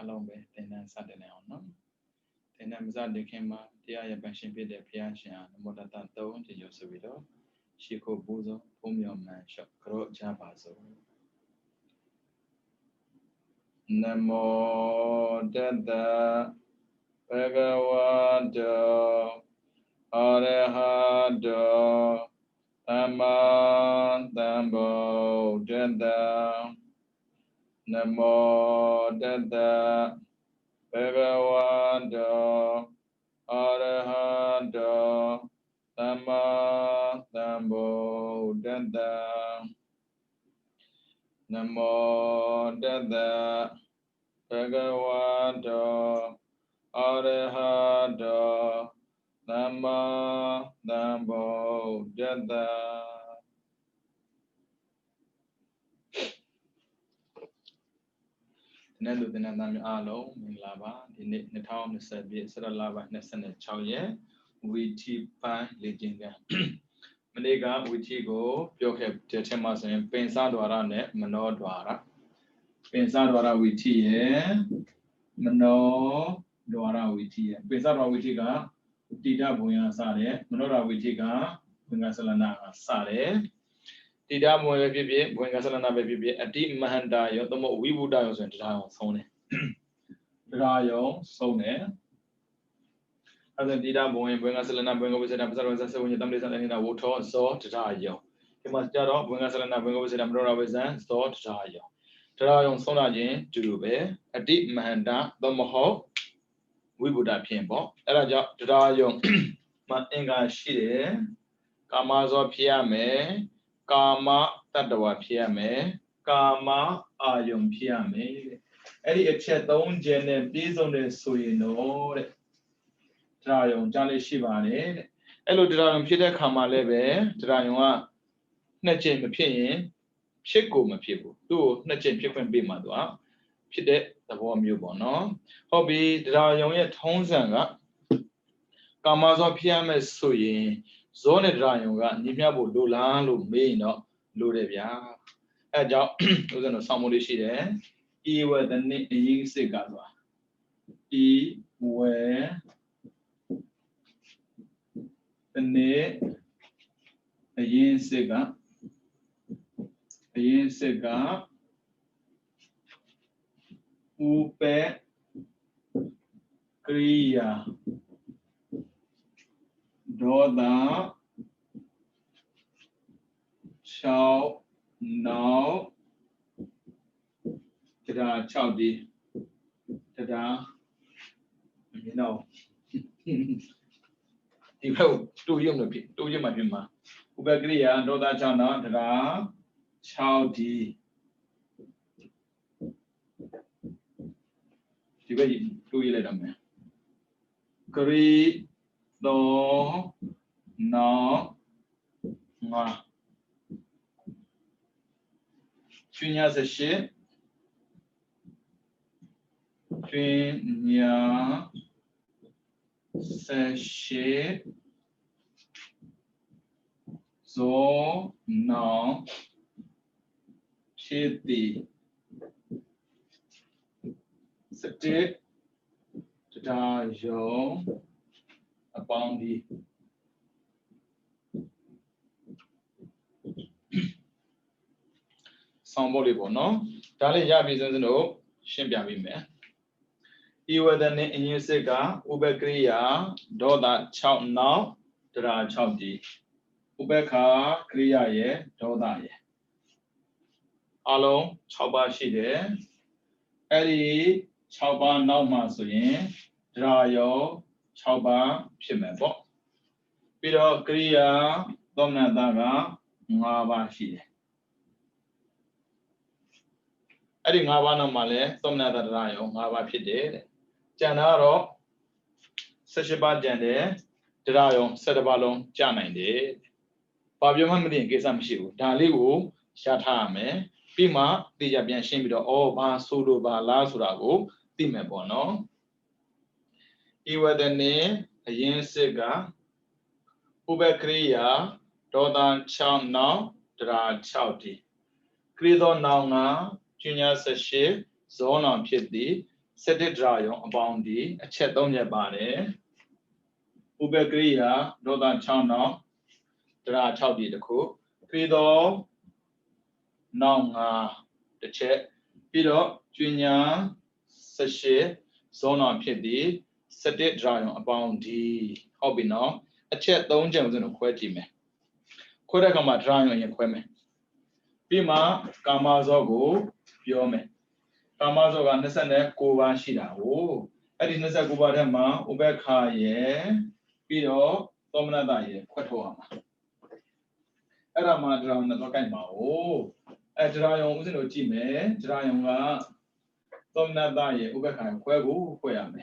along with Tenan Saturday on no. Tenamza de Kema, Dia Bashin Bid de Pianshan, Modata Don to Yosuido, Shiko Buzo, Pumio Man, Shakro Jabazo. Namo Dada Bhagavado Arahado Tama Dambo Dada Namo Dada Bhagavado Arahado Tama Dambo Dada Namo Dada Bhagavado Arahado Nama Dambo Dada. Nelu Dinanami Alo, Milava, the Natal Nisabi, Saralava, Nesane Chauye, Witi Pan Leginga. Malega, Witigo, Yoke, Tetemas, and Pensadwara net, Manodwara. Pensadwara Witi, Mano Dwara Witi. Pensadwara Witiga, Tita Buya Sare, Manora Witiga, Bungasalana Sare. Tida Moya Bibi, Bungasalana Bibi, a deep Mahanda, Yotomo, we would die on Dragon Sone. Drayo, Sone. As a Tida Boy, Bungasalana, Bungasalana, when you don't listen to water, so to Drayo. You must get up, Bungasalana, Bungasalana, Brother, so to Drayo. Drayon Sonaji, Jube, a deep Mahanda, the Moho, we would have Pimbo, Elaja, Drayo, Matinga Shide, Kamazo Piame. Kama Tadawa Piame, Kama Ayum Piame. Eddie a chat on Jen, please on the Suino. Trayon Jali Shivane. Elo Dragon Peter Kama Lebe, Drayona, Najim opinion, Chico my people, do Najim Pippin be Madua, Pide the warm Yubono. Hobby Drayon yet Honzanga Kamazo Piame Suyin. Zone Drayonga, Nimabu Lula, Lumino, Ludevia. A job was in a Samurishi there. E were the Ning Sigazwa. E were the ne a yin cigar, a yin cigar, Upe Kriya. Doda Chow now Tada Chowdi Tada you know you go to you my pima Ubagria Doda Chow now Tada Chowdi you go to you later man Kuri Do No Ma Chunya se shit Chunya se shit So no Chiti Sati Tada Yo Upon the Somebody, no? Tali Yabi no, Shimbiabi me. You were the name in Yusega, Ubekria, Doda Chow now, Dra Chowdi. Ubeka, Kriya ye, Doda ye. Alo, Chauba Shide, Eddie, Chauba now Masuyin, Drayo, Chauba, Pimebo. Pido Kriya, Domna Daga, Mava Shide. Adding Havana Male, Somna Rayo, Hava Pide, Janaro, Seshiba Jande, Drayo, Sedabalo, Janande, Fabio Hamdi, Gesam Shiu, Daliu, Shatame, Pima, the Jabian Shimido, Oba, Sulu, Bala, Surago, Time Bono. He were the name, a yin cigar, Ubekria, Dodan Chow now, Dra Chowti. Credo now. Junior Sashi, Zona Pidi, Set dry about the a chat on your body. Ubegria, Northern China, Dra Chowdi the cook, Pido, Nong, the chat, Pido, Junior, Sachet, Zona Pidi, Set dry about the hobby now, a chat don't jump in a quetty me. Kodakama dry on your quemen. Pima, Kamazogo, Piome. Kamazoga Nesane, Kuba Shida, oh, at the Nesa Kubadema, Ubeka, ye, Pido, Dominada, ye, Quatoama. Erama drown the Tokama, oh, at Drayon was no Time, Drayonga, Dominada, ye, Ubeka, Quabu, Quayame.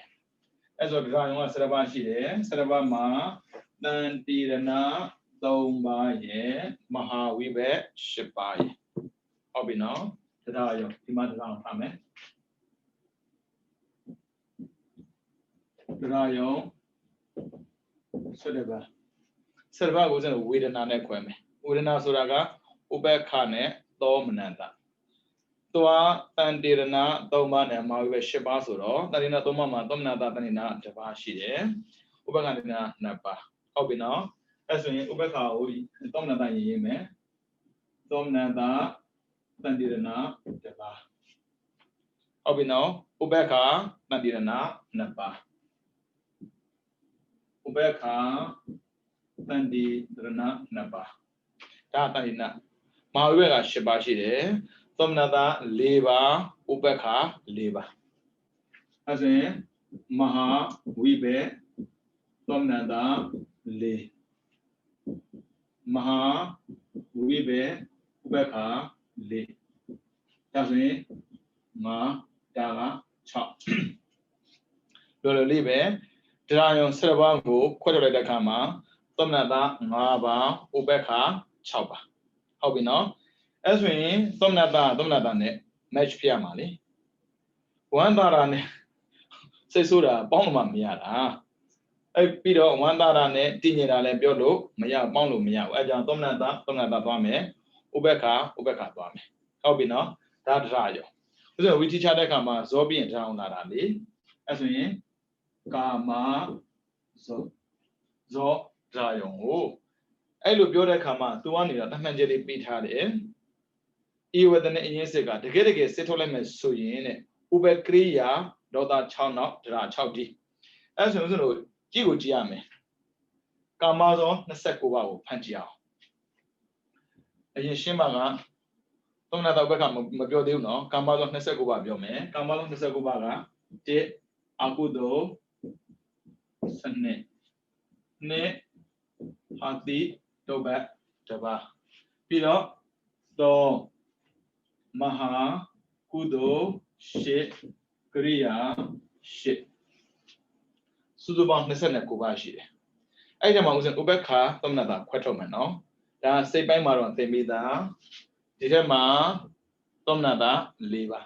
As of Drayon Sarabashi, Sarabama, then Tirana, Domba, ye, Maha, Wibe, Shipai. Obino, the Dayo, Timadran, Amen. Rayo Sudaba Serva was in a Widana Nequeme. Udana Suraga, Ubekane, Dominanta. Toa, Tandirana, Doman and Mawe Shibasuro, Narina Domama, Dominata Danina, Tabashi, Ubekanina Napa. Obino, as when Ubeka, Dominata Yeme, Dominata, Tandirana, Taba. Obino, Ubeka, Tandirana, Napa. Ubeka, Tandi, Rana, Napa. Tatanina. Mawega Shibashi, Tomnada, Leva, Ubeka, Leva. As in Maha, Wibe, Tomnada, Le. Maha, Wibe, Ubeka, Le. As in Ma, Daga, Chop. Lolo Libe. Drayon Servango, Quadrada Kama, Tomnada, Maba, Ubeka, Chapa. How we know? As we Tomnada net, match Piamali. One darane, say Sura, Bonma Miara. A Pido, one darane, Tinira Biolo, Maya, Bonlo Mia, Ajan Tomnada, Dame, Ubeka, Dame. How we know? That Rayo. So we teach other Kama, Zobi and Drown Narali. As we Kama Zo Drayon. I look your Kama, 200 Manjeri beat had in. E with an Inisega, the Gerege settlement Suyin, Ube Kriya, Doda Chana, Dra Chowdi. As you know, Jigo Giame Kamazo, Nasekuwa, Panjia. A Yeshimaga, don't let become Mabio, Kamazo Nasekuwa, Biome, Kamazo Nasekubaga, De Agudo. Sane Ne Hati Doba Java Pilo Do Maha Kudo Shit Kriya Shit Suduban Nesana Kubashi. I was an Ubeka, Tomnada, Quatomano. Da say by Maron Temida Dijama Tomnada Leva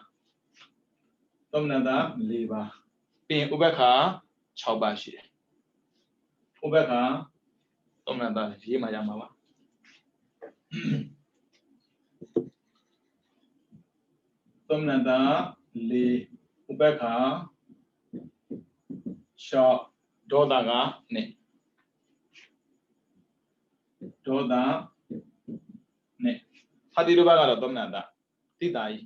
Tomnada Leva being Ubeka Chaubashi. Ubeka, Tomnada, Yimayama. Tomnada, Li, Ubeka, Shaw, Dodaga, Ne. Doda, Ne. Hadirubaga, Tomnada, Tidai.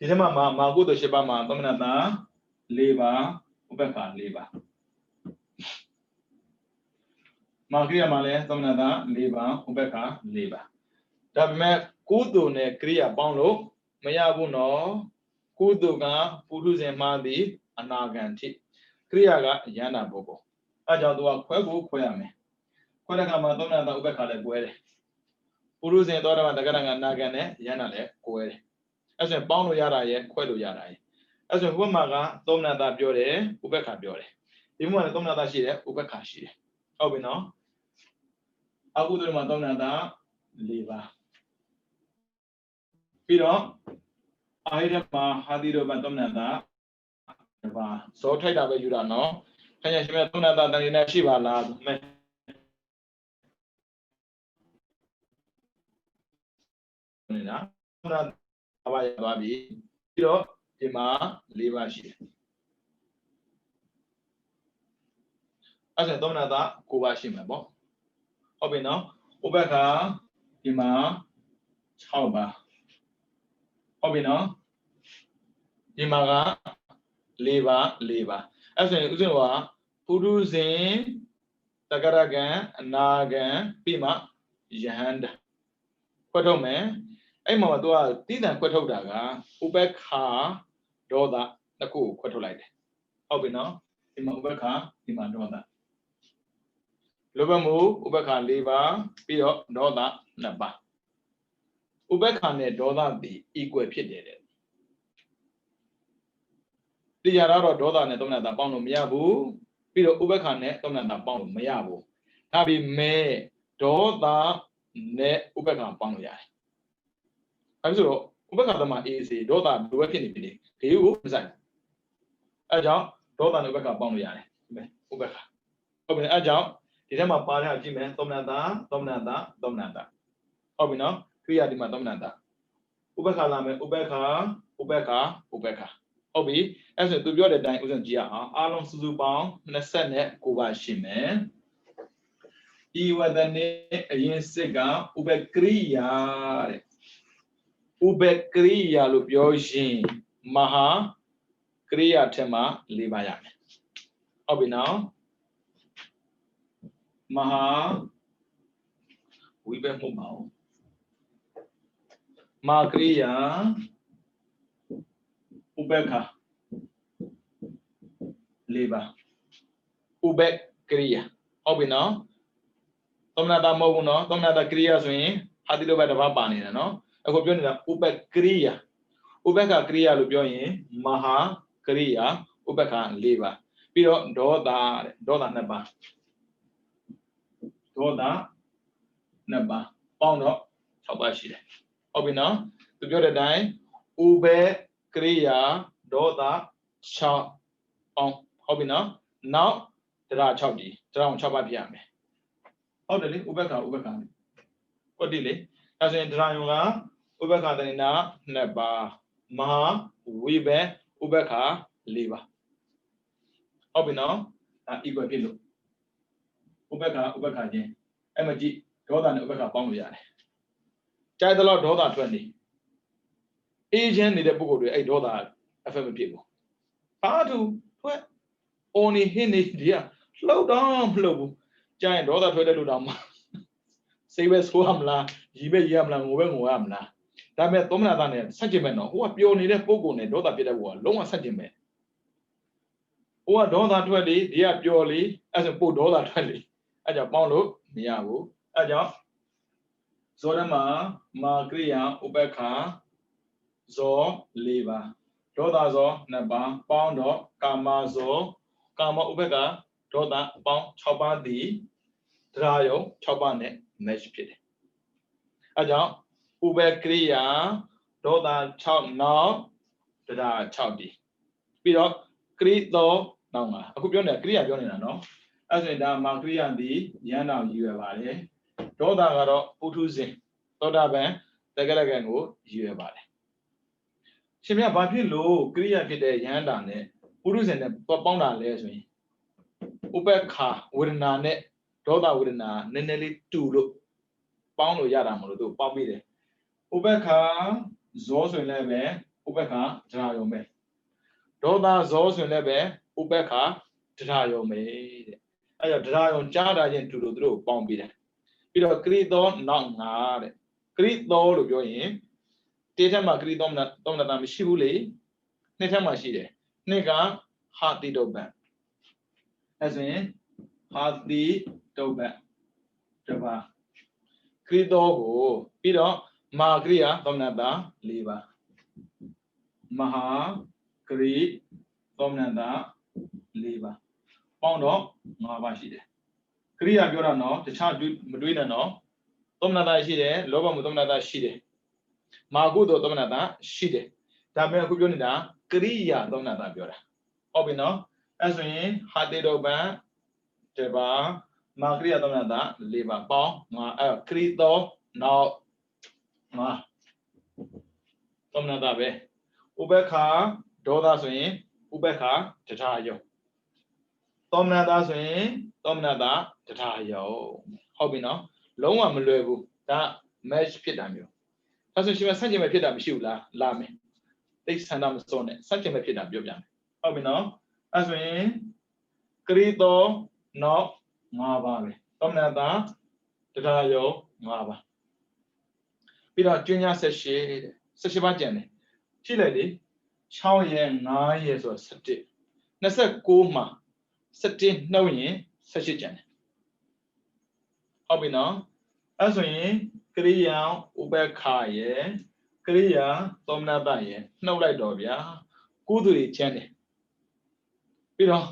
Tidama, Magudo Shibama, Tomnada, Leva, Ubeka, Leva. Magria Male, Tomnada, Leva, Ubeka, Leva. Dabme, Kudu ne Kriya Bondo, Mayabuno, Kuduga, Pudus Madi, Anaganti, Kriaga, Yana Bobo. Ajadua, Quabu, Quayame. Quadagama, Tomnada, Ubeka, Guere. Pudus and Dora, the Garanga Nagane, Yanale, Guere. As a Bondo Yara, Quedu Yara. As a Womaga, Tomnada Biore, Ubeka Biore. Even when Tomnada Shire, Ubeka Shire. How we know? I would Madonna Leva. Pido, I have a Hadido Madonna. So trade away you don't know. Can you share Madonna than in a Shiva lab? Babi, Pido, Tima, Leva. အဲ့ဆိုသောမနတာ9ပါးရှိမှာပေါ့ဟုတ်ပြီနော်ဥပက္ခဒီမှာ6ပါးဟုတ်ပြီနော်ဒီမှာက4ပါး4ပါးအဲ့ဆိုရင်ဥစဉ်ကပုထုဇဉ်တက္ကရကံအနာကံပြီးမှယဟန္တာခွဲထုတ်မယ်အဲ့မှာသူကတိတံခွဲထုတ်တာကဥပက္ခဒေါသနှစ်ခုခွဲထုတ်လိုက်တယ်ဟုတ်ပြီနော်ဒီမှာဥပက္ခဒီမှာဒေါသလောဘမှုဥပက္ခ4ပါးပြီးတော့ဒေါသ2ပါးဥပက္ခနဲ့ဒေါသဒီ equal ဖြစ်တယ်တဲ့တရားတော့ဒေါသနဲ့သောမနတာပေါင်းလို့မရဘူးပြီးတော့ဥပက္ခနဲ့သောမနတာပေါင်းလို့မရဘူးဒါပေမဲ့ဒေါသနဲ့ဥပက္ခပေါင်းလို့ရတယ်အဲဆိုတော့ဥပက္ခသမအေးစေဒေါသလိုပဲဖြစ်နေပြီလေခေကိုမဆိုင်အဲကြောင့်ဒေါသနဲ့ဥပက္ခပေါင်းလို့ရတယ်ဥပက္ခဟုတ်ပြီအဲကြောင့်ဒီထဲမှာပါထားကြည့်မယ်သောမနတာသောမနတာသောမနတာဟုတ်ပြီနော်ခရိယာဒီမှာသောမနတာဥပက္ခလာမယ်ဥပက္ခဥပက္ခဥပက္ခဟုတ်ပြီအဲ့ဆိုသူပြောတဲ့အတိုင်းဥစဉ်ကြည့်ရအောင်အားလုံးစုစုပေါင်း29ပါးရှိမယ်ဤဝတ္တနေအရင်စစ်ကဥပကရိယာတဲ့ဥပကရိယာလို့ပြောရင်မဟာကရိယာထက်မှ4ပါးရမယ်ဟုတ်ပြီနော်မဟာဝိဘက်မှုမအောင်မာကရိယာဥပက္ခ4ပါးဥပကရိယာဟုတ်ပြီနော်သောမနတာမဟုတ်ဘူးနော်သောမနတာကရိယာဆိုရင်ဟာတိလိုပဲတစ်ပါးပါနေတယ်နော်အခုပြောနေတာဥပကရိယာဥပက္ခကရိယာလို့ပြောရင်မဟာကရိယာဥပက္ခ4ပါးပြီးတော့ဒေါသတဲ့ဒေါသ2ပါးဒေါသ2ပါးပေါင်းတော့6ပါးရှိတယ်ဟုတ်ပြီနော်သူပြောတဲ့အတိုင်းဥပကရိယာဒေါသ6ပေါင်းဟုတ်ပြီနော်နောက်တရား6ဒီတရား6ပါးပြရမယ်ဟုတ်တယ်လေဥပက္ခဥပက္ခဟုတ်တယ်လေအဲဆိုရင်တရားယုံကဥပက္ခတဏိနာ2ပါးမဟာဝိဘဥပက္ခ4ပါးဟုတ်ပြီနော်ဒါ equal ဖြစ်လို့ဥပက္ခဥပက္ခချင်းအဲ့မှာကြည့်ဒေါသနဲ့ဥပက္ခပေါင်းလို့ရတယ်ကြိုက်တော့ဒေါသထွက်နေအေးချမ်းနေတဲ့ပုဂ္ဂိုလ်တွေအဲ့ဒေါသအဖက်မဖြစ်ဘူးဘာသူထွက်အော်နေဟင်းနေဒီကလှုပ်တော့မလှုပ်ဘူးကြိုက်ဒေါသထွက်တဲ့လူတော်မှာစိတ်ပဲဆိုးရမလားရီပဲရရမလားငိုပဲငိုရမလားဒါပေမဲ့သောမနတာနဲ့ဆက်ကျင်မဲ့တော့ဟိုကပျော်နေတဲ့ပုဂ္ဂိုလ်နဲ့ဒေါသဖြစ်တဲ့ဘုရားလုံးဝဆက်ကျင်မဲ့ဟိုကဒေါသထွက်လေဒီကပျော်လေအဲ့ဆိုပို့ဒေါသထွက်လေအဲ့ကြောင့်ပေါင်းလို့မရဘူးအဲ့ကြောင့်ဇောဓမ္မာမာကရိယာဥပက္ခဇော4ပါးဒေါသဇော2ပါးပေါင်းတော့ကာမဇောကာမဥပက္ခဒေါသပေါင်း6ပါးသည်တရားယုံ6ပါးနဲ့ match ဖြစ်တယ်အဲကြောင့်ဥပကရိယာဒေါသ6နောက်တရား6ဒီပြီးတော့ကရိသောနောက်မှာအခုပြောနေတာကရိယာပြောနေတာနော်အဲဆိုရင်ဒါမာကရိယာသည်ယန္တာကိုရည်ရွယ်ပါတယ်ဒေါသကတော့ပုထုဇဉ်သောတာပန်တက္ကရကံကိုရည်ရွယ်ပါတယ်ရှင်မြတ်ဘာဖြစ်လို့ကရိယာဖြစ်တဲ့ယန္တာနဲ့ပုထုဇဉ်နဲ့ပေါင်းတာလဲဆိုရင်ဥပက္ခဝေဒနာနဲ့ဒေါသဝေဒနာနည်းနည်းလေးတူလို့ပေါင်းလို့ရတာမလို့သူပေါင်းပြီးတယ်ဥပက္ခဇောဆိုရင်လည်းပဲဥပက္ခတရားယုံပဲဒေါသဇောဆိုရင်လည်းပဲဥပက္ခတရားယုံပဲတဲ့အဲကြောင့်တရားယုံကြားတာချင်းတူလို့သူတို့ပေါင်းပြီးတယ်ပြီးတော့ကရိသောနောက်ငါတဲ့ကရိသောလို့ပြောရင်တေထက်မှာကရိသောသောမနတာမရှိဘူးလေနှစ်ထက်မှာရှိတယ်နှစ်ကဟာတိတုပ္ပံအဲဆိုရင်ဟာတိတုပ္ပံတပါကရိသောကိုပြီးတော့မာကရိယာသောမနတာ4ပါမဟာကရိသောမနတာ4ပါပေါင်းတော့5ပါရှိတယ်ကရိယာပြောတာနော်တခြားမတွေးနဲ့နော်သောမနတာရှိတယ်လောဘမှုသောမနတာရှိတယ်မာကုသိုလ်သောမနတာရှိတယ်ဒါပေမဲ့အခုပြောနေတာကရိယာသောမနတာပြောတာဟုတ်ပြီနော်အဲဆိုရင်ဟာတေတုပ္ပံတပါမာကရိယာသောမနတာ4ပါပေါင်း5ခရိသောနောက်5သောမနတာပဲဥပက္ခဒေါသဆိုရင်ဥပက္ခတရားယုံ Tom Nada swing, Tom Nada, Tatayo. Hobby no, long one level, that match pitamiu. As she was such a pitam shula, lame. They send them son, such a pitam yobian. Hobby no, as we Crito, no, Mava. Tom Nada, Tatayo, Mava. Peter Junior says she, such a bajan. Chile, Chow Yen, 9 years or 30. Nasa Goma. 17 နှုတ်ရင်18ကျန်တယ်ဟုတ်ပြီနော်အဲ့ဆိုရင်ကရိယာဥပက္ခရယ်ကရိယာသောမနတရယ်နှုတ်လိုက်တော့ဗျာကုသိုလ်တွေကျန်တယ်ပြီးတော့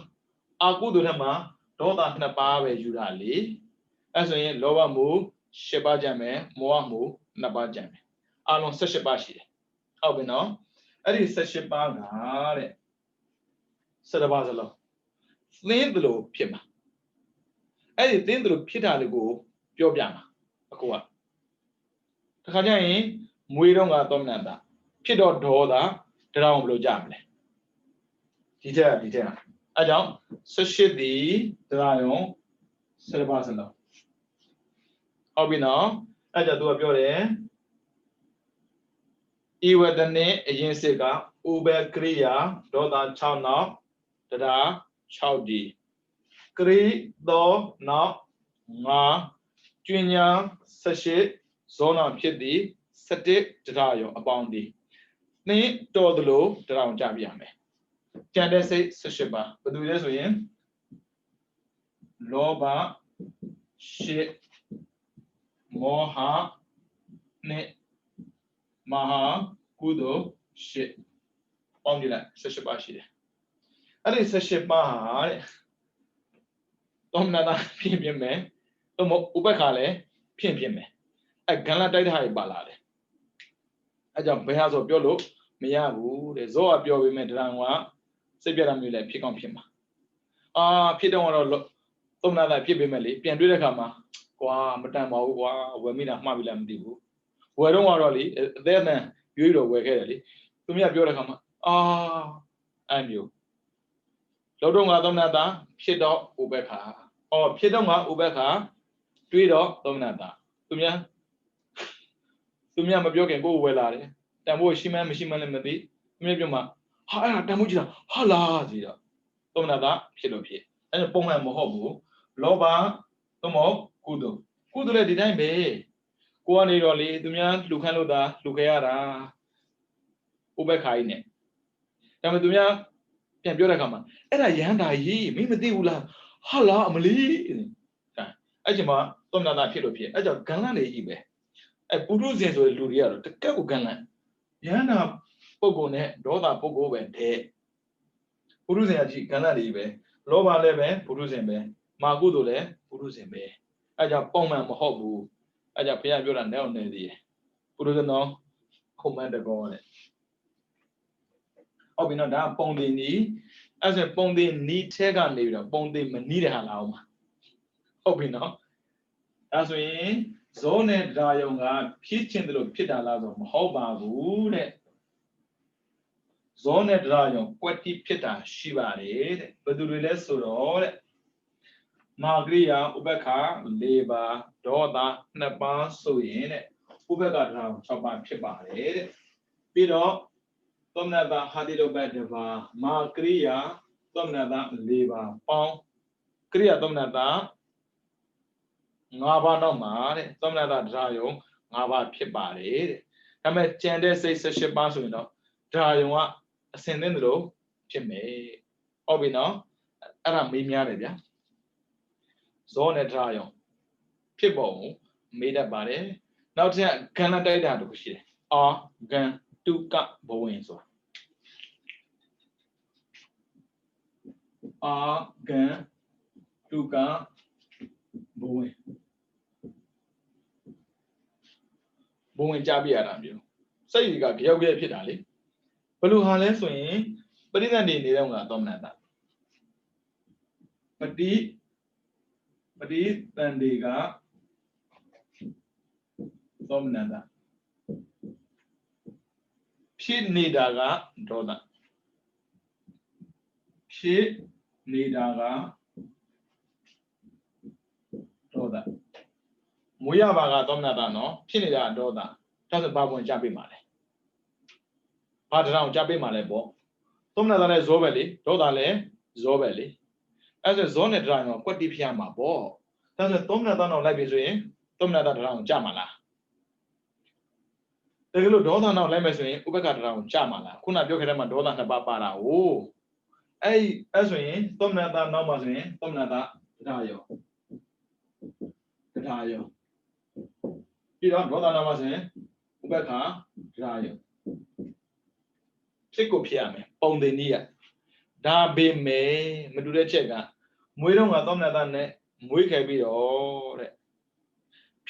အာကုသိုလ်ထက်မှာဒေါသ2ပါးပဲယူတာလေအဲ့ဆိုရင်လောဘမှု10ပါးကျန်မယ်မောဟမှု2ပါးကျန်မယ်အလုံး18ပါးရှိတယ်ဟုတ်ပြီနော်အဲ့ဒီ18ပါးကတဲ့17ပါးစလုံးသင်တယ်လို့ဖြစ်မှာအဲ့ဒီသင်တယ်လို့ဖြစ်တာလေးကိုပြောပြမှာအခုကတခါကျရင်မွေးတော့ကသောမနတဖြစ်တော့ဒေါသတရားအောင်ဘယ်လိုကြမလဲဒီထက်အဲ့ကြောင့်18ဒီတရားရုံ17ပါးစလုံးဟုတ်ပြီနော်အဲ့ကြောင့်သူကပြောတယ်ဤဝတ္တနေအရင်စစ်ကဥပကရိယာဒေါသ6နောက်တရား6ဒီကရိသောနောက်5ကျွညာ18ဇောနာဖြစ်သည်17တရားရောအပေါင်းသည်နှင်းတော်သလိုတရားအောင်ကြပြရမယ်ကြံတဲ့စိတ်18ပါဘယ်သူလဲဆိုရင်လောဘ8မောဟနဲ့မဟာကုသိုလ်8ပေါင်းကြည့်လိုက်18ပါရှိတယ်အဲ့ဒီ18ပါဟာတဲ့သောမနတဖြစ်ဖြစ်မယ်တော့ဥပက္ခလည်းဖြစ်ဖြစ်မယ်အဲ့ဂန္လတိုက်တာတွေပါလာတယ်အဲ့ကြောင့်ဘယ်ဟာဆိုပြောလို့မရဘူးတဲ့ဇောကပြောပေးမယ်တရားကစိတ်ပြတာမျိုးလည်းဖြစ်ကောင်းဖြစ်မှာဖြစ်တော့သောမနတဖြစ်ပေးမယ်လေပြန်တွေ့တဲ့ခါမှာကွာမတန်ပါဘူးကွာဝယ်မိတာမှားပြီလားမသိဘူးဝယ်တော့ကတော့လေအသေးအတန်ရွေးတော့ဝယ်ခဲ့တယ်လေသူမြတ်ပြောတဲ့ခါမှာအဲ့မျိုးလောတော့ငါသောမနတဖြစ်တော့ဥပက္ခဖြစ်တော့ငါဥပက္ခတွေးတော့သောမနတသူများမပြောခင်ကိုယ်ဝယ်လာတယ်တန်ဖိုးရှိမှန်းမရှိမှန်းလည်းမသိသူများပြောမှဟာအဲ့ဒါတန်ဖိုးကြီးတာဟာလားစီတော့သောမနတဖြစ်လို့ဖြစ်အဲ့ဒါပုံမှန်မဟုတ်ဘူးလောဘသို့မဟုတ်ကုသိုလ်လည်းဒီတိုင်းပဲကိုကနေတော့လေသူများလှူခန်းလို့သာလှူခဲ့ရတာဥပက္ခကြီးနဲ့ဒါပေမဲ့သူများပြန်ပြောတဲ့အခါမှာအဲ့ဒါရဟန္တာကြီးမင်းမသိဘူးလားဟာလားအမလီအဲ့ချိန်မှာသောမနတဖြစ်လို့ဖြစ်အဲ့ကြောင့်ဂန္လနေကြီးပဲအဲ့ပုရုဇဉ်ဆိုတဲ့လူတွေကတော့တကက်ကိုဂန္လရဟန္တာပုဂ္ဂိုလ်နဲ့ဒေါသပုဂ္ဂိုလ်ပဲတဲ့ပုရုဇဉ်ကကြီးဂန္လနေကြီးပဲလောဘလည်းပဲပုရုဇဉ်ပဲမာကုသိုလ်လည်းပုရုဇဉ်ပဲအဲ့ကြောင့်ပုံမှန်မဟုတ်ဘူးအဲ့ကြောင့်ဘုရားပြောတာနဲ့အောင်နေသေးတယ်ပုရုဇဉ်တော်ခုမှန်တကောတဲ့ဟုတ်ပြီနော်ဒါပုံသိနီးအဲ့ဆိုပုံသိနီးထဲကနေပြီးတော့ပုံသိမနီးတဲ့ဟာလာအောင်ပါဟုတ်ပြီနော်ဒါဆိုရင်ဇောနဲ့ဒါယုံကဖြစ်ချင်းတယ်လို့ဖြစ်တာလားဆိုမဟုတ်ပါဘူးတဲ့ဇောနဲ့ဒါယုံကွက်တိဖြစ်တာရှိပါတယ်တဲ့ဘယ်သူတွေလဲဆိုတော့တဲ့မာဂရိယာဥပက္ခ4ပါးဒေါသ2ပါးဆိုရင်တဲ့ဥပက္ခဒါယုံ6ပါးဖြစ်ပါတယ်တဲ့ပြီးတော့သောမနတဟာတိတုပ္ပ1ပါးမာဂရိယာသောမနတ4ပါးပေါင်းကရိယာသောမနတ5ပါးတော့မှာတဲ့သောမနတတရားယုံ5ပါးဖြစ်ပါတယ်တဲ့ဒါပေမဲ့ကြံတဲ့စိတ်18ပါးဆိုရင်တော့တရားယုံကအစင်သင်းသလိုဖြစ်မယ်ဟုတ်ပြီနော်အဲ့ဒါမေးများတယ်ဗျာဇောနဲ့တရားယုံဖြစ်ပုံမေးတတ်ပါတယ်နောက်တစ်ခါဂန္လတိုက်တာတခုရှိတယ်ဂန္တုကဘဝင်ဆိုတာဂန္တုကဘဝင်ကြားပြရတာမျိုးစိတ်ကကြောက်ကြဖြစ်တာလေဘယ်လိုဟာလဲဆိုရင်ပရိသတ်တွေနေတော့ငါသောမနတပတိတန်တွေကသောမနတဖြစ်နေတာကဒေါသဖြစ်နေတာက Muya baga domnata no, Pinida doda, doesn't babon jabi male. Part around jabi male bo. Domnata zobeli, dodale, zobeli. As a zone driver, what deep yama bo. Doesn't domnata no like between, domnata around jamala. The little daughter now let me say, Ubaka around jamala. Kuna Jokerama daughter Babara. Oh, hey, as we, domnata no mazin, domnata, Dayo. Dayo. You don't daughter no mazin, Ubaka, Dayo. Psychopiame, on the near. Da be me, Medura Chega. We don't have domnata, we can be all.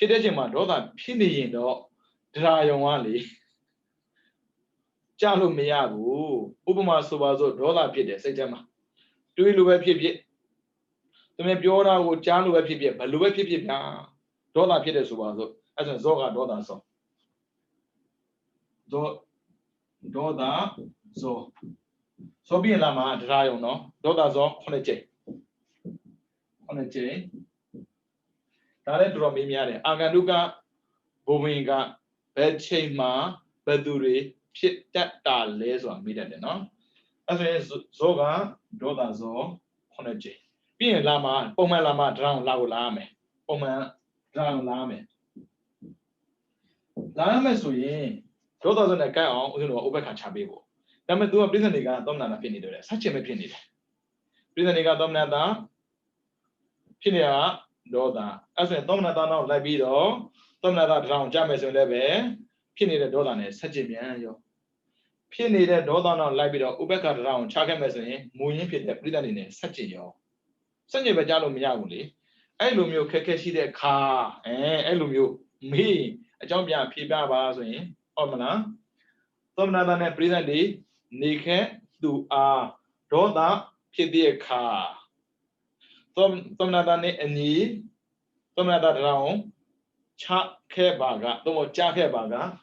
Pidajima daughter, Pini, no, Dayo only. Jalo Miyabu, Ubama Subazo, Dola Pide, Sejama. Do you look at Pipi? The Mebiora would Jalo Pipi, but Lua Pipi, Dola Pide Subazo, as a Zoga Doda so. Doda so. So be Lama, Drayo no, Doda zo, Honeche. Honeche. Tare drop me, Aganuga, Bovinga, Bedchema, Beduri, Pit that les on me, no? As a Zoga, Doda zo, Honeche. Being Lama, Poma Lama, drown Lao Lame, Poma, drown Lame. Lame so ye, Doda on a guy on, Ubeka Chabibo. Dame do a Brisaniga, Domna Pinida, such a Pinida. Brisaniga Domnada, Pinia, Doda, as a Domnada, Labido, Domnada drown James and Leve, Pinida Dodane, such a miano. Pinida Dodana, Labido, Ubeka drown, Chakames, Muyin Pit, Britanine, such a yo. Sunday Bajalo Miauli, Elumio Kakashi de car, Elumio, me, a champion Piba Bazin, Omana, Domnada present day, Nike, do Doda, Pidi car. Domnada and ye, Domnada round, Cha Kebaga, Domo Chakebaga,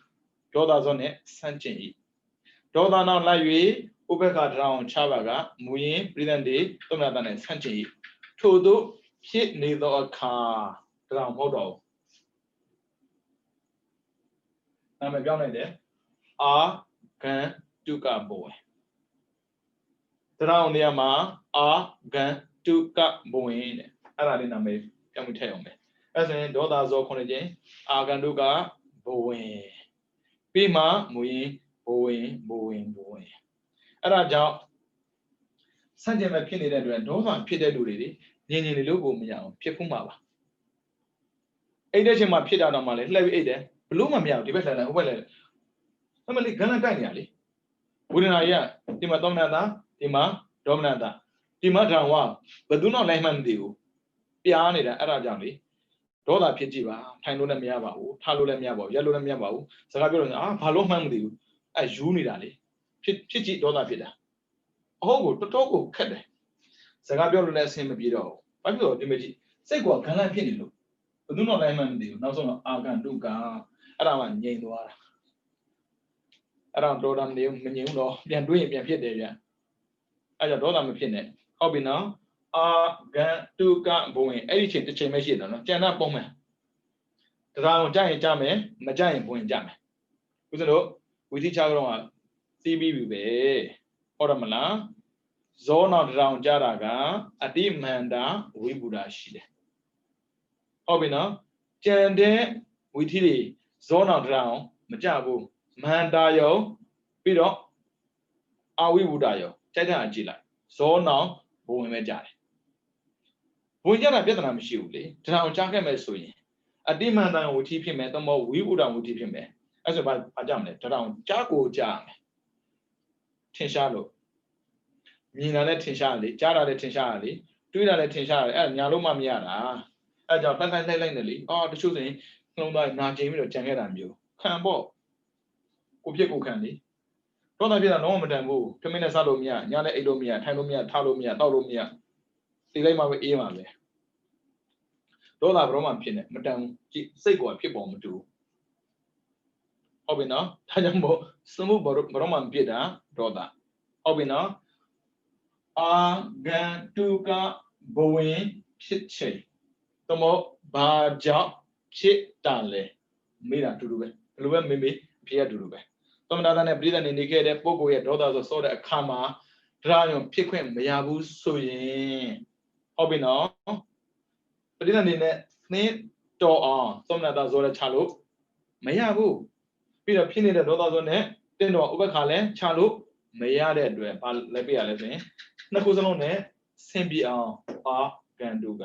Doda Zone, Sanchi. Doda now live, Ubeka round Chavaga, Muin, present day, Domnada and Sanchi. To do hit neither a car ground model. I'm a gun there. Can do car boy. Drown near ma, can do car boy. I didn't make, can we tell me? As in Doda's or Conage, can do car boy. Pima, Muin, boy. At a job. Sunday, my penny that went over, Peter Duty. Yini logo meow, Pipumaba. A day my pit out of my levy ede, Bluma meow, the better well. Family Gana Daniali. Wouldn't I ya? Tima Domnada, Tima, Domnada, Tima Drawa, but do not let man do. Piani the Arajami. Dola Pijiva, Tanola Miaba, Talola Miabo, Yellow Miabo, Sarabio, Paloman do, as Unidali. Piji Dola Pida. Oh, Totogo, Kade. Sarabio lets him a bit of. I go, Dimity. Say what can I pin you? But do not let him do. Now, so I can do car around Yanua. Around Rodan, you know, then doing me a pit there. I don't know, pin it. Hobby now. Gan do car boy, anything to change machine, no, Jana Bowman. The round giant jammy, my giant boy jammy. We teach our CB, Oramala. Zone of round Jaraga, a deep manda, we Buddha shide. Obina, Jande, we tilly, zone of round, Majabu, Mandayo, Pido, are we Buddhayo, Cheta Gila, so now, Boomejai. Bujana Vietnam Shuli, Town Jaka Mesui, a deep manda would keep him at the more we would keep him, as about Pajamne, around Jago Jam. Tinshalo. Nina let Tinshali, Jara let Tinshali, Tuna let Tinshali, and Yaloma Miana. As your Patan Langley, or the shooting, no like not Jamie or Jangaram you. Cambo. Upiaku candy. Don't I be a normal than woo, Camina Salomia, Yana Edomia, Tanomia, Talomia, Talomia. The lame of Ema. Don't have Roman Pin, Madame, say what people do. Obina, Tajambo, Sumu Roman Pida, Doda. Obina. Gan Tuka Boeing Pitche. Tomo Baja ဖြစ်တာလေမေးတာတူတူပဲဘယ်လိုပဲမေးဖြေရတူတူပဲသမဏတာနဲ့ပရိသတ်နေခဲ့တဲ့ပုဂ္ဂိုလ်ရဲ့ဒေါသဆိုစောတဲ့အခါမှာတရားရုံဖြစ်ခွင့်မရဘူးဆိုရင်ဟုတ်ပြီနော်ပရိသတ်နေနဲ့သင်တော်အောင်သမဏတာဇောတဲ့ချလို့မရဘူးပြီးတော့ဖြစ်နေတဲ့ဒေါသဇောနဲ့တင်းတော်ဥပက္ခလည်းချလို့မရတဲ့အတွက်ဘာလဲပြရလဲဆိုရင်နှစ်ခုစလုံးနဲ့ဆင်ပြေအောင်အာဂန္တုက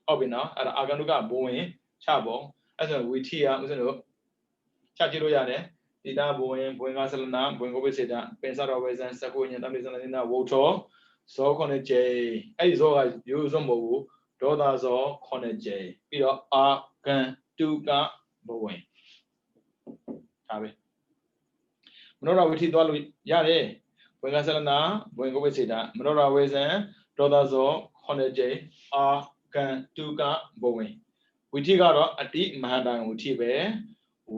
ဟုတ်ပြီနော်အဲ့ဒါအာဂန္တုကဘဝင်ချပုံအဲ့ဆိုဝီထိယဥစဉ်တို့ချကြည့်လို့ရတယ်ဒီတာဘဝင်ကဆလနာဘဝင်ကိုပိစေတာပင်စတော်ဝေဇန်စကုညံတမိစနနာဝုထောဇောခုနှစ်ကျိအဲ့ဒီဇောကရိုးစုံမဟုတ်ဘူးဒေါသဇောခုနှစ်ကျိပြီးတော့အာဂန္တုကဘဝင်ဒါပဲမနောရဝိထိသွားလို့ရတယ်ဘဝင်ကဆလနာဘဝင်ကိုပိစေတာမနောရဝေဇန်ဒေါသဇောခုနှစ်ကျိအာဂန္တုကဘဝင်ဝိထိကတော့အတိမဟာတယံဝိထိပဲ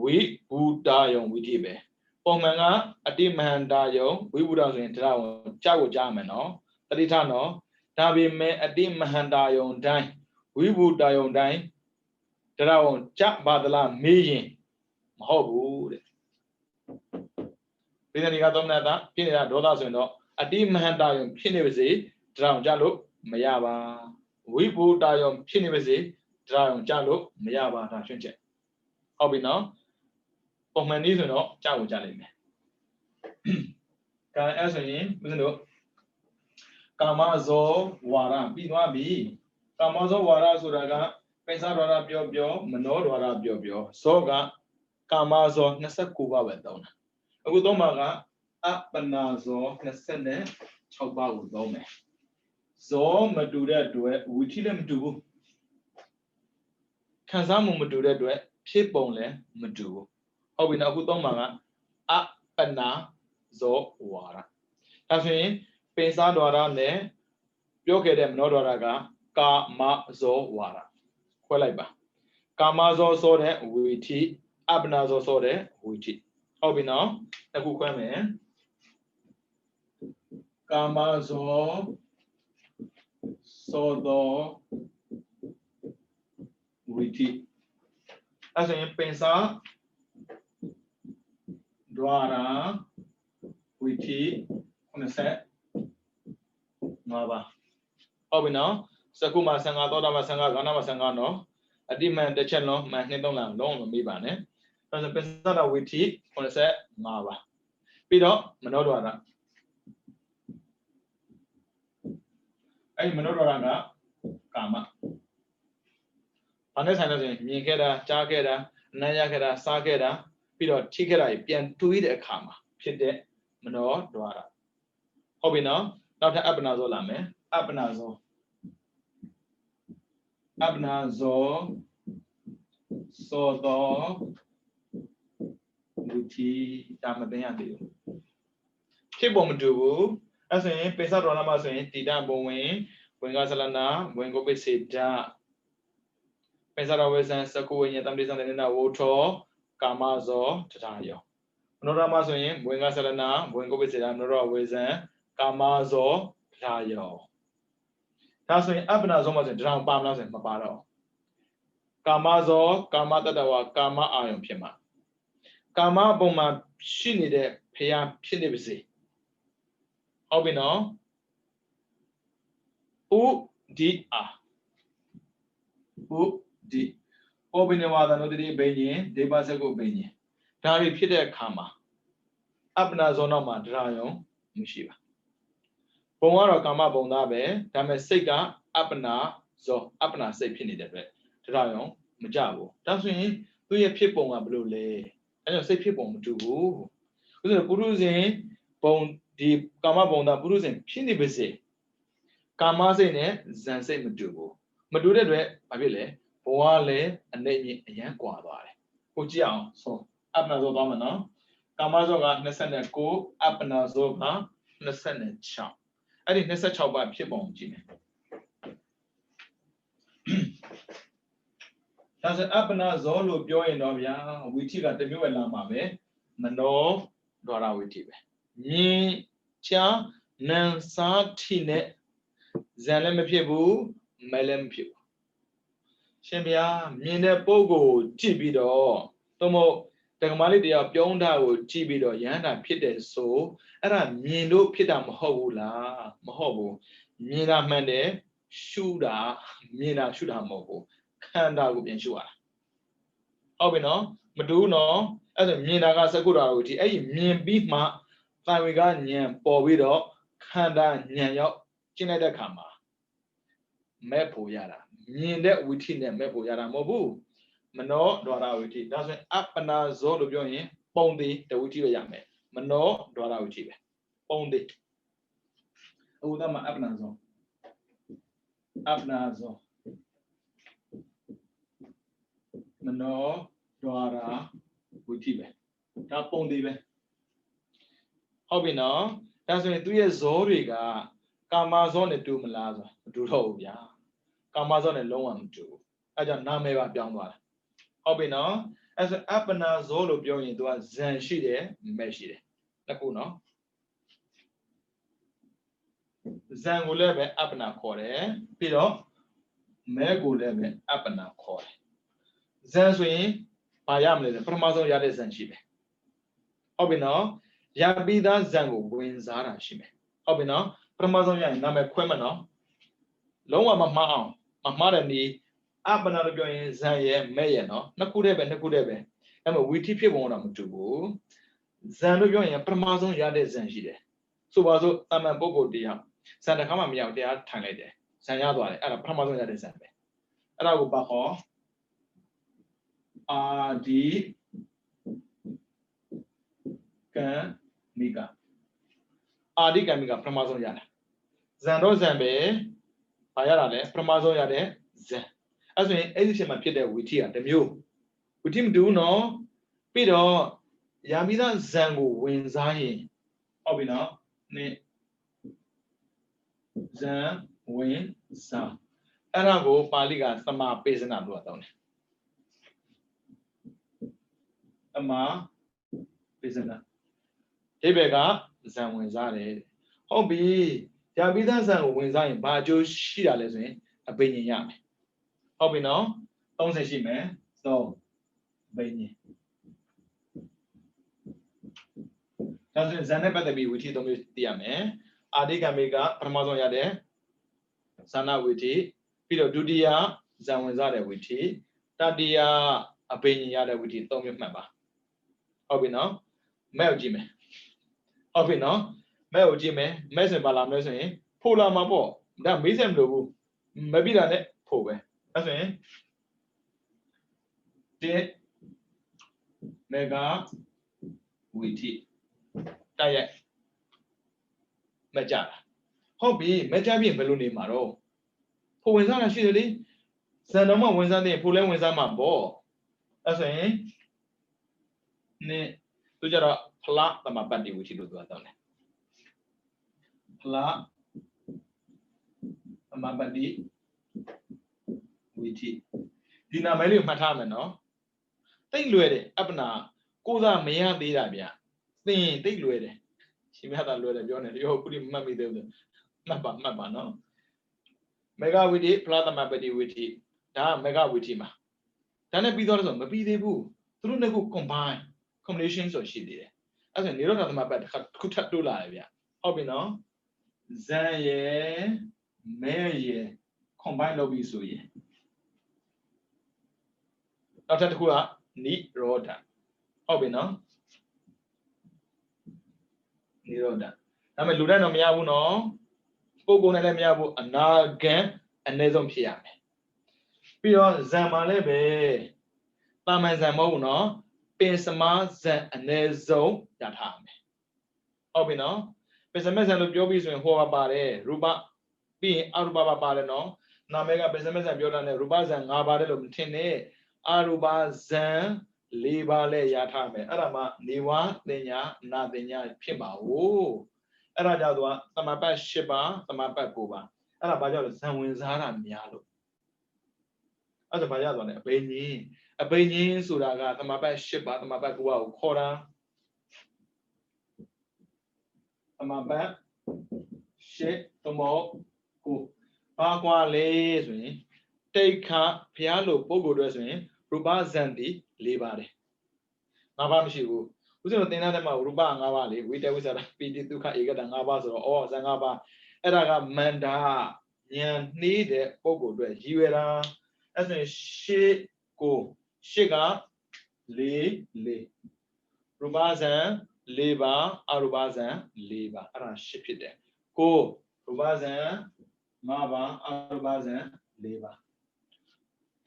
ဝိဘူတာယုံဝိထိပဲပုံမှန်ကအတိမဟာတယုံဝိဘူတာဆိုရင်တရားဝင်ကြောက်ကိုကြားမယ်နော်တတိထနော်ဒါပေမဲ့အတိမဟာတယုံတိုင်းဝိဘူတာယုံတိုင်းတရားဝင်ကြပါသလားမေးရင်မဟုတ်ဘူးတဲ့ဒီနေ့ကသုံးနေတာဖြစ်နေတာဒေါသဆိုရင်တော့အတိမဟာတယုံဖြစ်နေပါစေတရားဝင်ကြလို့မရပါဝိဘူတာယုံဖြစ်နေပါစေတရားဝင်ကြလို့မရပါဒါရှင်းချက်ဟုတ်ပြီနော်ပုံမှန်နည်းဆိုတော့ကြောက်ကိုကြလိမ့်မယ်ကာအဲ့ဆိုရင်ဦးဇင်းတို့ကာမဇောဝါရပြီးသွားပြီကာမဇောဝါရဆိုတာကပိဿဒွါရပြောမနောဒွါရပြောဇောကကာမဇော29ပါးပဲသုံးတာအခုသုံးပါကအပ္ပနာဇော26ပါးကိုသုံးမယ်ဇောမတူတဲ့အတွက်ဝီထိလည်းမတူဘူးခံစားမှုမတူတဲ့အတွက်ဖြစ်ပုံလည်းမတူဘူးဟုတ်ပြီနော်အခုသုံးပါကအပ္ပနာဇောဝါရဒါဆိုရင်ပိဿဒွါရနဲ့ပြောခဲ့တဲ့မနောဒွါရကကာမဇောဝါရခွဲလိုက်ပါကာမဇောဆိုတဲ့ဝီထိအပ္ပနာဇောဆိုတဲ့ဝီထိဟုတ်ပြီနော်အခုခွဲမယ်ကာမဇောဆိုတော့ဝီထိအဲ့ဆိုရင်ပိဿဒွါရဝီထိ95ပါဟုတ်ပြီနော်စကုမှာ55သောတာမှာ55ဂါဏမှာ55နော်အတိမန်တစ်ချက်လုံးမှန်2 3လလုံးမမေးပါနဲ့အဲ့ဆိုပိဿဒဝီထိ95ပါပြီးတော့မနောဒွါရအဲ့မနောဒွါရကကာမဘာနဲ့ဆိုင်လို့ဆိုရင်မြင်ခဲ့တာကြားခဲ့တာအနံ့ရခဲ့တာစားခဲ့တာပြီးတော့ထိခဲ့တာပြန်တွေးတဲ့အခါမှာဖြစ်တဲ့မနောဒွါရဟုတ်ပြီနော်နောက်ထပ်အပ္ပနာဇောလာမယ်အပ္ပနာဇောသောတော်ဝိထိဒါမသိရသေးဘူးဖြစ်ပုံမတူဘူးအဲ့ဆိုရင်ပိဿဒွါရမှာဆိုရင်တိတဘဝင်ကဆလနာဝင်ကိုပိစေတပိဿဒဝေဇံစကုဝိညာတံပိစံတေနဝုထောကာမဇောတရားယောမနောရမှာဆိုရင်ဝင်ကဆလနာဝင်ကိုပိစေတမနောရဝေဇံကာမဇောတရားယောဒါဆိုရင်အပ္ပနာဇောမှာဆိုရင်တရားပါမလားဆိုရင်မပါတော့ကာမဇောကာမတတဝကာမအာယုံဖြစ်မှာကာမပုံမှာရှိနေတဲ့ဖျားဖြစ်နေပါစေဟုတ်ပြီနော်ဥဒီအာဥဒီဩဘိနဝါဒနုတ္တိဘိညာဉ်ဒေပစကုဘိညာဉ်ဒါတွေဖြစ်တဲ့အခါမှာအပ္ပနာဇောနောက်မှာတရားယုံမရှိပါပုံကတော့ကာမပုံသားပဲဒါပေမဲ့စိတ်ကအပ္ပနာဇောအပ္ပနာစိတ်ဖြစ်နေတဲ့အတွက်တရားယုံမကြဘူးဒါဆိုရင်သူ့ရဲ့ဖြစ်ပုံကဘယ်လိုလဲအဲကြောင့်စိတ်ဖြစ်ပုံမတူဘူးဥစ္စာပုရုဇဉ်ပုံဒီကာမပုံသားပုရုဇဉ်ဖြစ်နေပါစေကာမစိတ်နဲ့ဇန်စိတ်မတူဘူးမတူတဲ့အတွက်ဘာဖြစ်လဲဘဝလည်းအနေနဲ့အရန်ကွာသွားတယ်ကိုကြည့်အောင်ဆိုအပ္ပနာဇောသွားမယ်နော်ကာမဇောက29အပ္ပနာဇောက26အဲ့ဒီ26ပါဖြစ်ပုံကြည့်မယ်ဒါဆိုအပ္ပနာဇောလို့ပြောရင်တော့ဗျာဝီထိကတစ်မျိုးပဲလာမှာပဲမနောဒွါရဝီထိပဲမြင်ချာနံစားထိနဲ့ဇန်လည်းမဖြစ်ဘူးမဲလည်းမဖြစ်ဘူး ရှင်ဗျာမြင်တဲ့ပုံကိုကြည့်ပြီးတော့သို့မဟုတ်တက္ကမလေးတရားပြုံးတာကိုကြည့်ပြီးတော့ရဟန္တာဖြစ်တယ်ဆိုအဲ့ဒါမြင်လို့ဖြစ်တာမဟုတ်ဘူးလားမဟုတ်ဘူးမြင်တာမှန်တယ်ရှုတာမြင်တာရှုတာမဟုတ်ဘူးခန္ဓာကိုပြန်ရှုရတာဟုတ်ပြီနော်မတူးနော်အဲ့ဒါမြင်တာကစကုတာကိုကြည့်အဲ့ဒီမြင်ပြီးမှသာဝေကဉာဏ်ပေါ်ပြီးတော့ခန္ဓာဉာဏ်ရောက်ကျင့်လိုက်တဲ့အခါမှာမဲ့ဖို့ရတာမြင်တဲ့ဝိထိနဲ့မဲ့ဖို့ရတာမဟုတ်ဘူးမနောဒွါရဝိထိဒါဆိုရင်အပနာဇောလို့ပြောရင်ပုံသေးတဝိထိပဲရမယ်မနောဒွါရဝိထိပဲပုံသေးအခုတော့မှအပနာဇောမနောဒွါရဝိထိပဲဒါပုံသေးပဲဟုတ်ပြီနော်ဒါဆိုရင်သူရဲ့ဇောတွေကကာမဇောနဲ့တူမလားဆိုမတူတော့ဘူးဗျာကာမဇောနဲ့လုံးဝမတူဘူးအဲကြောင့်နာမည်ပါပြောင်းသွားတာဟုတ်ပြီနော်အဲဆိုအပနာဇောလို့ပြောရင်သူကဇန်ရှိတယ်မဲ့ရှိတယ်တစ်ခုနော်ဇန်ကိုလည်းပဲအပနာခေါ်တယ်ပြီးတော့မဲ့ကိုလည်းပဲအပနာခေါ်တယ်ဇန်ဆိုရင်ဘာရမလဲပထမဆုံးရတဲ့ဇန်ရှိတယ်ဟုတ်ပြီနော်ရပြီးသားဇန်ကိုဝင်စားတာရှိမယ်ဟုတ်ပြီနော်ပထမဆုံးရရင်နာမည်ခွဲမနော်လုံးဝမမှားအောင်မမှားတဲ့နည်းအပနာလို့ပြောရင်ဇန်ရဲ့မဲ့ရဲ့နော်နှစ်ခုတည်းပဲအဲ့မှာဝီထိဖြစ်ပုံတော့မတူဘူးဇန်လို့ပြောရင်ပထမဆုံးရတဲ့ဇန်ရှိတယ်ဆိုပါစို့တာမန်ပုဂ္ဂိုလ်တရားဇန်တစ်ခါမှမရအောင်တရားထိုင်လိုက်တယ်ဇန်ရသွားတယ်အဲ့ဒါပထမဆုံးရတဲ့ဇန်ပဲအဲ့ဒါကိုဘာခေါ်အာဒီကံမိကအာဒီကံမိကပထမဆုံးရတယ်ဇန်တော့ဇန်ပဲဘာရတာလဲပထမဆုံးရတဲ့ဇန်အဲ့ဆိုရင်အဲ့ဒီအချိန်မှာဖြစ်တဲ့ဝီထိကတစ်မျိုးဝီထိမတူဘူးနော်ပြီးတော့ယာမိသားဇန်ကိုဝင်စားရင်ဟုတ်ပြီနော်နေ့ဇန်ဝင်စားအဲ့ဒါကိုပါဠိကသမာပိစနာလို့တောင်းတယ်သမာပိစနာဒီဘက်ကဇန်ဝင်စားတယ်ဟုတ်ပြီယာမိသားဇန်ကိုဝင်စားရင်ဘာအကျိုးရှိတာလဲဆိုရင်အပိညာရမယ်ဟုတ်ပြီနော်30ရှိမယ်3ဘိညာဒါဆိုရင်ဇန်နဲ့ပတ်သက်ပြီးဝီထိ3မျိုးသိရမယ်အာဒီကမေကပထမဆုံးရတဲ့ဇာနာဝီထိပြီးတော့ဒုတိယဇန်ဝင်စားတဲ့ဝီထိတတိယအပိညာရတဲ့ဝီထိ3မျိုးမှတ်ပါဟုတ်ပြီနော်မဲ့ကိုကြည့်မယ်ဟုတ်ပြီနော်မဲ့ကိုကြည့်မယ်မဲ့စင်ပါလာမလို့ဆိုရင်ဖို့လာမှာပေါ့ဒါမေးစက်မလို့ဘူးမပြတာနဲ့ဖို့ပဲအဲ့ဆိုရင်တဲ့မေဂါဝီထိတိုက်ရိုက်မကြတာဟုတ်ပြီမကြပြင်ဘယ်လိုနေမှာတော့ဖို့ဝင်စားတာရှိတယ်လေဇန်တော်မှဝင်စားတဲ့ဖို့လဲဝင်စားမှာပေါ့အဲ့ဆိုရင်နေသူကြတော့ဖလားသမပတ်တိဝီထိလို့ပြောတော့တယ်ဖလားသမပတ်တိဝီထိဒီနာမည်လေးကိုမှတ်ထားမယ်နော်တိတ်လွယ်တယ်အပ္ပနာကိုသာမရသေးတာဗျသင်တိတ်လွယ်တယ်ရှင်မြတ်သာလွယ်တယ်ပြောနေတယ်ရောခုဒီမှတ်မိသေးဘူးမှတ်ပါနော်မေဂဝီထိဖလားသမပတ်တိဝီထိဒါမေဂဝီထိမှာဒါနဲ့ပြီးတော့ဆိုမပြီးသေးဘူးသူတို့နှစ်ခု combination ဆိုရှိသေးတယ်အဲ့ဒါဆိုနေရောဓသမပတ်တစ်ခုထပ်တိုးလာတယ်ဗျဟုတ်ပြီနော်ဇန်ရယ်မဲရယ် combine လုပ်ပြီးဆိုရင်နောက်ထပ်တစ်ခုကနိရောဓဟုတ်ပြီနော်နိရောဓဒါပေမဲ့လူတိုင်းတော့မရဘူးနော်ပုဂ္ဂိုလ်နဲ့လည်းမရဘူးအနာဂံအနည်းဆုံးဖြစ်ရမယ်ပြီးတော့ဇန်မှာလည်းပဲတာမန်ဇန်မဟုတ်ဘူးနော်ပင်စမဇန်အနည်းဆုံးရထားမယ်ဟုတ်ပြီနော်ပင်စမဇန်လို့ပြောပြီးဆိုရင်ဟောပါတယ်ရူပပြီးရင်အရူပပါတယ်နော်နာမည်ကပင်စမဇန်ပြောတာနဲ့ရူပဇန်5ပါတယ်လို့မထင်နဲ့အရူပဇန်4ပါးလဲရထားမယ်အဲ့ဒါမှနေဝတင်ညာနာတင်ညာဖြစ်ပါဘူးအဲ့ဒါကြောင့်သူကသမပတ်10ပါးသမပတ်9ပါးအဲ့ဒါဘာကြောင့်လဲဇန်ဝင်စားတာများလို့အဲ့ဒါဘာကြောင့်လဲအဘိညာဉ်ဆိုတာကသမပတ်10ပါးသမပတ်9ပါးကိုခေါ်တာသမပတ်10သမုတ်9ပါးကွာလေဆိုရင် Teika Pialo Pogo dressing, Ruba Zandi, Libari. Nabam Shibu. Who's not in Adama, Ruba Navali, we tell us that Pidi Duka Ega and Navas or Zangaba, Eraga Manda, Yan need a Pogo dress, Juera, as a she go, Shiga, Le, Rubazan, Leba, Arubazan, Leba, Ara ship it there. Go, Rubazan, Mava, Arubazan, Leba.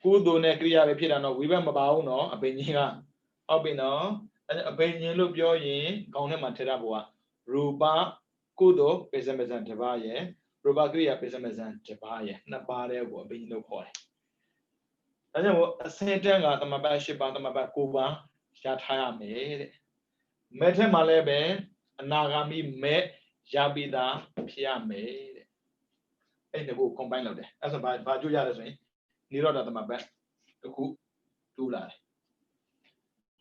Kudo ne Kriya Pirano, we went about no, a Beninga, Albino, and a Benin look your yin, Gone Materabua, Ruba, Kudo, Pesamazan Tabaye, Ruba Kriya Pesamazan Tabaye, Nabare, Benin Koi. I know a Satan at the Mabaship on the Mabakuba, Shataya made. Mete Malebe, Nagami me, Jabida, Pia made. And the book combined of it. As a bad Julia, Niro at the Mabak, the cook, two lie.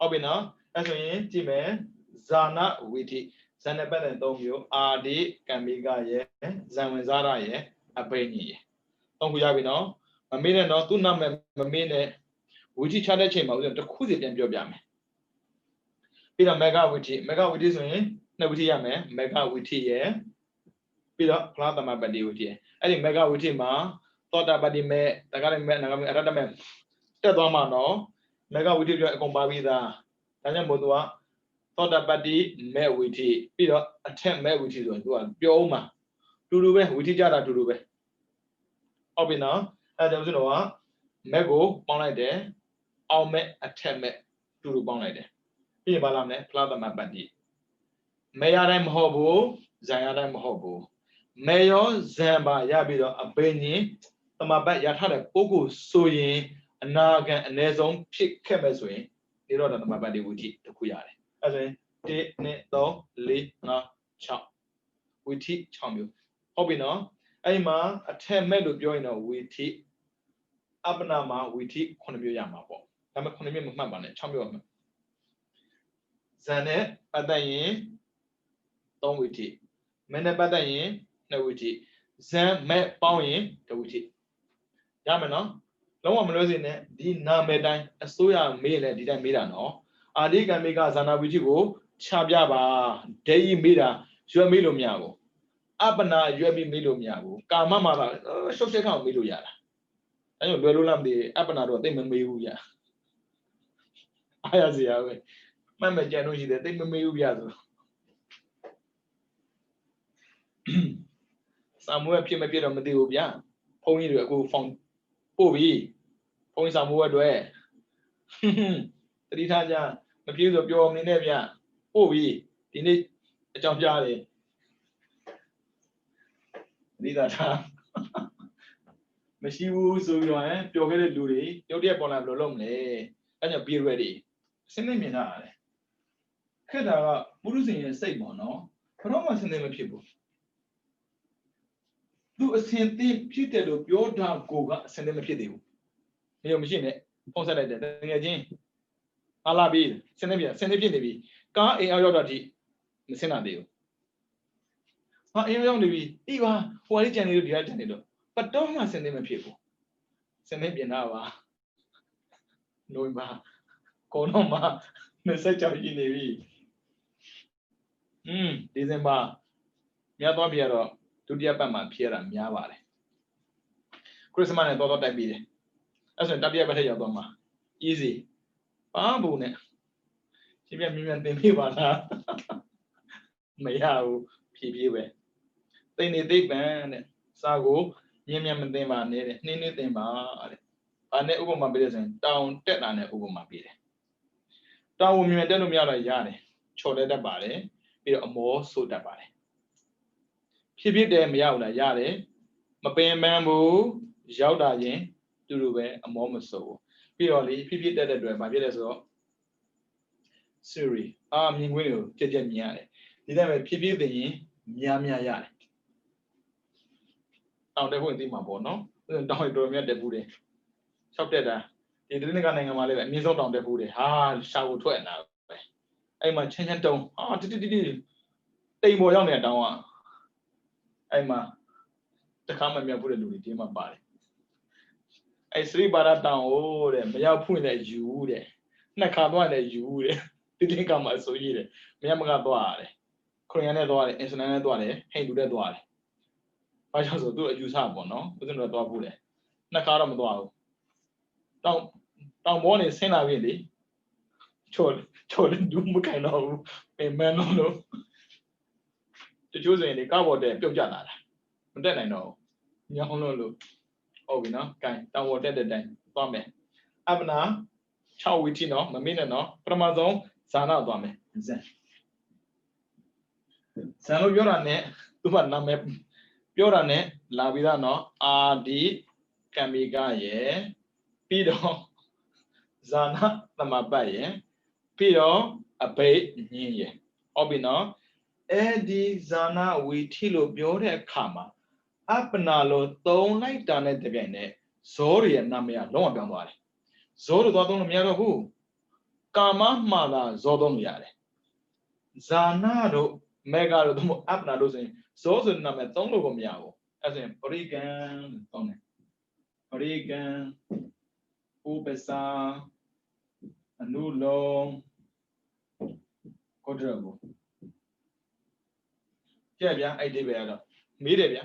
Obina, as in Time, Zana, Witty, Zanabat and Domio, Adi, Kamiga ye, Zamazara ye, a penny. Don't we have enough? A minute or two number, a minute, which each other chamber, the Kuzi and Jobiame. Peter Mega Witty is in Navitiame, Mega Witty ye. Peter Platama Badi Witty. I think Mega Witty ma, thought about the me, the Garen man, another man. Tedoma no, Mega Witty Combavida, Tanya Modua, thought about the me witty, Peter attempt me witty to do Bioma. To do it, Witty Jada to do it. Obina, and there was no Mego, Bonade, I'll make attempt me to do Bonade. Pibalame, Platama Badi. Mayadam Hobo, Zayadam Hobo. Mayo Zamba Yabido Abeni, Tamabat Yatada Pogo Soyin, and Naga and Nezon Pick Chemistry, the Rodan Mabadi Witty, the Kuyari. As a de ne do li na chop. Witty Chambu. Hobino, Aima, a 10 medal joiner witty Abnama witty Konobu Yamabo. I'm a Konomi Mamban, Chambu. Zane, Badayin, don't witty. Mene Badayin, no witty. Zan met bowing, the witty. Yamano, no one knows in it, did not medan, a soya made did I meet no. I dig and make us an abigo, Chabiaba, Day Mida, Juamilo Miago. Abana, Juabi Milo Miago, Kamama, so check out Milo Yara. I know Belulam the Abana, they may ya. I as the away. Mamma Januji, they may you. Somewhere Pima Peter Medivia, pony to go from Povi, pony somewhere to air. 3 times, the views of your Minevia, Povi, the need a jump jolly. These are time. Mashiwu, so you are, you're going to do it, you're there for lonely, and you'll be ready. Send them in. Kada, Buddhism is safe, no? But how much in them people? Do a same thing, Peter, your dog go, send them a video. Your machine, Ponsa, again. Alabi, send them a car in our daddy, the Senado. Not even to be, Eva, who are generally the agenda. But don't send them a people. Send them an hour. No, ma, Konoma, message of Ginevi. December. Miato Piero, to the Abama Piera Miavale. Christmas and Toto Tabby. As a Tabia Batayabama. Easy. Bambune. She be a million Pimivana. Mayao, PPW. They need big band. Sago, Yamiam and Dema, Nini Dema. And the Ubama Bison, down, dead and the Ubama Bide. Down with me and Denomia Yane. Chode the body, be a more so the body. People them yauda yare, Mapan bamboo, Yauda yin, Durube, a moment so. Purely, people that the dream, my village or Siri, mean will, Jajan Yare. Did I people the yin, Yamia Yare? Now they won't think my bono, then don't do me at the booty. Shop that. They didn't get any money, and Mizo down the booty. Shall to it now. I might change and don't. They more young than down. I'm the common me put a do it in my body. ai Sri Bara down oh de me ya phun le yu deနှစ်ခါသွားတယ်ယူတယ်တင်းတင်းကမှဆိုရည်တယ်မရမကသွားတယ်ခရိုင်နဲ့သွားတယ်အင်စလန်နဲ့သွားတယ်ဟိန္ဒူနဲ့သွားတယ်ဘာကြောင့်ဆိုသူ့အယူဆပေါ့နော်ဦးဇင်းတို့သွားဖို့တယ်နှစ်ခါတော့မသွားဘူးတောင်ဘောနေဆင်းလာပြီလေချော်ဒူးမခိုင်တော့ဘူးမန်လို့တချို့ဆိုရင်ဒီကားပေါ်တက်ပြုတ်ကျလာတာမတက်နိုင်တော့ဘူးညောင်းလို့ဟုတ်ပြီနော်ကိုင်တောင်ပေါ်တက်တဲ့တိုင်သွားမယ်အပနာ6 ဝီတီနော်မမေ့နဲ့နော်ပထမဆုံးဇာနာသွားမယ်ဇန်လို့ပြောတာနဲ့သူ့မှာနာမည်ပြောတာနဲ့လာပြီးသားနော်အာဒီကံမီကရဲ့ပြီးတော့ဇာနာသမပတ်ရဲ့ပြီးတော့အဘိညင်းရဲ့ဟုတ်ပြီနော်အဲ့ဒီဇာနာဝီတီလို့ပြောတဲ့အခါမှာအပနာလို့သုံးလိုက်တာနဲ့တပြိုင်နက်ဇောတွေရဲ့နာမည်ကလုံးဝပြောင်းသွားတယ်ဇောတို့သွားသုံးလို့မရတော့ဘူးကာမမှားတာဇောသုံးလို့ရတယ်ဇာနာတို့မေဂါတို့တို့အပနာတို့ဆိုရင်ဇောဆိုတဲ့နာမည်သုံးလို့ကိုမရဘူးအဲ့ဆိုရင်ပရိကံသုံးတယ်ပရိကံဥပစာအနုလုံးကိုဒရဘူကြည့်ဗျာအဲ့ဒီပဲတော့မေးတယ်ဗျာ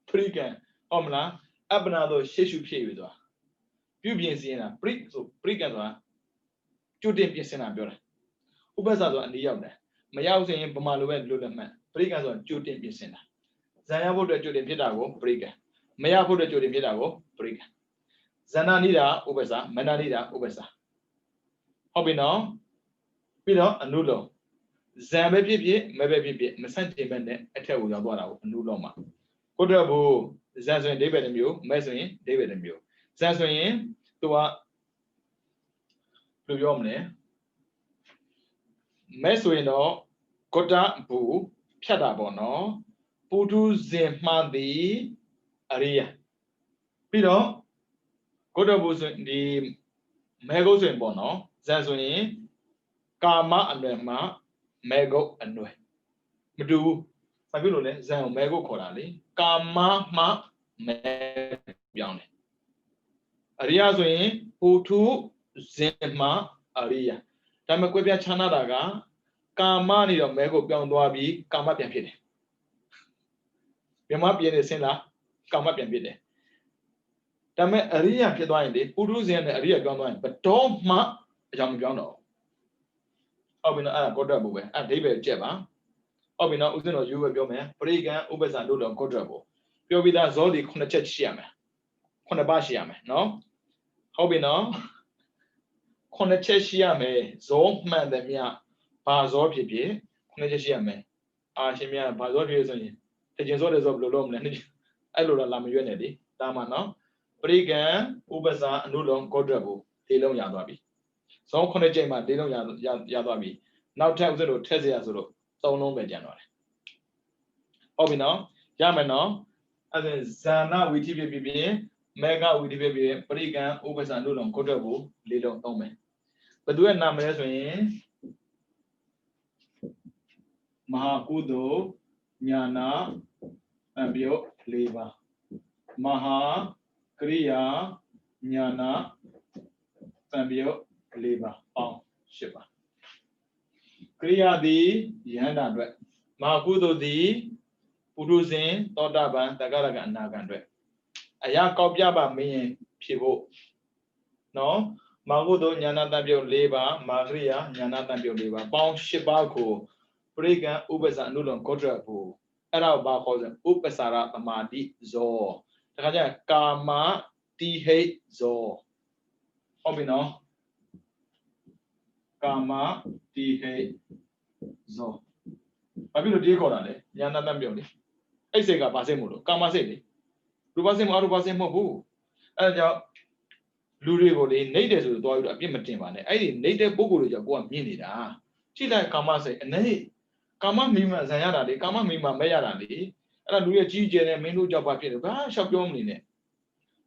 ပရိကံဟုတ်မလားအပနာတို့ရှေ့ရှုဖြည့်ပြီးသွားပြုပြင်စင်းတာပရိကံဆိုတာကျွတ်တင်ပြင်စင်တာပြောတာဥပ္ပစာဆိုတာအနည်းရောက်တယ်မရောက်ဆိုရင်ဗမာလိုပဲလို့လည်းမှတ်ပရိကံဆိုတာကျွတ်တင်ပြင်စင်တာဇန်ရဖို့အတွက်ကျွတ်တင်ဖြစ်တာကိုပရိကံမရဖို့အတွက်ကျွတ်တင်ဖြစ်တာကိုပရိကံဇန္နာနိတာဥပ္ပစာမန္တနိတာဥပ္ပစာဟုတ်ပြီနော်ပြီးတော့အနုလုံးဇန်ပဲဖြစ်ဖြစ်မပဲဖြစ်ဖြစ်မဆန့်ကျင်ဘက်နဲ့အထက်ကိုရောက်သွားတာကိုအနုလုံးမှာကိုတော့ဘူးဇန်ဆိုရင်ဒိဗ္ဗေတစ်မျိုးမဲဆိုရင်ဒိဗ္ဗေတစ်မျိုးဇန်ဆိုရင်သူကဘယ်လိုပြောမလဲမဲဆိုရင်တော့ဂုတ္တဘူးဖြတ်တာပေါ့နော်ပုထုဇဉ်မှန်သည်အရိယပြီးတော့ဂုတ္တဘူးဆိုရင်ဒီမဲဂုတ်ဆိုရင်ပေါ့နော်ဇန်ဆိုရင်ကာမအနွယ်မှမဲဂုတ်အနွယ်မတူဘူးဘာဖြစ်လို့လဲဇန်ကိုမဲဂုတ်ခေါ်တာလေကာမမှမဲပြောင်းတယ်အရိယဆိုရင်ပုထုဇဉ်မှအရိယဒါပေမဲ့ကွဲပြားခြားနာတာကကာမနေတော့မဲကိုပြောင်းသွားပြီးကာမပြန်ဖြစ်တယ်မြမပြင်းနေစင်လားကာမပြန်ဖြစ်တယ်ဒါပေမဲ့အရိယဖြစ်သွားရင်လေပုထုဇဉ်နဲ့အရိယပြောင်းသွားရင်ဘတော်မှအကြောင်းမပြောင်းတော့ဟုတ်ပြီနော်အဲ့ဒါကောတ္တဘူပဲအဲ့ဒိဗ္ဗေကျက်ပါဟုတ်ပြီနော်ဥစဉ်တော်ယူပဲပြောမယ်ပရိကံဥပ္ပစာတို့တော့ကောတ္တဘူပြောပြီးသားဇောဒီ9ချက်ရှိရမယ်9ပါးရှိရမယ်နော်ဟုတ်ပြီနော်9ချက်ရှိရမယ်ဇောမှန်တယ်မြဘာဇောဖြစ်ဖြစ်9ချက်ရှိရမယ်အာရှင်မြဘာဇောဖြစ်ဆိုရင်တကျင်ဇောတယ်ဇောဘယ်လိုလုပ်မလဲအဲ့လိုတော့လာမရွက်နဲ့လေဒါမှနော်ပရိကံဥပ္ပစာအနုလုံးကောတ္တဘူဒီလုံးရသွားပြီဇော9ချက်မှဒီလုံးရသွားပြီနောက်ထပ်ဥစဉ်တို့ထည့်เสียဆိုတော့3လုံးပဲကျန်တော့တယ်ဟုတ်ပြီနော်ရမယ်နော်အဲ့ဒါဇာနာဝီတိဖြစ်ဖြစ်မေဃဝီတိဖြစ်ဖြစ်ပရိကံဥပ္ပစာအနုလုံးကောတ္တဘူ၄လုံးသုံးမယ်ဘယ်သူရဲ့နာမည်လဲဆိုရင်မဟာကုသိုလ်ညာနာအပြုတ်၄ပါးမဟာကရိယာညာနာအပြုတ်၄ပါးပေါင်း၈ပါးကရိယာသည်ယန္တာအတွက်မဟာကုသိုလ်သည်ပုထုဇဉ်သောတာပန်တဂရကအနာဂံအတွက်အရာကောက်ပြပါမင်းဖြစ်ဖို့နော်မဟာကုသိုလ်ညာနာတံပြုတ်၄ပါးမာကရိယာညာနာတံပြုတ်၄ပါးပေါင်း၈ပါးကိုပရိကံဥပ္ပစာအနုလုံးကောတ္တဘူအဲ့ဒါကိုဘာခေါ်လဲဥပ္ပစာရသမာတိဇောတခါကျကာမတိဟိဇောဟုတ်ပြီနော်ကာမတိဟိဇောဘာဖြစ်လို့ဒီခေါ်တာလဲညာနာတံပြုတ်လေအဲ့စိတ်ကဘာစိတ်မို့လို့ကာမစိတ်လေရူပစိတ်မအရူပစိတ်မဟုတ်ဘူးအဲ့ဒါကြောင့်လူတွေကိုလေနှိမ့်တယ်ဆိုတော့သွားပြီးတော့အပြစ်မတင်ပါနဲ့အဲ့ဒီနှိမ့်တဲ့ပုဂ္ဂိုလ်တွေကြောင့်ကိုကမြင်နေတာကြည့်လိုက်ကာမစိတ်အနေကာမမိမဇံရတာလေကာမမိမမဲ့ရတာလေအဲ့ဒါလူရဲ့ကြီးကျယ်တဲ့မင်းတို့ကြောင့်ဘာဖြစ်လဲဘာရှောက်ပြောမနေနဲ့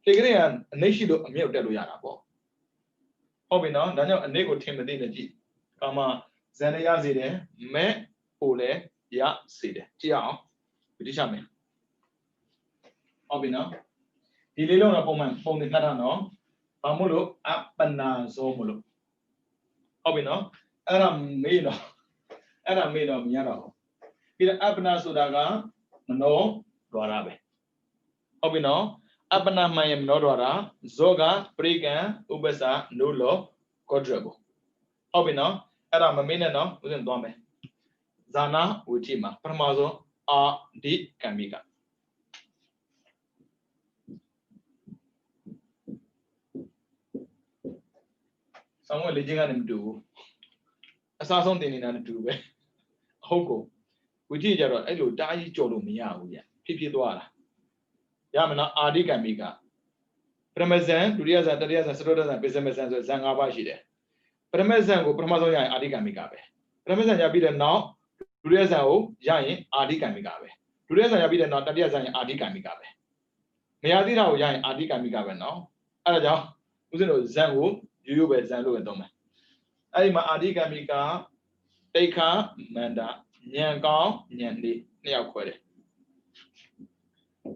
ဒီကနေ့ကနေရှိလို့အမြုပ်တက်လို့ရတာပေါ့ဟုတ်ပြီနော်ဒါကြောင့်အနေကိုထင်မသိနဲ့ကြည့်ကာမဇန်ရစေတယ်မဲ့ဟိုလေရစေတယ်ကြည့်အောင်ဒီချမယ်ဟုတ်ပြီနော် ဒီလေးလုံးတော့ပုံနေမှတ်ထားနော်ဘာမို့လို့အပနာဇောမို့လို့ဟုတ်ပြီနော်အဲ့ဒါမေးတော့မရတော့ဘူးပြီးတော့အပနာဆိုတာကမနောဒွါရပဲဟုတ်ပြီနော်အပနာမှန်ရင်မနောဒွါရဇောကပရိကံဥပ္ပစာနုလောကောဒရဘဟုတ်ပြီနော်အဲ့ဒါမမေးနဲ့နော်ဦးဇင်းသွားမယ်ဇာနာဝိထိမှာပထမဆုံးအာဒီကံမိကဆောင်းဝဲလေ့ကျင့်ကနေမတူဘူးအစားဆုံးတင်နေတာနဲ့တူပဲဟုတ်ကိုဝိထိကြတော့အဲ့လိုတားကြီးကြော်လို့မရဘူးဗျဖြစ်သွားတာရမလားအာဒီကံမိကပရမဇန်ဒုတိယဇန်တတိယဇန်စတုတ္တဇန်ပိစမဇန်ဆိုဇန်၅ပါးရှိတယ်ပရမဇန်ကိုပထမဆုံးရရင်အာဒီကံမိကပဲပရမဇန်ရပြီးတဲ့နောက်ဒုတိယဇန်ကိုရရင်အာဒီကံမိကပဲဒုတိယဇန်ရပြီးတဲ့နောက်တတိယဇန်ရင်အာဒီကံမိကပဲမရသေးတာကိုရရင်အာဒီကံမိကပဲနော်အဲ့ဒါကြောင့်ဦးဇင်းတို့ဇန်ကိုရိုးရိုးပဲဇန်လို့ပဲသုံးမယ်အဲ့ဒီမှာအာဒီကံမိကတိခာမန္တဉာဏ်ကောင်းဉာဏ်လေးနှစ်ယောက်ခွဲတယ်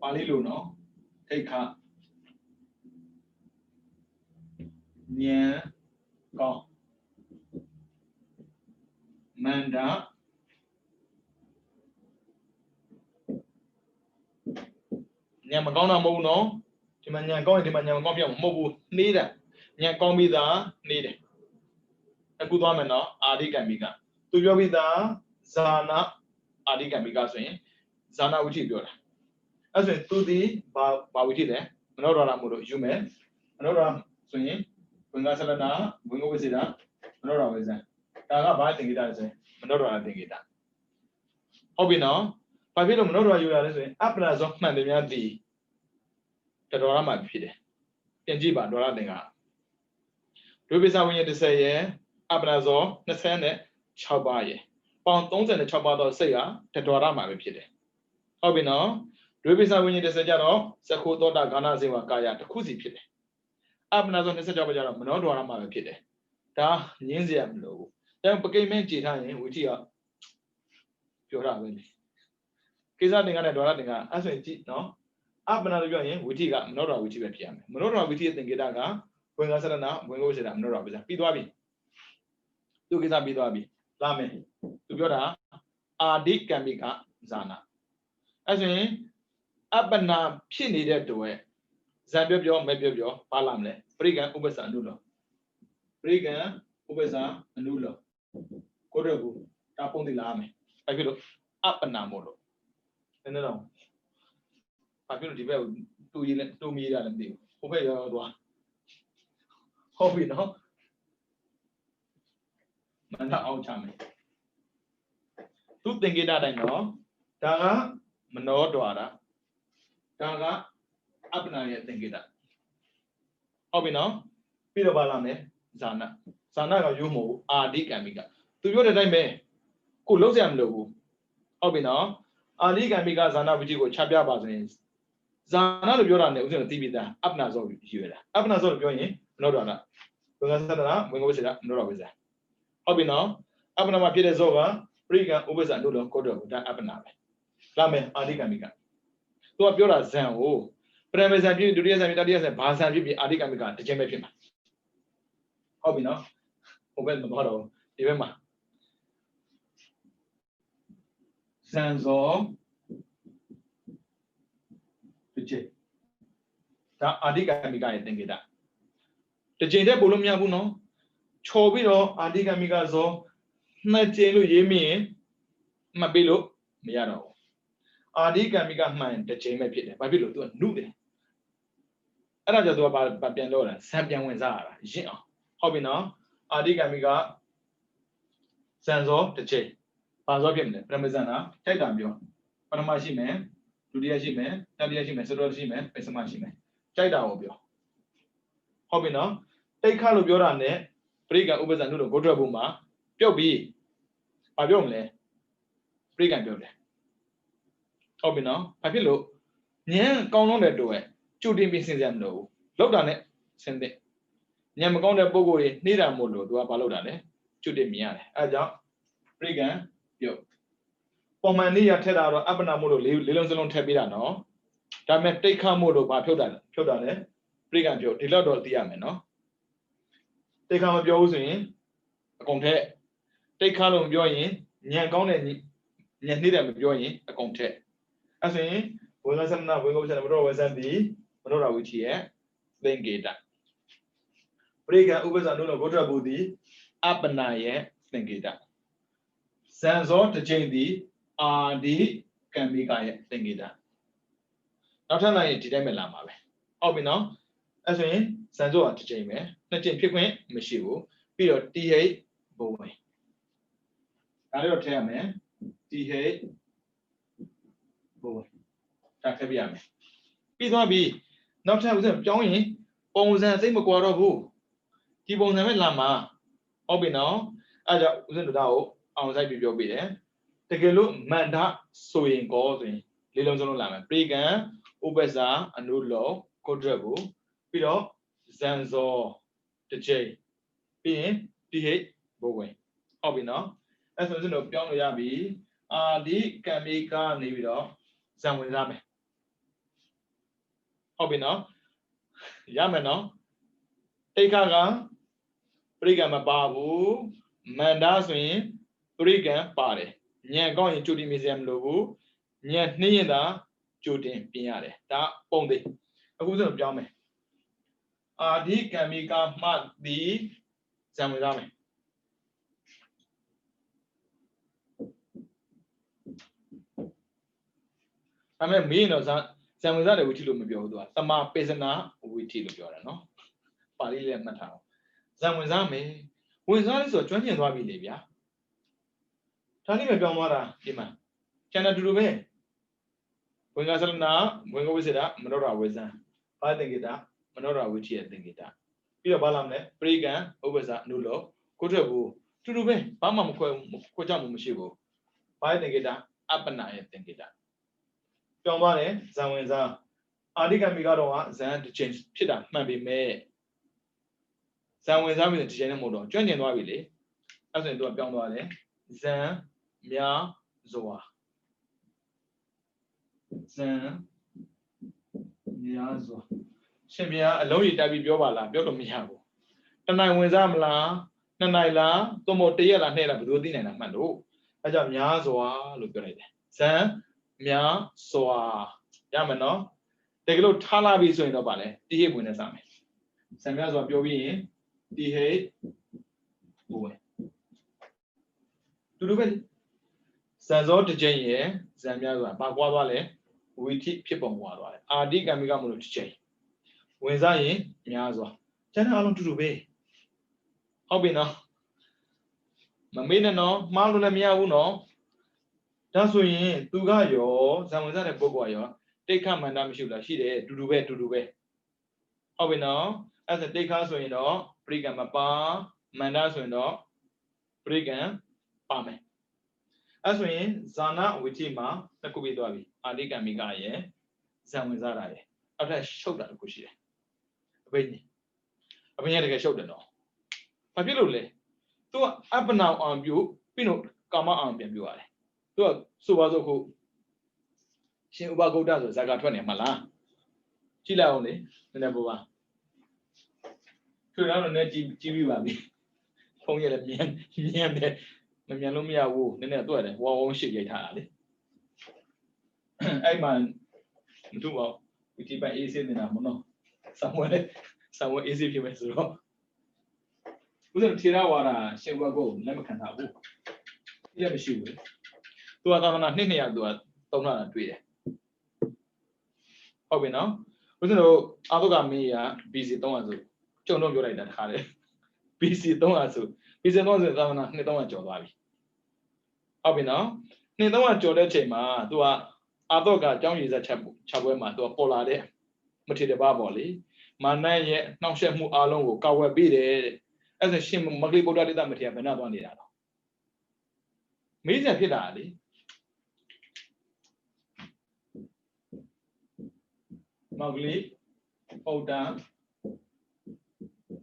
ပါဠိလိုနော်တိခာဉာဏ်ကောင်းမန္တဉာဏ်မကောင်းတာမဟုတ်ဘူးနော်ဒီမှာဉာဏ်ကောင်းရင်ဒီမှာဉာဏ်မကောင်းပြမဟုတ်ဘူးနှေးတယ်ဉာဏ်ကောင်းပြီးသားနှေးတယ်အခုသွားမယ်နော်အာဒီကံမိကသူပြောပြီးသားဇာနာအာဒီကံမိကဆိုရင်ဇာနာဝိထိပြောတာအဲ့ဆိုရင်သူဒီဘာဝိထိလဲမနောဒွါရမို့လို့ယူမယ်မနောဒွါရဆိုရင်ဝင်္ဂဆလနာဝင်္ဂဝိစေတာမနောဒွါရဝိဇံဒါကဘာသင်္ကေတလဲဆိုရင်မနောဒွါရသင်္ကေတဟုတ်ပြီနော်ဘာဖြစ်လို့မနောဒွါရယူရလဲဆိုရင်အပ္ပနာဇောမှန်တယ်များသည်တတော်ရမှာဖြစ်တယ်ပြန်ကြည့်ပါဒွါရသင်္ကဒုပိစဝိညာဉ်30ရဲ့အပ္ပနာဇော26ပါးရဲ့ပေါင်း36ပါးသောစိတ်ဟာတတော်ရမှာပဲဖြစ်တယ်ဟုတ်ပြီနော်ဒုပိစဝိညာဉ်30ကြတော့သက္ခိုသောတာဂါနဇေဝကာယတစ်ခုစီဖြစ်တယ်အပ္ပနာဇော26ပါးကြတော့မနောဒွါရမှာပဲဖြစ်တယ်ဒါငင်းစရာမလိုဘူးဒါပကိမင်းကြည်ထားရင်ဝိထိကပြောတာပဲလေကိစ္စတင်ကနဲ့ဒွါရတင်ကအဲ့ဆိုရင်ကြည့်နော်အပ္ပနာလို့ပြောရင်ဝိထိကမနောဒွါရဝိထိပဲဖြစ်ရမယ်မနောဒွါရဝိထိရဲ့သင်္ကေတကဝင်္ဂဆရဏဝင်္ဂဝိစေတာမနောဒွါရပဲပြီးသွားပြီသူကိစ္စပြီးသွားပြီလာမယ်သူပြောတာအာဒီကံမိကဇာနာအဲ့ဆိုရင်အပ္ပနာဖြစ်နေတဲ့တွဲဇံပြောမဲပြောပါလာမလဲပရိကံဥပ္ပစာအနုလောပရိကံဥပ္ပစာအနုလောကိုရဘူးဒါပုံတိလာမယ်ဘာဖြစ်လို့အပ္ပနာမို့လို့နည်းနည်းတော့ဘာဖြစ်လို့ဒီဘက်တူရည်လဲတူမီးရလည်းမသိဘူးဟိုဘက်ရောက်သွားဟုတ်ပြီနော်မန္တအောင်ချမယ်သူသင်္ကေတတိုင်းနော်ဒါကမနောဒွါရဒါကအပ္ပနာရဲ့သင်္ကေတဟုတ်ပြီနော်ပြီးတော့ပါလာမယ်ဇာနာကရိုးမဟုတ်အာဒီကံမိကသူပြောတဲ့အတိုင်းပဲကိုလုံးစရာမလိုဘူးဟုတ်ပြီနော်အာဒီကံမိကဇာနာဝိထိကိုချပြပါဆိုရင်ဇာနာလို့ပြောတာနဲ့ဥစဉ်သိပြီးသားအပ္ပနာဇောယူရတာအပ္ပနာဇောလို့ပြောရင်မနောဒွါရဝင်္ဂဆရဏဝင်္ဂဝိစေတာမနောဒွါရဝိဇ္ဇာဟုတ်ပြီနော်အပ္ပနာမှာဖြစ်တဲ့ဇောကပရိကံဥပ္ပစာအနုလောကောတောဒါအပ္ပနာပဲလာမယ်အာဒီကံမိကသူကပြောတာဇံကိုပရမဇံဖြစ်ဒုတိယဇံဖြစ်တတိယဇံဘာဇံဖြစ်အာဒီကံမိကတစ်ချိန်ပဲဖြစ်မှာဟုတ်ပြီနော်ဟိုဘက်မသွားတော့ဒီဘက်မှာဇံဇောတစ်ချိန်ဒါအာဒီကံမိကရဲ့သင်္ကေတတစ်ချိန်တည်းပို့လို့မရဘူးနော်ချော်ပြီးတော့အာဒီကံမိကဇောနှစ်ချိန်လို့ရေးမိရင်မှတ်ပြီးလို့မရတော့ဘူးအာဒီကံမိကမှန်တစ်ချိန်ပဲဖြစ်တယ်ဘာဖြစ်လို့သူကနုတယ်အဲ့ဒါကြောင့်သူကပြန်လို့လားဇံပြန်ဝင်စားရတာရင့်အောင်ဟုတ်ပြီနော်အာဒီကံမိကဇံဇောတစ်ချိန်ဘာဇောဖြစ်မလဲပရမဇန်နာတိုက်တာပြောပထမရှိမယ်ဒုတိယရှိမယ်တတိယရှိမယ်စတုတ္တရှိမယ်ပိစမရှိမယ်တိုက်တာကိုပြောဟုတ်ပြီနော်တိခလို့ပြောတာ ਨੇ ပရိကံဥပ္ပဇံနုလို့ဂုတ္တရဘုမှာပြုတ်ပြီးဘာပြောမလဲပရိကံပြောတယ်ဟုတ်ပြီနော်ဘာဖြစ်လို့ဉာဏ်ကောင်းလုံးတဲ့တို့ရဲ့ကြိုတင်ပြီးစဉ်းစားမလို့လောက်တာနဲ့စဉ်းတဲ့ဉာဏ်မကောင်းတဲ့ပုံကိုယ်တွေနှေးတာမို့လို့သူကဘာလုပ်တာလဲကြိုတင်မြင်ရတယ်အဲဒါကြောင့်ပရိကံပြုတ်ပုံမှန်နေရထက်တာတော့အပ္ပနာမို့လို့လေးလုံးစလုံးထည့်ပေးတာနော် ဒါပေမဲ့တိတ်ခမို့လို့ဘာဖြုတ်တာလဲပရိကံဖြုတ်ဒီလောက်တော့သိရမယ်နော်တိတ်ခမပြောဘူးဆိုရင်အကုန်ထက်တိတ်ခလို့မပြောရင်ညံကောင်းတဲ့ညံနှိမ့်တယ်မပြောရင်အကုန်ထက်အဲ့ဆိုရင်ဝေကသမနာဝေကပ္ပစမတော်ဝေဇန်ဒီမတော်တော်ဝိချီရဲ့သင်္ကေတပရိကံဥပ္ပဇာနုလို့ဘုဒ္ဓဘုဒ္ဓီအပနာရဲ့သင်္ကေတဇန်ဇောတစ်ချိန်ဒီအာဒီကံမိကရဲ့သင်္ကေတနောက်ထပ်လိုက်ရင်ဒီတိုင်းပဲလာမှာပဲဟုတ်ပြီနော်အဲ့ဆိုရင်ဇန်ဇောကတစ်ချိန်ပဲနှစ်ချိန်ဖြစ်ခွင့်မရှိဘူးပြီးတော့ th ဘုံဝင်ဒါလေးတော့ထည့်ရမယ် th ဘုံဝင်ဒါထည့်ပြရမယ်ပြီးသွားပြီနောက်ထပ်ဥစ္စာပြောင်းရင်ပုံစံစိတ်မကွာတော့ဘူးဒီပုံစံပဲလာမှာဟုတ်ပြီနော်အဲ့ကြောင့်ဥစ္စာတို့ကိုအောင်ဆိုင်ပြပြောပြတယ်တကယ်လို့မန္တဆိုရင်ကောဆိုရင်လေးလုံးစုံလုံးလာမယ်ပရိကံဥပ္ပဇာအနုလောကုဒ္ဒရဘူပြီးတော့ဇန်ဇောတစ်ချိန်ပြီးရင်တိဟိဘုံဝင်ဟုတ်ပြီနော်အဲ့ဆိုရင်တို့ပြောင်းလို့ရပြီအာဒီကံမိကနေပြီးတော့ဇံဝင်စားမယ်ဟုတ်ပြီနော်ရမယ်နော်တိတ်ခကပရိကံမပါဘူးမန္တဆိုရင်ပရိကံပါတယ်ညံကောင်းရင်ကြိုတင်မြင်စရာမလိုဘူးညံနှင်းရင်သာကြိုတင်ပြင်ရတယ်ဒါပုံသေးအခုဆိုပြောင်းမယ်အာဒီကံမိကမှဒီဇံဝင်စားမယ်ဒါပေမဲ့မင်းတော့ဇံဝင်စားတယ်ဝိထီလို့မပြောဘူးသူကသမာပေစနာဝိထီလို့ပြောတယ်နော်ပါဠိလည်းမှတ်ထားအောင်ဇံဝင်စားမယ်ဝင်စားလို့ဆိုကျွမ်းကျင်သွားပြီလေဗျာဒါလေးပဲပြောင်းသွားတာဒီမှာကျန်တဲ့တူတူပဲဝင်ကဆလနာဝင်ကဝိစေတာမနောရဝေဇံဘာသင်္ကေတမနောရဝိထီရဲ့သင်္ကေတပြီးတော့ဘာလာမလဲပရိကံဥပ္ပဇာအနုလောကိုထွက်ဘူးတူတူပဲဘာမှမခွဲကြမှုမရှိဘူးဘာသင်္ကေတအပ္ပနာရဲ့သင်္ကေတပြောင်းသွားတယ်ဇံဝင်စားအာဒီကမိကတော့ဇံတစ်ချိန်ဖြစ်တာမှန်ပေမဲ့ဇံဝင်စားပြီးတစ်ချိန်နဲ့မဟုတ်တော့ကျွမ်းကျင်သွားပြီလေအဲ့ဆိုရင်သူကပြောင်းသွားတယ်ဇံများစွာဇံများစွာရှင်ဗျာအလုံးကြီးတိုက်ပြီးပြောပါလားပြောလို့မရဘူးတစ်နိုင်ဝင်စားမလားနှစ်နိုင်လားသို့မဟုတ်တစ်ရက်လားနှစ်ရက်လားဘယ်လိုသိနိုင်တာမှတ်လို့အဲ့ကြောင့်များစွာလို့ပြောလိုက်တယ်ဇံများစွာရမယ်နော်တကယ်လို့ထားလာပြီဆိုရင်တော့ဗာလဲတိဟိဝင်နေစမယ်ဇံများစွာပြောပြီးရင်တိဟိဝင်တူတူပဲဇန်ဇောတစ်ချိန်ရယ်ဇံများစွာဘာကွာသွားလဲဝိထိဖြစ်ပုံကွာသွားတယ်အာဒီကံမိကမလို့တစ်ချိန်ဝင်စားရင်များစွာကျန်တဲ့အလုံးတူတူပဲဟုတ်ပြီနော်မမေ့နဲ့နော်မှားလို့လည်းမရဘူးနော်ဒါဆိုရင်သူကရောဇံဝင်စားတဲ့ပုဂ္ဂိုလ်ကရောတိတ်ခမန္တမရှိဘူးလားရှိတယ်တူတူပဲဟုတ်ပြီနော်အဲ့ဒါတိတ်ခဆိုရင်တော့ပရိကံမပါမန္တဆိုရင်တော့ပရိကံပါမယ်အဲ့ဆိုရင်ဇာနာဝိထိမှာနှစ်ခုပြီးသွားပြီအာဒီကံမိကရဲ့ဇံဝင်စားတာရဲ့အဲ့ဒါရှုပ်တာတစ်ခုရှိတယ်အဘိညာတကယ်ရှုပ်တယ်နော်ဘာဖြစ်လို့လဲသူကအပ္ပနာအောင်ပြုပြီးတော့ကာမအောင်ပြန်ပြုရတယ်သူကဆိုပါစို့ခုရှင်ဥပဂုတ်တဆိုဇာကထွက်နေမှာလားကြည့်လိုက်အောင်လေနည်းနည်းပေါ်ပါထွေတော့လည်းကြည့်ပြီးပါပြီဖုန်းရလည်းမြန်တယ်မမြန်လို့မရဘူးနည်းနည်းတွေ့တယ်ဝေါဝုန်းရှစ်ရိုက်ထားတာလေအဲ့မှမတူပါဘူးဒီပိုင်းအေးစင်းနေတာမနော်ဆံဝဲအေးစင်းဖြစ်မယ်ဆိုတော့ဥစ္စာထေရဝါဒရှင်ဘုရားကိုလက်မခံတာဘူးဒီလည်းမရှိဘူးလေသူကသာသနာ200သူကသုံးလာတာတွေ့တယ်ဟုတ်ပြီနော်ဥစ္စာတို့အာသုကမင်းရ BC 300ဆိုကြုံတော့ပြောလိုက်တာတခါလေ BC 300ဆို BC 300ဆိုသာသနာ2300ကျော်သွားပြီဟုတ်ပြီနော်2300ကျော်တဲ့ချိန်မှာသူကအာသုကအကြောင်းရည်ဆက်ချက်ပွဲမှာသူကပေါ်လာတဲ့မထေရဘာပေါ့လေမာနရဲ့နှောင့်ယှက်မှုအလုံးကိုကောက်ဝက်ပေးတယ်တဲ့အဲ့ဒါရှင်မဂလိဗုဒ္ဓတိတမထေရဘယ်နှသွားနေတာတော့မေးစရာဖြစ်တာလေမဂလိဗုဒ္ဓ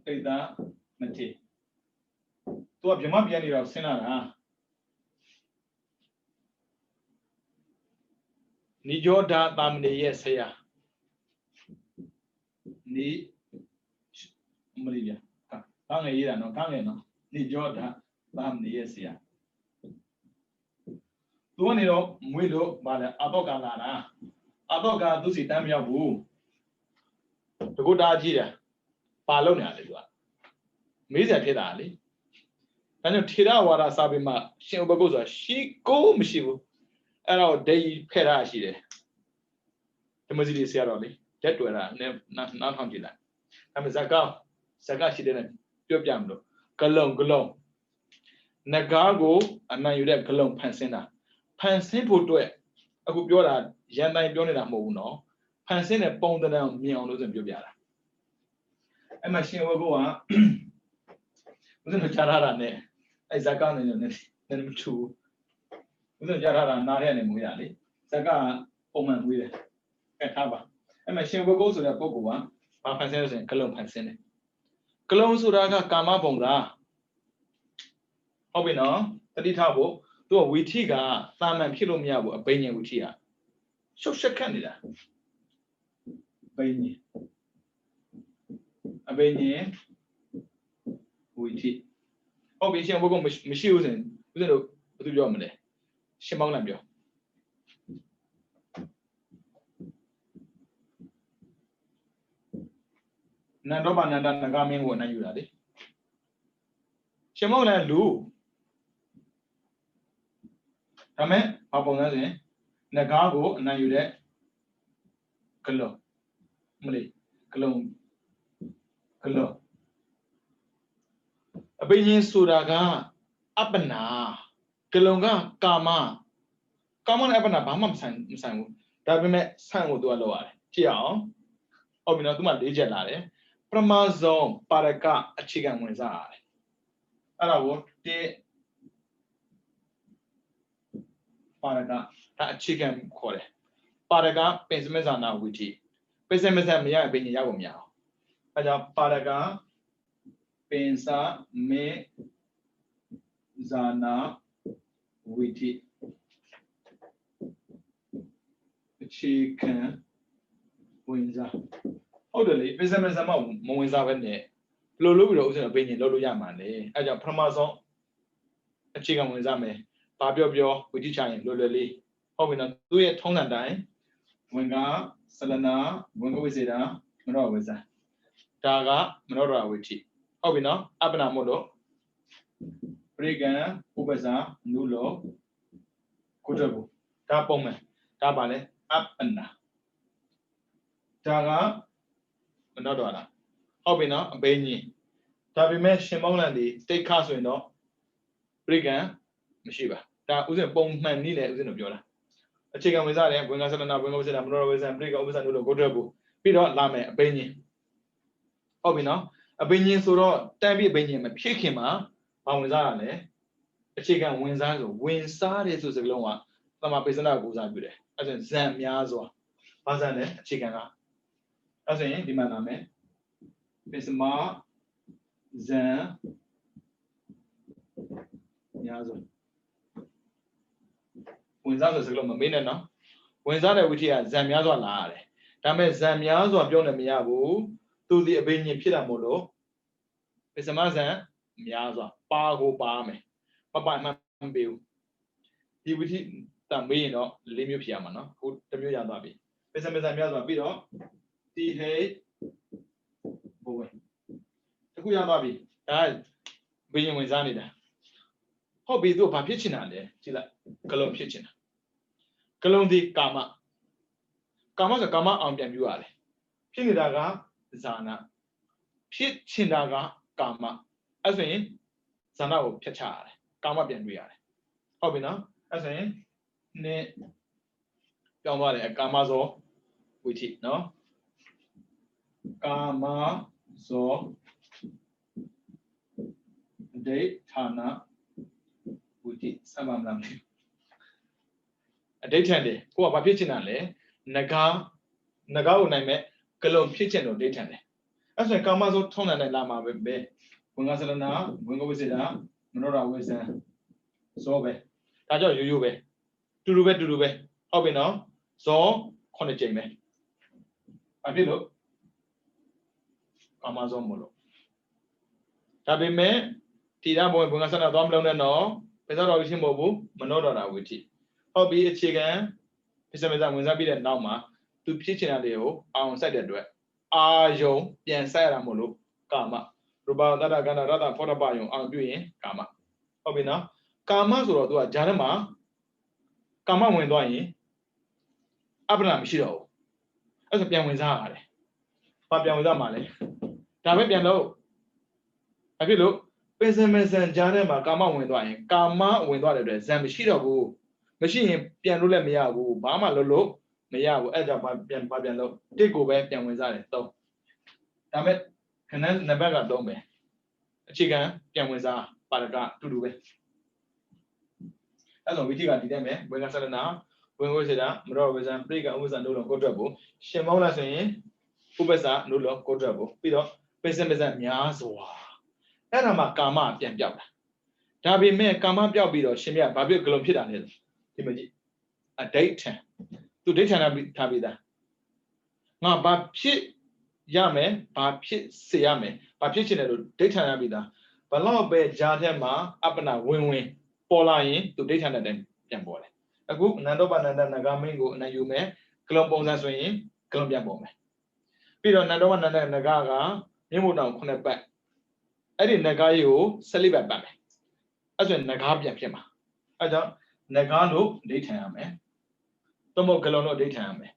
တိတမထေရသူကဗြဟ္မပြန်နေတော့ဆင်းလာတာ Nijoda Tamni, yes, here. Ni Maria. Kanga no Kanga, Nijoda Tamni, yes, here. The one you know, Mudo, but Abogana. Aboga, do see Tamia Woo. To go Dajia. Palona, Misa Tidali. And you Tida Wara Sabima, Shimbagoza, she go Mishibu. And our day Perashi. The Mozili Sierra, that were not hunting that. I'm a Saka she didn't. Jamdo. Kalong. Nagago, and now you let Kalong Pansena. Pansin put to it. I could be that Yana Donina Mono. Pansena pounded down me on losing Bibiara. And my shin will go on. Within the Charana, as I got in the two. Within Jarara, not any Muyali. Saka, Oman with it. And my shin will go to the Pogua. Pansens and Kalong Pansene. Kalong Suraga Kama Bonga. Hobino, the Litabo, to a Witiga, Tham and Kilomia, a Banya Witia. Social candidate. Banya. A Banya Witi. Obviously, we're going to misuse and little to Germany. Shimonabio. Nandoba Nanda Nagami were not you ready. Shimona Lu. Amen. Upon Nagago, and you there. Kalo. Muli. Kalong. A Benin Suraga. Apana. Kalonga. Kama. Common Apana Bamam Sang. Tabime Sang do a lower. Chiao. Obinatuma Dijalare. Pramazon Paraka a chicken wizard. Arawo de Paraga, that chicken core. Paraga, Pensamazana witty. Pensamazamia being Yagomia. Paraga, Pensa me Zana witty. Chicken Windsor. Orderly, Pensamazama, Moinza. Lulu rose in a being Lulu Yamane, as a Pramazon, a chicken with Zame, Babio, with each eye, Lully, Hobin, do it tongue and dine, Winga, Salana, Wingo Wizida, Morowiza, Daga, Monora Witty, Hobino, Abana Modo, Brigan, Ubaza, Nulo, Kujabu, Tapome, Tabale, Apana, Daga, Monodora. Hobina, a Benny. Tabime Shimonandi, State Castle, no Brigand, Mishiba. That was a bone man needed within a viola. A chicken was out there when I said enough when I was in Amroas and Brig over and Godrabu. Peter Lame, a Benny. Hobina, a Benny Suro, Tabby Benny, a Pikima, Pamazale. A chicken wins out, wins started to the Loma. Lama Pisana goes out with it. As in Zam Yazo. Pazane, chicken. As in Dimaname. Pisma Zan Yazo. When that was a little minute, when that which is Zamiazo Lare. Tame Zamiazo of Jona Miabu to the Abinian Pilamodo. Pisma Miazo, Pago Bame, Papa Mambu. He would eat Tamino, Limu Piamano, who the Muyababi. Pisma Zamiazo Bido, the hay. The Kuyababi, I being with Zanida. Hobby do a pitching on there, Chilla, Colom pitching. Colom di Kama. Kama the Kama on them you are. Pinidaga, Zana. Pitchindaga, Kama. As in Zana will pitchar, Kama bien we are. Hobby now, as in Ne Gamma Kamazo with it, no? Kama so Day Tana with it, some of them. A daytime, who are pitching ale, Naga name, Kalom pitching or daytime. As when Kamazo Tona and Lama with Bay, Bungasalana, Bungo Wizida, Monora was a sobe. Tajo you be. To do it, hobby now. So, Conajame. I feel Amazon Molo. Tabime, Tida boy, Bungasana Domblon no, Pesaro Shimobu, Manodora with it. Hobby a chicken, Pessamazan was a bit and Nama, to pitching a leo, outside the door. Ah, yo, Yan Sarah Molo, Kama. Ruba Dada Gana Rada Potabayo, I'm doing Kama. Hobby now. Kama Zoro, Janama, Kama went on Abram Shiro. As a piano with Hard. Papian with Amale. Tavian low. I feel look. Pessimism and Janama, Kama went on. Kama went on the Zamshiro. Machine piano Miago, Bama Lolo, Miago, Edja Papian low. Take over pian with that. So, damn it. Can I never got dome? A chicken, pian with a paragraph to do it. That's what we got them, eh? When I said now, when we said that, Moro was a break and was a no longer trouble. Shemola saying, Ubesa no longer trouble. Peter, pessimism, Yazwa. And I'm a Kama, Pian Jab. Tabi me Kama Jabido, Shemia, Babi Glompida Hill. Imagine a date to date and Tabida. Now, Bapchi Yame, Bapchi Siame, Bapchi data Nabida. But long bed Jadema, up and a win. Pola to date and then Jambole. A group Nandoba Nanda Nagamingo Nayume, Colombo swing, Columbia Bome. Peter Nandoba Nanda Nagaga, Nimudan Connect back. I didn't Nagayo, Saliba Bame. As when Nagabia Pima. I don't Nagano daytime, eh? Tomo Galono daytime.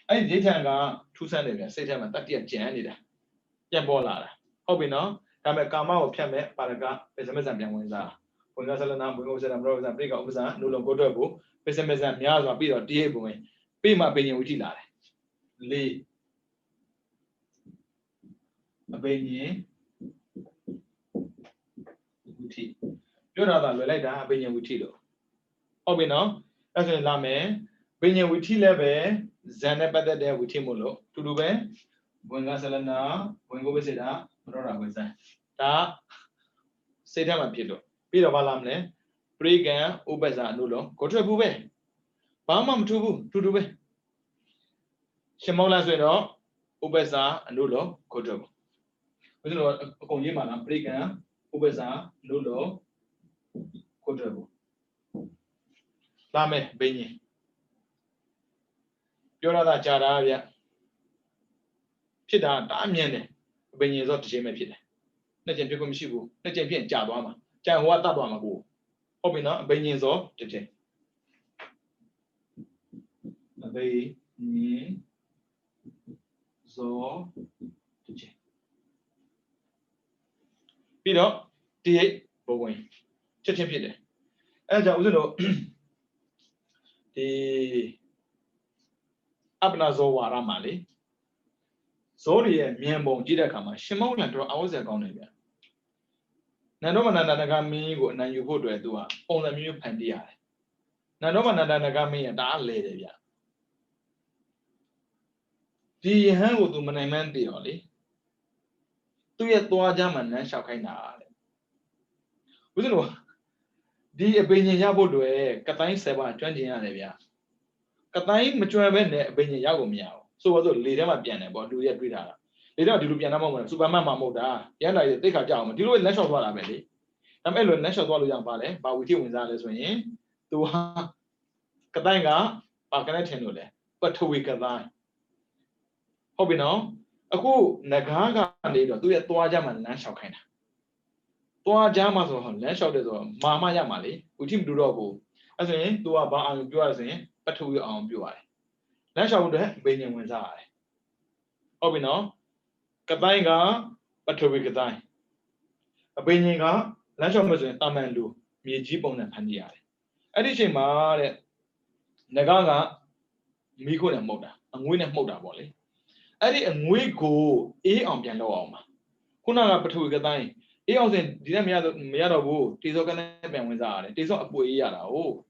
I daytime 2 Sunday, say time at 30 Janida. Jambola. Hobby no, come a Kama or Pame, Paraga, Pessimizam Yamweza. When I said, I'm going to Rose and break over no longer go, pessimism, Yaza, be or dear boy. Be my opinion with you. Lee opinion with tea. You're not like that, opinion with tea. Hobby no, as in Lame, opinion with tea level, Zanapata there with Timolo, to do well. When I said, when go visit that, Rora was that. Say them a pillow. Peter Valamne. Pregan, Ubeza, Nulo, go to a bube. Bamam to do it. Shemola Zeno, Ubeza, Nulo, Kojo. We don't know Konyiman, Pregan, Ubeza, Nulo, Kojo. Lame, Benny. You're not Jaravia. Pida, Damian, Benny is up to Jimmy Pida. Let him become Shibu, let him be in Jadwama, Jawata Damago. Hobina, Benny zo, Tete. Benny zo, Tete. Peter, D8, Bowen. Tete Peter. As I was know the Abnazo Waramali. Sorry, Miambo, Jidakama, Shimon and I was a goner. Nanoma Nanagami, and you go to a dua, on a new pandia. Nanoma Nanagami and that lady. The hand would do my man dearly. 2 years to a German and Shakaina. We don't know. The opinion Yabo do a Katain 20 years. Katain mature when the opinion Yago meow. So was a leader at Piana, but do yet with her. They don't do Piana moment, Superman Moda, Yana, take a job, do it national dollar belly. I'm a national dollar young valley, but with you in that way, to Katanga, Pakanatino, but 2 weeks of that. Hobby now, a cool Nagaga leader, do it to a German national kind. To a Jamas or national Mama Yamali, with him do robo. As in, to a bar and Buazin, but 2 years on Buai. National would have been with I. Hobby now, Katanga, but 2 weeks of time. A Beninga, national Muslim, Tamandu, me Jipon and Pandia. Addition, Nagaga, Miko and Moda, and win a Moda volley. Addy and we go on Piano. Kuna but 2 weeks of time. He also didn't Miado Woo, Tizokan and Wizard, Tizo Apuiara, oh.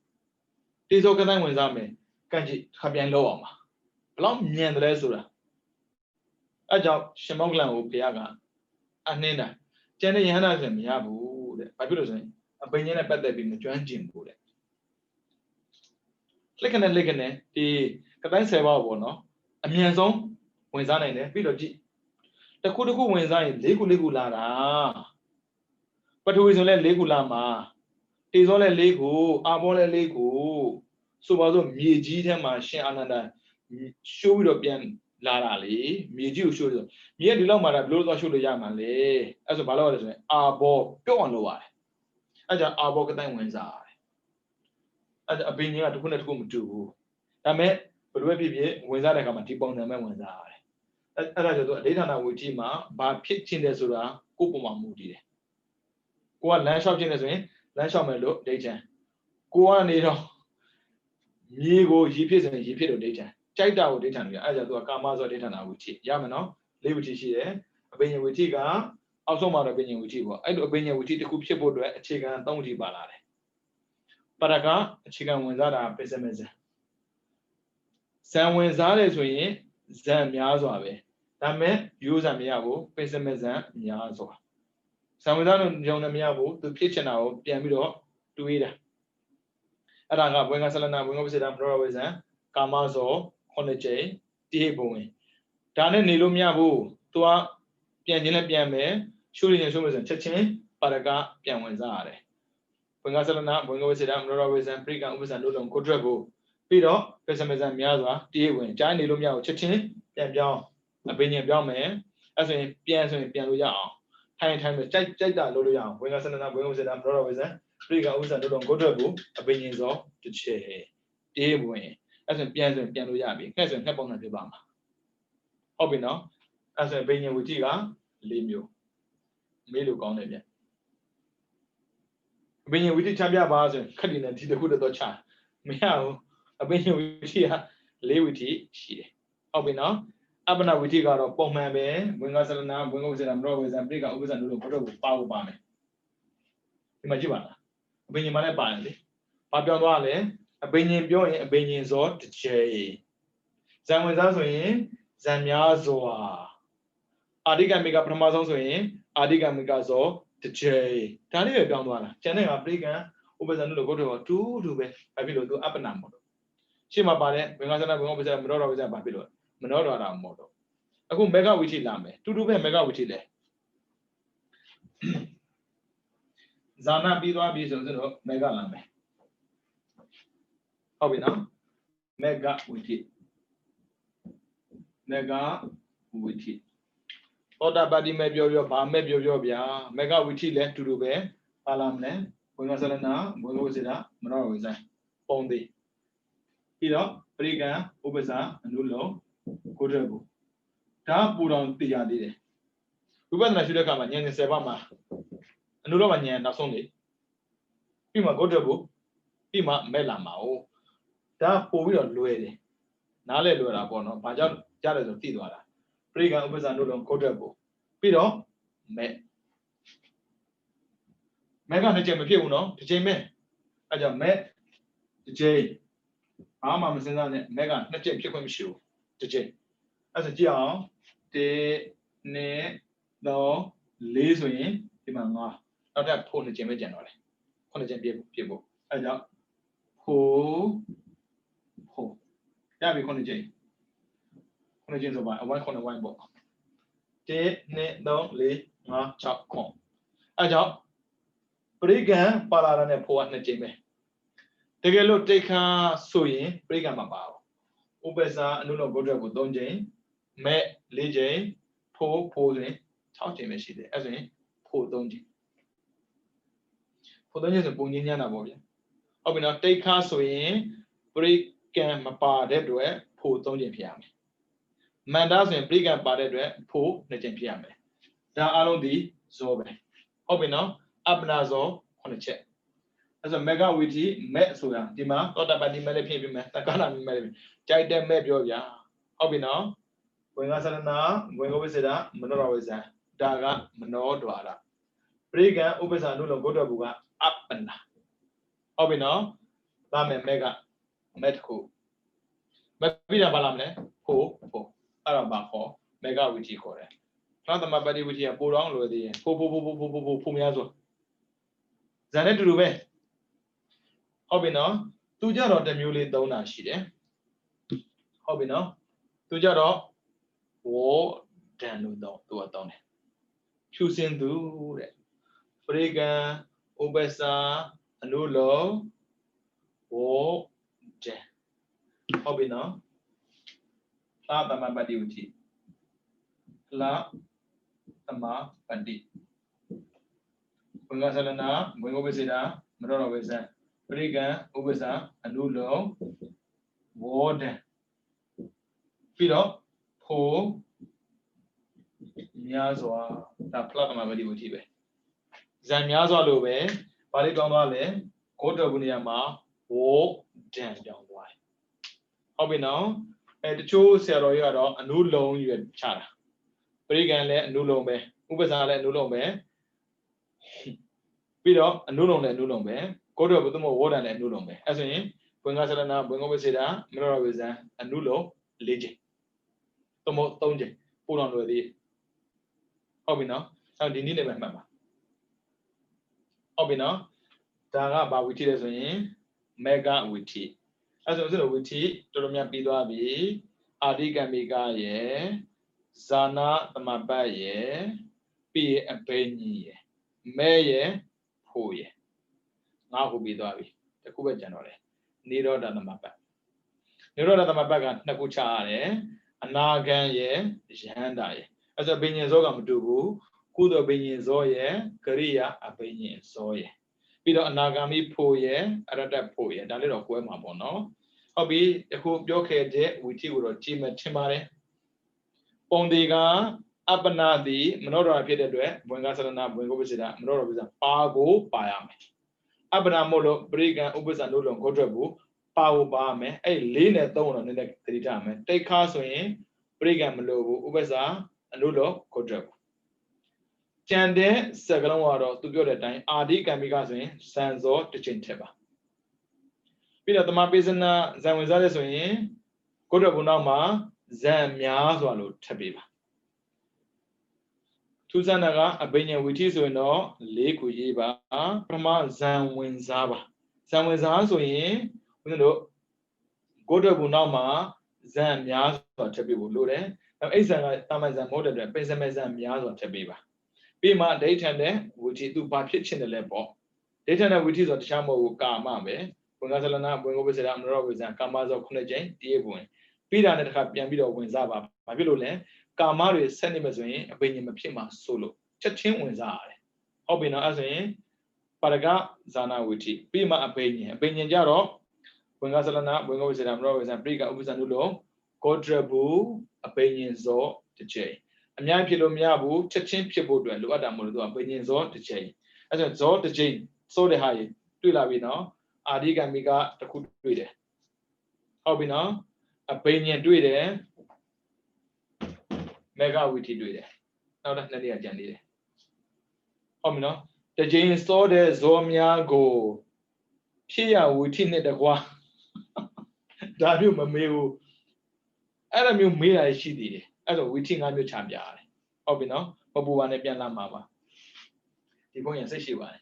Tizokan and Wizame, Kanji, Habian Loam. Long Mian Resura. A job, Shemoglan, Piaga, and Nina. Jenny Hannah and Yabu, the Papirusin, a Benina better being the joint Jim Buddha. Licking and licking the တိုင်း10ပါးပေါ့နော်အမြန်ဆုံးဝင်စားနိုင်တယ်ပြီးတော့ကြည့်တစ်ခုတစ်ခုဝင်စားရင်၄ခုလာတာပထဝီဆိုလဲ၄ခုလာမှာတေဇောလဲ၄ခုအာဘောလဲ၄ခုဆိုပါစို့မြေကြီးထဲမှာရှင်အာနန္ဒာရှိုးပြီးတော့ပြန်လာတာလေမြေကြီးကိုရှိုးဆိုမြေကဒီလောက်မှာဒါဘလို့သွားရှိုးလို့ရမှာလေအဲ့ဆိုဘာလို့လဲဆိုရင်အာဘောပြုတ်အောင်လုပ်ရတယ်အဲ့ကြောင့်အာဘောကတိုင်းဝင်စားရတယ်အဲ့အပင်ကြီးကတစ်ခုနဲ့တစ်ခုမတူဘူးဒါမဲ့ဘယ်လိုဖြစ်ဖြစ်ဝင်စားတဲ့အခါမှာဒီပုံစံပဲဝင်စားရတယ်အဲ့ဒါကြောင့်သူအဋ္ဌာဏဝိထိမှာဘာဖြစ်ချင်းတယ်ဆိုတာကိုယ်ပုံမှာမူတည်တယ်ကိုကလမ်းလျှောက်ချင်းတယ်ဆိုရင်လမ်းလျှောက်မယ်လို့ဒိဋ္ဌံကိုကနေတော့မြေကိုရေဖြစ်ဆိုရင်ရေဖြစ်လို့ဒိဋ္ဌံကြိုက်တာကိုဒိဋ္ဌံလို့ရအဲ့ဒါကြောင့်သူကကာမဇောဒိဋ္ဌာဏဝိထိရမယ်နော်၄ဝိထိရှိတယ်အပင်ဝိထိကအောက်ဆုံးမှာတော့အပင်ဝိထိပေါ့အဲ့လိုအပင်ဝိထိတစ်ခုဖြစ်ဖို့အတွက်အခြေခံ၃ဝိထိပါလာတယ်ပရကအခြေခံဝင်စားတာပစ္စမေဇံဇံဝင်စားတယ်ဆိုရင်ဇံများစွာပဲဒါမဲ့ရိုးဇံမရဘူးပစ္စမေဇံများစွာဇံဝင်စားလို့ညုံနေမရဘူးသူဖြစ်ချင်တာကိုပြန်ပြီးတော့တွေးတာအဲ့ဒါကဘွင်္ဂဆလနာဘွင်္ဂပစ္စေတာမနောရဝေဇံကာမဇော9ကြိမ်တိဟိဘုံဝင်ဒါနဲ့နေလို့မရဘူးသူကပြန်ခြင်းလည်းပြန်မယ်ရှုရရင်ရှုမယ်ဆိုချက်ချင်းပါရကပြန်ဝင်စားရတယ်ဘွင်္ဂဆလနာဘွင်္ဂပစ္စေတာမနောရဝေဇံပရိကံဥပ္ပဇံတို့လုံးကိုထွက်ဖို့ပြီးတော့ပစ္စမေဇံများစွာတိဟိဝင်ကြားနေလို့မရဘူးချက်ချင်းပြန်ပြောင်းအပင်ညင်ပြောင်းမယ်အဲ့ဆိုရင်ပြန်လို့ရအောင်ထိုင်မယ်ကြိုက်တာလုပ်လို့ရအောင်ဘွင်္ဂဆလနာဘွင်္ဂပစ္စေတာမနောရဝေဇံပရိကံဥပ္ပဇံတို့လုံးကိုထွက်ဖို့အပင်ညင်စောတစ်ချက်တိဟိဝင်အဲ့ဆိုပြန်လို့ရပြီငှက်ဆိုငှက်ပုံစံဖြစ်ပါမှာဟုတ်ပြီနော်အဲ့ဆိုဘိညာဝိထိက၄မျိုးမေးလို့ကောင်းတယ်ဗျဘိညာဝိထိချပြပါဆိုရင်ခက်တယ်နဲ့ဒီတစ်ခုတော့ချမရဘူးအဘိညာဝိထိက၄ဝိထိရှိတယ်ဟုတ်ပြီနော်အပ္ပနာဝိထိကတော့ပုံမှန်ပဲဘွင်္ဂဆလနာဘွင်္ဂဝိဇ္ဇာမနောဝိဇ္ဇာပရိကဥပ္ပဇံတို့လိုဘုတော့ကိုပါမယ်ဒီမှာကြည့်ပါလားအဘိညာမလည်းပါတယ်လေဘာပြောသွားလဲအဘိညာပြောရင်အဘိညာဇောတစ်ချက်ဇံဝင်စားဆိုရင်ဇံများစွာအာဓိကမိကပထမဆုံးဆိုရင်အာဓိကမိကဇောတစ်ချက်ဒါလေးပဲပြောင်းသွားတာကျန်တဲ့ကပရိကံဥပ္ပဇံတို့လိုဘုတော့တူပဲဘာဖြစ်လို့သူအပ္ပနာမို့လို့ရှေ့မှာပါတဲ့ဘင်္ဂဆနာဘင်္ဂပစ္စေမနောရဝိဇ္ဇာဘာဖြစ်လို့မနောရတာမို့တော့အခုမေဃဝိထိလာမယ်တူပဲမေဃဝိထိလဲဇာနာပြီးသွားပြီဆိုတော့မေဃလာမယ်ဟုတ်ပြီနော်မေဃဝိထိသောတာပတ္တိမဲ့ပြောဘာမဲ့ပြောဗျာမေဃဝိထိလဲတူပဲပါလာမလဲဘုံကဆလနာဘုံလို့စေတာမနောဝိဇ္ဇာပုံသေးပြီးတော့ပရိကံဥပ္ပဇာအနုလုံးကိုထွက်ဘူးဒါပူတော်သိရသေးတယ်ဝိပဿနာရှုတဲ့အခါမှာဉာဏ်10ပါးမှာအနုလုံးမှာဉာဏ်နောက်ဆုံးလေပြီးမှကိုထွက်ဘူးပြီးမှမဲ့လာမှာ哦ဒါပို့ပြီးတော့လွယ်တယ်နားလဲလွယ်တာပေါ့နော်ဘာကြောင့်ကြားလဲဆိုသိသွားတာပရိကံဥပ္ပဇာတို့လုံးကိုထွက်ဘူးပြီးတော့မဲ့ကနှစ်ကြိမ်မဖြစ်ဘူးနော်တစ်ကြိမ်မဲ့အဲကြောင့်မဲ့တစ်ကြိမ်အားမှမစဉ်းစားနဲ့မဲ့ကနှစ်ကြိမ်ဖြစ်ခွင့်မရှိဘူးတစ်ကြိမ်အဲဆိုကြည့်အောင်1 2 3 4ဆိုရင်ဒီမှာ5နောက်ထပ်ဖို့နှစ်ကြိမ်ပဲကျန်တော့တယ်9ကြိမ်ပြည့်ဖို့အဲကြောင့်ဖို့ရပြီ9ကြိမ်ဆိုပါအဝိုင်း9ဝိုင်းပေါ့1 2 3 4 5 6 9အဲကြောင့်ပရိကံပါလာတဲ့ဖို့က2ကြိမ်ပဲတကယ်လို့တိတ်ခါဆိုရင်ပရိကံမပါဘူးဥပ္ပဇာအနုလောဘုဒ္ဓကို3ကြိမ်မဲ့4ကြိမ်ဖို့ဆိုရင်6ကြိမ်ပဲရှိတယ်အဲဆိုရင်ဖို့3ကြိမ်ဖို့3ကြိမ်ဆိုပုံညင်းညတာပေါ့ဗျာဟုတ်ပြီနော်တိတ်ခါဆိုရင်ပရိကံမပါတဲ့အတွက်ဖို့3ကြိမ်ဖြစ်ရမယ်မန္တဆိုရင်ပရိကံပါတဲ့အတွက်ဖို့2ကြိမ်ဖြစ်ရမယ်ဒါအလုံးဒီဇောပဲဟုတ်ပြီနော်အပ္ပနာဇော9ချက်အဲဆိုမေဃဝိထိမဲ့ဆိုတာဒီမှာသောတာပတ္တိမဲ့လည်းဖြစ်ပြီးမယ်သက္ကနာမဲ့လည်းကြိုက်တဲ့မဲ့ပြောဗျာဟုတ်ပြီနော်ဘွင်္ဂဆလနာဘွင်္ဂဝိစေတာမနောရဝိဇ္ဇာဒါကမနောဒွါရပရိကံဥပ္ပဇာနုလုံးဘုဒ္ဓဘူကအပ္ပနာဟုတ်ပြီနော်ဒါမဲ့မဲ့ကမဲ့တခုမဲ့ပြီးတာဘာလာမလဲဖို့အဲ့တော့ဘာခေါ်မေဃဝိထိခေါ်တယ်သတ္တမပတ္တိဝိထိကပိုတော့လို့သေးရင်ဖို့များဆိုဇာနဲ့တူပဲဟုတ်ပြီနော်သူကြတော့တစ်မျိုးလေးသုံးတာရှိတယ်ဟ ဟုတ်ပြီနော်သူကြတော့ဝေါ်ဒန်လို့တော့သူကတောင်းတယ်ဖြူစင်သူတဲ့ပရိကံဥပ္ပစာအနုလောဝေါ်ဒန်ဟုတ်ပြီနော်လာသမပတိဝတိလာသမပတိဘင်္ဂဆလနာဘင်္ဂဝိစေတာမရောဝိဇံပရိကံဥပ္ပစာအနုလောဝေါ်ဒန်ပြီးတော့ဖို့များစွာဒါဖလားသမပတိဝတိပဲဇံများစွာလို့ပဲဘာလေးကောင်းသွားလဲဂေါတဘုနေရာမှာဝေါ်ဒန်ကြောင်းသွားတယ်ဟုတ်ပြီနော်တချို့ဆရာတော်ကြီးကတော့အနုလုံးရွယ်ချတာပရိကံလည်းအနုလုံးပဲဥပ္ပစာလည်းအနုလုံးပဲပြီးတော့အနုလုံးလည်းအနုလုံးပဲဂေါတဘုသမဝေါ်ဒန်လည်းအနုလုံးပဲအဲဆိုရင်ဘင်္ဂဆလနာဘင်္ဂဝိစေတာမရောဝိဇံအနုလုံး၄ချိန်သမုတ်၃ချိန်ပို့တော်လွယ်သေးဟုတ်ပြီနော်အဲဒီနည်းနဲ့ပဲမှတ်ပါဟုတ်ပြီနော်ဒါကဘာဝီထိလဲဆိုရင်မေဂဝီထိအဲဆိုဝီထိတော်တော်များပြီးသွားပြီအာတိကမိကရဲ့ဇာနာသမပတ်ရဲ့ပြီးအဘိညာဉ်ရဲ့မဲရဲ့ဖို့ရဲ့ငါ့ကိုပြီးသွားပြီတခုပဲကျန်တော့တယ်နိရောဓသမပတ်နိရောဓသမပတ်ကနှစ်ခုချရတယ်အနာဂံရဲ့ယဟန္တာရဲ့အဲဆိုဘိညာဉ်ဇောကမတူဘူးကုသိုလ်ဘိညာဉ်ဇောရဲ့ကရိယာအဘိညာဉ်ဇောရဲ့ပြီးတော့အနာဂါမိဖို့ရဲ့အရတ္တဖို့ရဲ့ဒါလေးတော့ကွဲမှာပေါ့နော်ဟုတ်ပြီအခုပြောခဲ့တဲ့ဝီထိကိုတော့ကြည်မထင်ပါတယ်ပုံဒီကအပ္ပနာတိမနောဒရာဖြစ်တဲ့အတွက်ဘွင်္ဂဆရဏဘွင်္ဂဝိစေတာမနောဒရာပိစပါကိုပါရမယ်အပ္ပနာမို့လို့ပရိကံဥပ္ပဇ္ဇနုလုံးကိုထွက်ဘူးပါကိုပါမယ်အဲ့4နဲ့3တော့နည်းနည်းသတိထားမယ်တိတ်ခါဆိုရင်ပရိကံမလို့ဘူးဥပ္ပဇ္ဇအနုလုံးကိုထွက်ဘူးကျန်တဲ့စကလုံးကတော့သူပြောတဲ့အတိုင်းအာဒီကံမိကဆိုရင်ဇန်ဇောတစ်ချိန်ထက်ပါပြီးတော့တမပိစနာဇံဝင်စားလဲဆိုရင်ကိုယ့်ဘုံနောက်မှာဇံများစွာလို့ထပ်ပေးပါထူးဆန်းတာကအဘိညာဉ်ဝီထိဆိုရင်တော့၄ခုရေးပါပထမဇံဝင်စားပါဇံဝင်စားဆိုရင်ဦးဇင်းတို့ကိုယ့်ဘုံနောက်မှာဇံများစွာထပ်ပေးဖို့လိုတယ်အဲ့ဇံကတာမန်ဇံမဟုတ်တဲ့အတွက်ပိစမဲဇံများစွာထပ်ပေးပါပြီးမှဒိဋ္ဌံနဲ့ဝီထိသူဘာဖြစ်ချင်တယ်လဲပေါ့ဒိဋ္ဌံနဲ့ဝီထိဆိုတခြားမဟုတ်ဘူးကာမပဲဘုံကဆလနာဘွင်္ဂဝိစေတာမနောဝိဇံကာမဇော9ချိန်တည်းဝင်ပြီးတာနဲ့တခါပြန်ပြီးတော့ဝင်စားပါဘာဖြစ်လို့လဲကာမတွေဆက်နေမှဆိုရင်အဘိညာဉ်မဖြစ်မှာဆိုလို့ချက်ချင်းဝင်စားရတယ်ဟုတ်ပြီနော်အဲဆိုရင်ပါရကဇာနာဝီထိပြီးမှအဘိညာဉ်ကြတော့ဘွင်္ဂဆလနာဘွင်္ဂဝိစေတာမနောဝိဇံပိကဥပ္ပဇ္ဇနုလုံးကောဒရဘူးအဘိညာဉ်ဇောတစ်ချိန်အများဖြစ်လို့မရဘူးချက်ချင်းဖြစ်ဖို့အတွက်လိုအပ်တာမဟုတ်လို့သူကဘိညာဉ်ဇောတစ်ချိန်အဲဆိုဇောတစ်ချိန်စိုးတဲ့ဟာကြီးတွေ့လာပြီနော်အာဒီကမိကတခုတွေ့တယ်ဟုတ်ပြီနော်အဘိညာဉ်တွေ့တယ်မေဂဝီထိတွေ့တယ်နောက်တစ်နှစ်ရက်ကြံသေးတယ်ဟုတ်ပြီနော်တချိန်စောတဲ့ဇောများကိုဖြစ်ရဝီထိနဲ့တကွာဒါမျိုးမမေးဘူးအဲ့လိုမျိုးမေးတာရှိသေးတယ်အဲ့တော့ဝီထိ5မျိုးချပြရတယ်ဟုတ်ပြီနော်မပူပါနဲ့ပြန်လာမှာပါဒီဘုံရစိတ်ရှိပါတယ်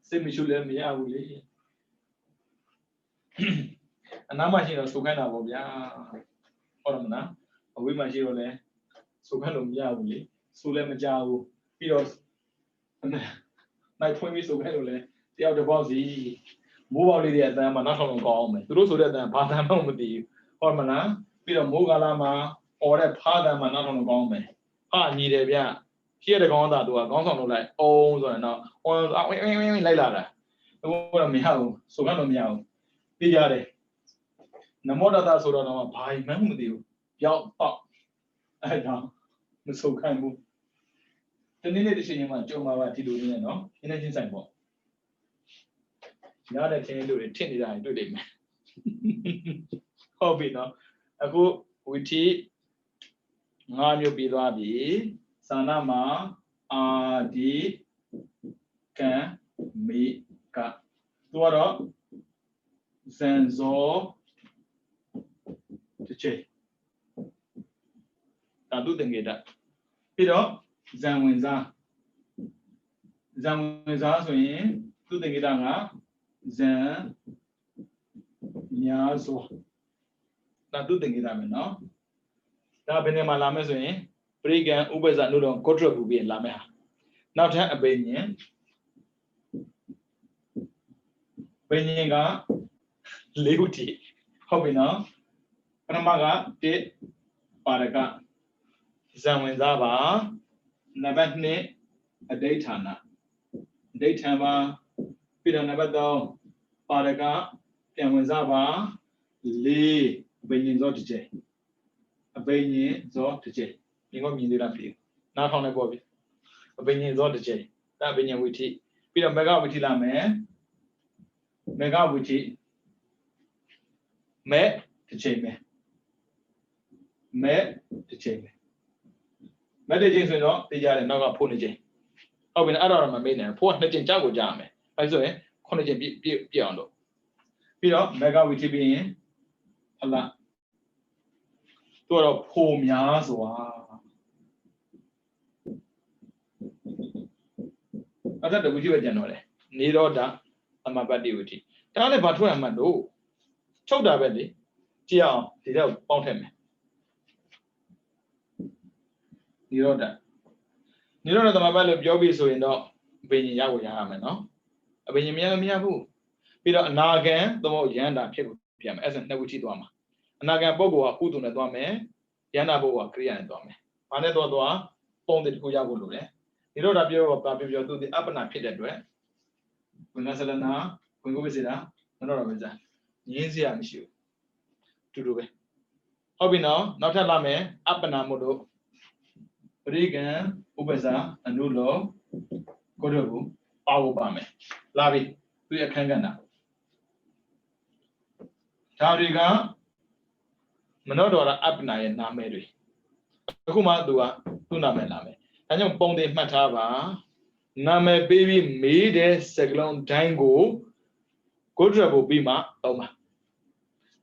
စိတ်မရှိလည်းမရဘူးလေအနာမရှိတော့စုခိုင်းတာပေါ့ဗျာဟုတ်တယ်မလားအဝိမရှိတော့လည်းစုခိုင်းလို့မရဘူးလေစုလည်းမကြဘူးပြီးတော့နိုင်ဖွင့်ပြီးစုခိုင်းလို့လည်းတယောက်တစ်ပေါက်စီမိုးပေါက်လေးတွေအတန်းမှာနောက်ထောင်ကောင်းအောင်မယ်သူတို့ဆိုတဲ့အတန်းဘာတန်းမှမသိဘူးဟုတ်မလားပြီးတော့မိုးကာလမှာအော်တဲ့ဖားတန်းမှာနောက်ထောင်ကောင်းမယ်ဟာညီတယ်ဗျရှိရတဲ့ကောင်းသားသူကကောင်းဆောင်လုပ်လိုက်အုံးဆိုရင်တော့အုံးဝင်းလိုက်လာတာဘုရားမရဘူးစုခိုင်းလို့မရဘူးသိကြတယ်နမောတတဆိုတော့ဘာမှမသိဘူးရောက်တော့အဲ့တော့မစုခိုင်းဘူးတနေ့နေ့တစ်ချိန်မှကြုံမှာပါဒီလိုနေနော်အင်းနဲ့ချင်းဆိုင်ပေါ့ညားတဲ့ချင်းလူတွေထစ်နေတာတွေ့လိမ့်မယ်ဟုတ်ပြီနော်အခုဝီထိ5မျိုးပြီးသွားပြီသာနာမှာအာဒီကံမိကသူကတော့ဇန်ဇောတစ်ချိန်ဒါတုတင်ကြတာပြီးတော့ဇံဝင်စားဆိုရင်သူတင်ကြတာကဇံများစွာ tu tinggi ramai no. Dah bener malam ni, berikan ubah nulung kodra bubi lama. Now dah abenya, ga leuti, hobi no. Pertama di pada zaman zaba, nabat ni ada tanah. Daytime pila nabat tu pada yang zaba le benyin zot je. Benyin zot je. Ingat minit apa? Nak tahu nak buat apa? Benyin zot je. Tak benyin witi. Pila mega witi lama. Mega witi. Me je me. Me je me. Me je je no. Tiada nak apa pun je. Au bin ada orang main ni. Puan nak je jago jam. Pasal kon je biar ando. Pila mega witi biar. Allah. Tu orang pomnya soa. Ada tu witi macam mana? Ni roda, ama badi witi. Tapi le batu amat tu. Cakap dah badi. Dia tidak pautem. Ni roda tu ama badi jobi so ini dah benyi jago jangan mana. Benyi miya bu. Pila naga tu mau jangan dah fikir piam. Asal nak witi tu ama. Naga bawa aku tu nak tu ama. Jangan bawa kriya tu ama. Mana tu pong di kuja bulu le. Ni roda biar tu di apa nak fikir tu pengasalan na pengu besida mana orang besar. Ni siapa mesti. Tuduh be. Hobi no, nak cakap lama apa nama tu? Berikan ubahsa anulo kodobu pawu pame. Labi tu ya kangen na. Cari kan mana orang apa nama nama itu. Aku mah tu nama. Hanya pong di mata apa? Nama baby made segelong dango kodobu bima tahu mah.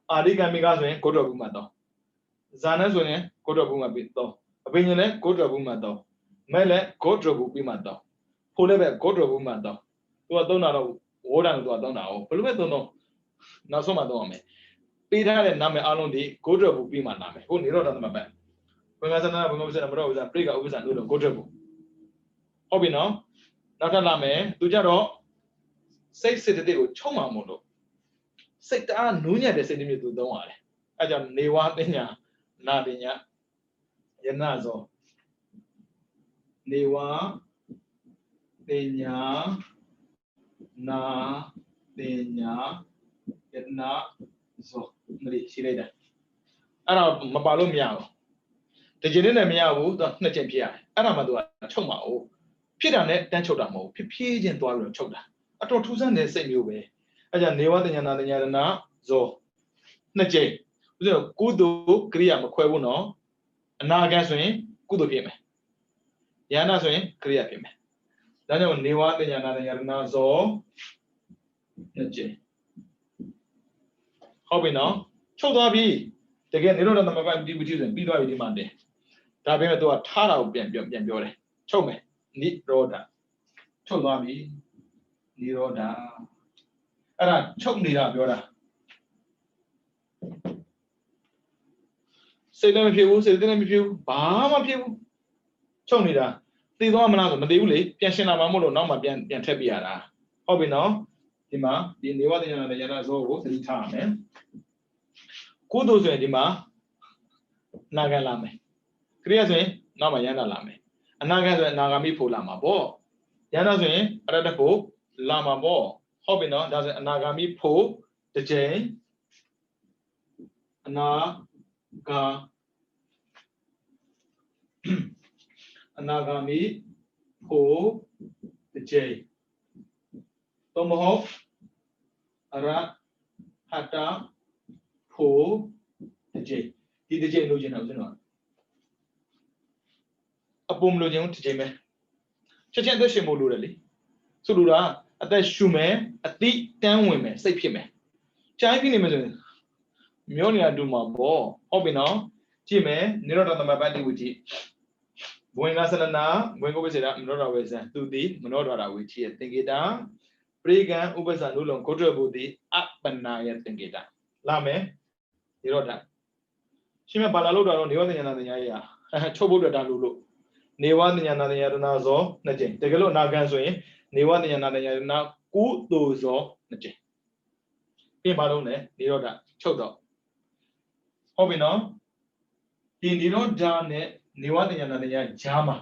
Adik kami kasih kodobu mah tahu. Zana soalnya kodobu mah tahu. Apa ini le kodobu mah tahu. Mele kodobu bima tahu. Pulih be kodobu mah tahu. Tu tahu nara orang tu tahu nara. Pulih be tu no. Naso mah tahu ame. Pira le nama alon di kodobu bima nama. Kau ni roda nama be. Pengasalan pengawasan berapa besar. Pergi ke urusan dulu kodobu. Hobi no. Nak lama tu jaro. Saya sedih tu cuma mulu. Saya tak nunya deh sedih itu doang le. Aja newa tenya, nadinya. Yang nazo. Newa tenya, nadinya, yang nazo. Mari silai dah. Ara mabalum miau. Terjenis miau tu nak cempiah. Ara madua cuma o. Pira ne dan coba mau. Pipi jen tua lu coba. Atau tusan ne semiu be. Aja newa tenya nadinya na zo. Nak cem. Betul. Kudu kriya makhluk pun no. Naga soalnya kudu piye. Yana soalnya kriya piye. Dan yang newa tenya nadinya na zo. Nak cem. Hobi no. Coba bi. Tapi ni orang nama apa di bujuk ni. Bidua di mana? Tapi tu thara upian biar. Coba. Ni roda. Coba bi. Ni roda. Ada coba ni dah biar. Saya ni piu, bama piu. Cong ni dah. Tiada mana tu, nanti boleh. Pian nama mulu, nama pian tepi ada. Hobi no, di mana di newa di mana ada zogo, seri thame. Kudu tu di mana naga lama. Kriya tu nama yana lama. Naga tu nagami pu lama bo. Yana tu ada pu lama bo. Hobi no, dah nagami pu terjeng. Anagami po terjeng. Tomoh arat hata po terjeng. Di terjeng lu jenak jenak. Apa mulu jenak terjeng me? Cecen tu semua lu lagi. Seluruh ada shume, ati tanwe me, siapa me? Cai pini me tu. Mioni adu mabo. Hobi no. Cime ni orang nama badi uji. Bukan asal na, bukan kau bersih, menurut awak bersih. Tu di, menurut awak uji. Tinggi dah. Berikan ubasan ulung kodra budi apa naya tinggi dah. Lama, ni orang. ရှင်းမပါလာလို့တော့နေဝတဉာဏတဉာရချုပ်ဖို့တာလို့နေဝတဉာဏတဉာရဏဇောနှစ်ကြိမ်တကယ်လို့အနာဂံဆိုရင်နေဝတဉာဏတဉာရဏကုသိုလ်ဇောနှစ်ကြိမ်ပြင်ပါလုံးနဲ့နေရောဓချုပ်တော့ဟုတ်ပြီနော်ဒီနေရောဓနဲ့နေဝတဉာဏတဉာဂျာမှာ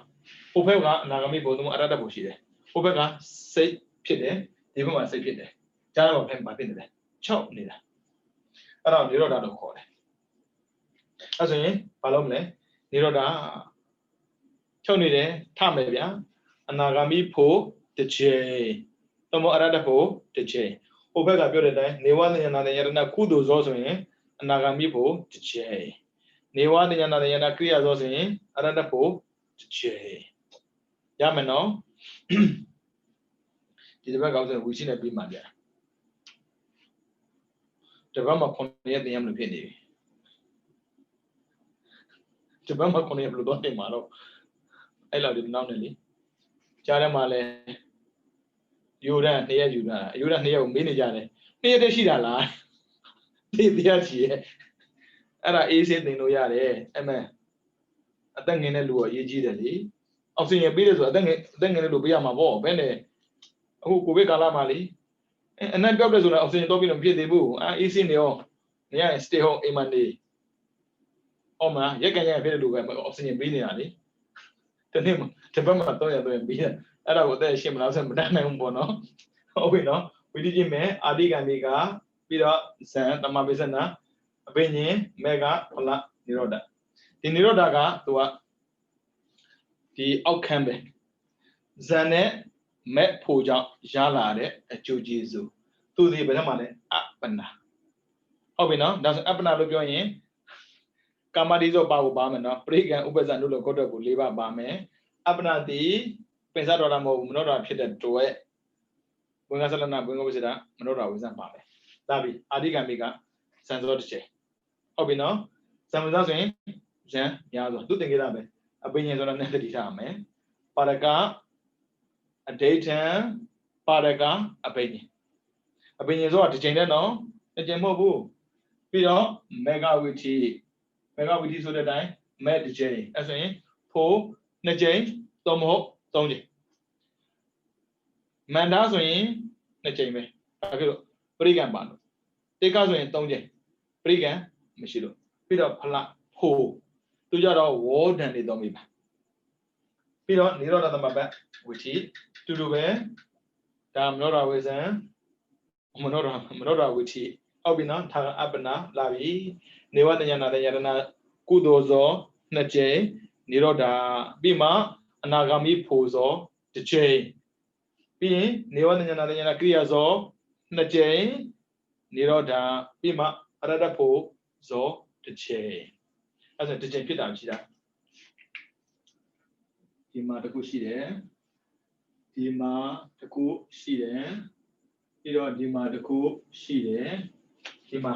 ဟိုဘက်ကအနာဂမိဘုံသုံးအရတ္တဘုံရှိတယ်ဟိုဘက်ကစိတ်ဖြစ်တယ်ဒီဘက်မှာစိတ်ဖြစ်တယ်ဂျာတော့ဘက်မှာဖြစ်နေတယ်ချုပ်နေတာအဲ့တော့နေရောဓလို့ခေါ်တယ်အဲ့ဆိုရင်ဘာလို့မလဲနေရောဓချုပ်နေတယ်ထမယ်ဗျာအနာဂမိဖို့တစ်ချိန်သမအရတ္တဖို့တစ်ချိန်ဟိုဘက်ကပြောတဲ့အတိုင်းနေဝတဉာဏတဉာရဏကုသိုလ်ဇောဆိုရင်အနာဂမိဖို့တစ်ချိန်နေဝတဉာဏတဉာရဏကိရိယာဇောဆိုရင်အရတ္တဖို့တစ်ချိန်ရမယ်နော်ဒီတစ်ပတ်ကောင်းဆိုဝီရှိနေပြီးမှဗျာတစ်ပတ်မှာ9ရက်တင်ရမလို့ဖြစ်နေပြီတစ်ပတ်မှာ9ရက်ဘယ်လိုတော့တင်မှာတော့အဲ့လောက်ဒီနောက်နေလေကြားထဲမှာလဲယူရန်2ရက်ယူတာယူရန်2ရက်ကိုမေးနေကြတယ်2ရက်တည်းရှိတာလားဒီတရားချီရဲ့အဲ့ဒါအေးစင်းတင်လို့ရတယ်အမှန်အသက်ငင်တဲ့လူကအရေးကြီးတယ်လေအောက်ဆီဂျင်ပေးတယ်ဆိုအသက်ငင်တဲ့လူပေးရမှာပေါ့ဘယ်နဲ့အခုကိုဗစ်ကာလမှာလေအနံ့ပြောက်တယ်ဆိုတော့အောက်ဆီဂျင်တော့ပြီးတော့မဖြစ်သေးဘူးအေးစင်းနေရောနေရရင် stay home အိမ်မှာနေအော်မှာရက်ကန်ရက်ဖြစ်တဲ့လူပဲအောက်ဆီဂျင်ပေးနေတာလေတနေ့မှာတစ်ပတ်မှာ300ပေးတယ်အဲ့ဒါကိုအသက်ရှင်းမလားဆိုမတတ်နိုင်ဘူးပေါ့နော်ဟုတ်ပြီနော်ဝိတိจิမေအာတိကံမိကပြီးတော့ဇံတမပိစနာအပင်ញင်မေကဖလနိရောဓဒီနိရောဓကသူကဒီအောက်ခမ်းပဲဇံနဲ့မဲ့ဖို့ကြောင့်ရလာတဲ့အကျိုးကျေးဇူးသူဒီဘယ်မှာလဲအပနာဟုတ်ပြီနော်ဒါဆိုအပနာလို့ပြောရင်ကာမတိဇောပါကိုပါမယ်နော်ပရိကံဥပ္ပဇ္ဇနုလောကောတ္တကို၄ပါးပါမယ်အပနာတိပင်စားတော်တာမဟုတ်ဘူးမနောတာဖြစ်တဲ့တွဲဝင်္ဂဆလနာဘွင်္ဂဝိစေတာမနောတာဝိဇ္ဇပါပဲဒါပြီအာတိကံမိကဇံစောတစ်ချိန်ဟုတ်ပြီနော်ဇံမဇ္ဇဆိုရင်ဇံများဆိုသူတင်ကြတာပဲအပင်ញင်ဆိုတာနဲ့တတိထားမယ်ပါရကအဒိဋ္ဌံပါရကအပင်ញင်ဆိုတာတစ်ချိန်နဲ့နော်တစ်ချိန်မဟုတ်ဘူးပြီးတော့မေဃဝိသီဆိုတဲ့အတိုင်းမဲ့တစ်ချိန်အဲ့ဆိုရင်ဖို့နှစ်ချိန်သုံးမဟုတ်3ချိန်မန္တာဆိုရင်2ချိန်ပဲဒါဖြစ်လို့ပရိကံပါလို့တေကဆိုရင်3ချိန်ပရိကံမရှိလို့ပြီးတော့ဖလဖို့သူကြတော့ဝေါဒံတွေသုံးပြီပါပြီးတော့နိရောဓသမပတ်ဝိသီတူတူပဲဒါမနောရဝေဇံမနောရဝိသီဟုတ်ပြီနော်ထာအပ္ပနာလာပြီနေဝတဉာဏတဉာရဏကုသိုလ်ဇော2ချိန်နိရောဓပြီးမှအနာဂါမိဖို့ဇော1ချိန်ပြီးရင်နေဝတဉာဏတဉာရဏကိရိယာဇော2ချိန်နိရောဓပြီးမှအရတ္တဖို့ဇော1ချိန်အဲ့ဒါ1ချိန်ဖြစ်တာရှိတာဒီမှာတစ်ခုရှိတယ်ဒီမှာတစ်ခုရှိတယ်ပြီးတော့ဒီမှာတစ်ခုရှိတယ်ဒီမှာ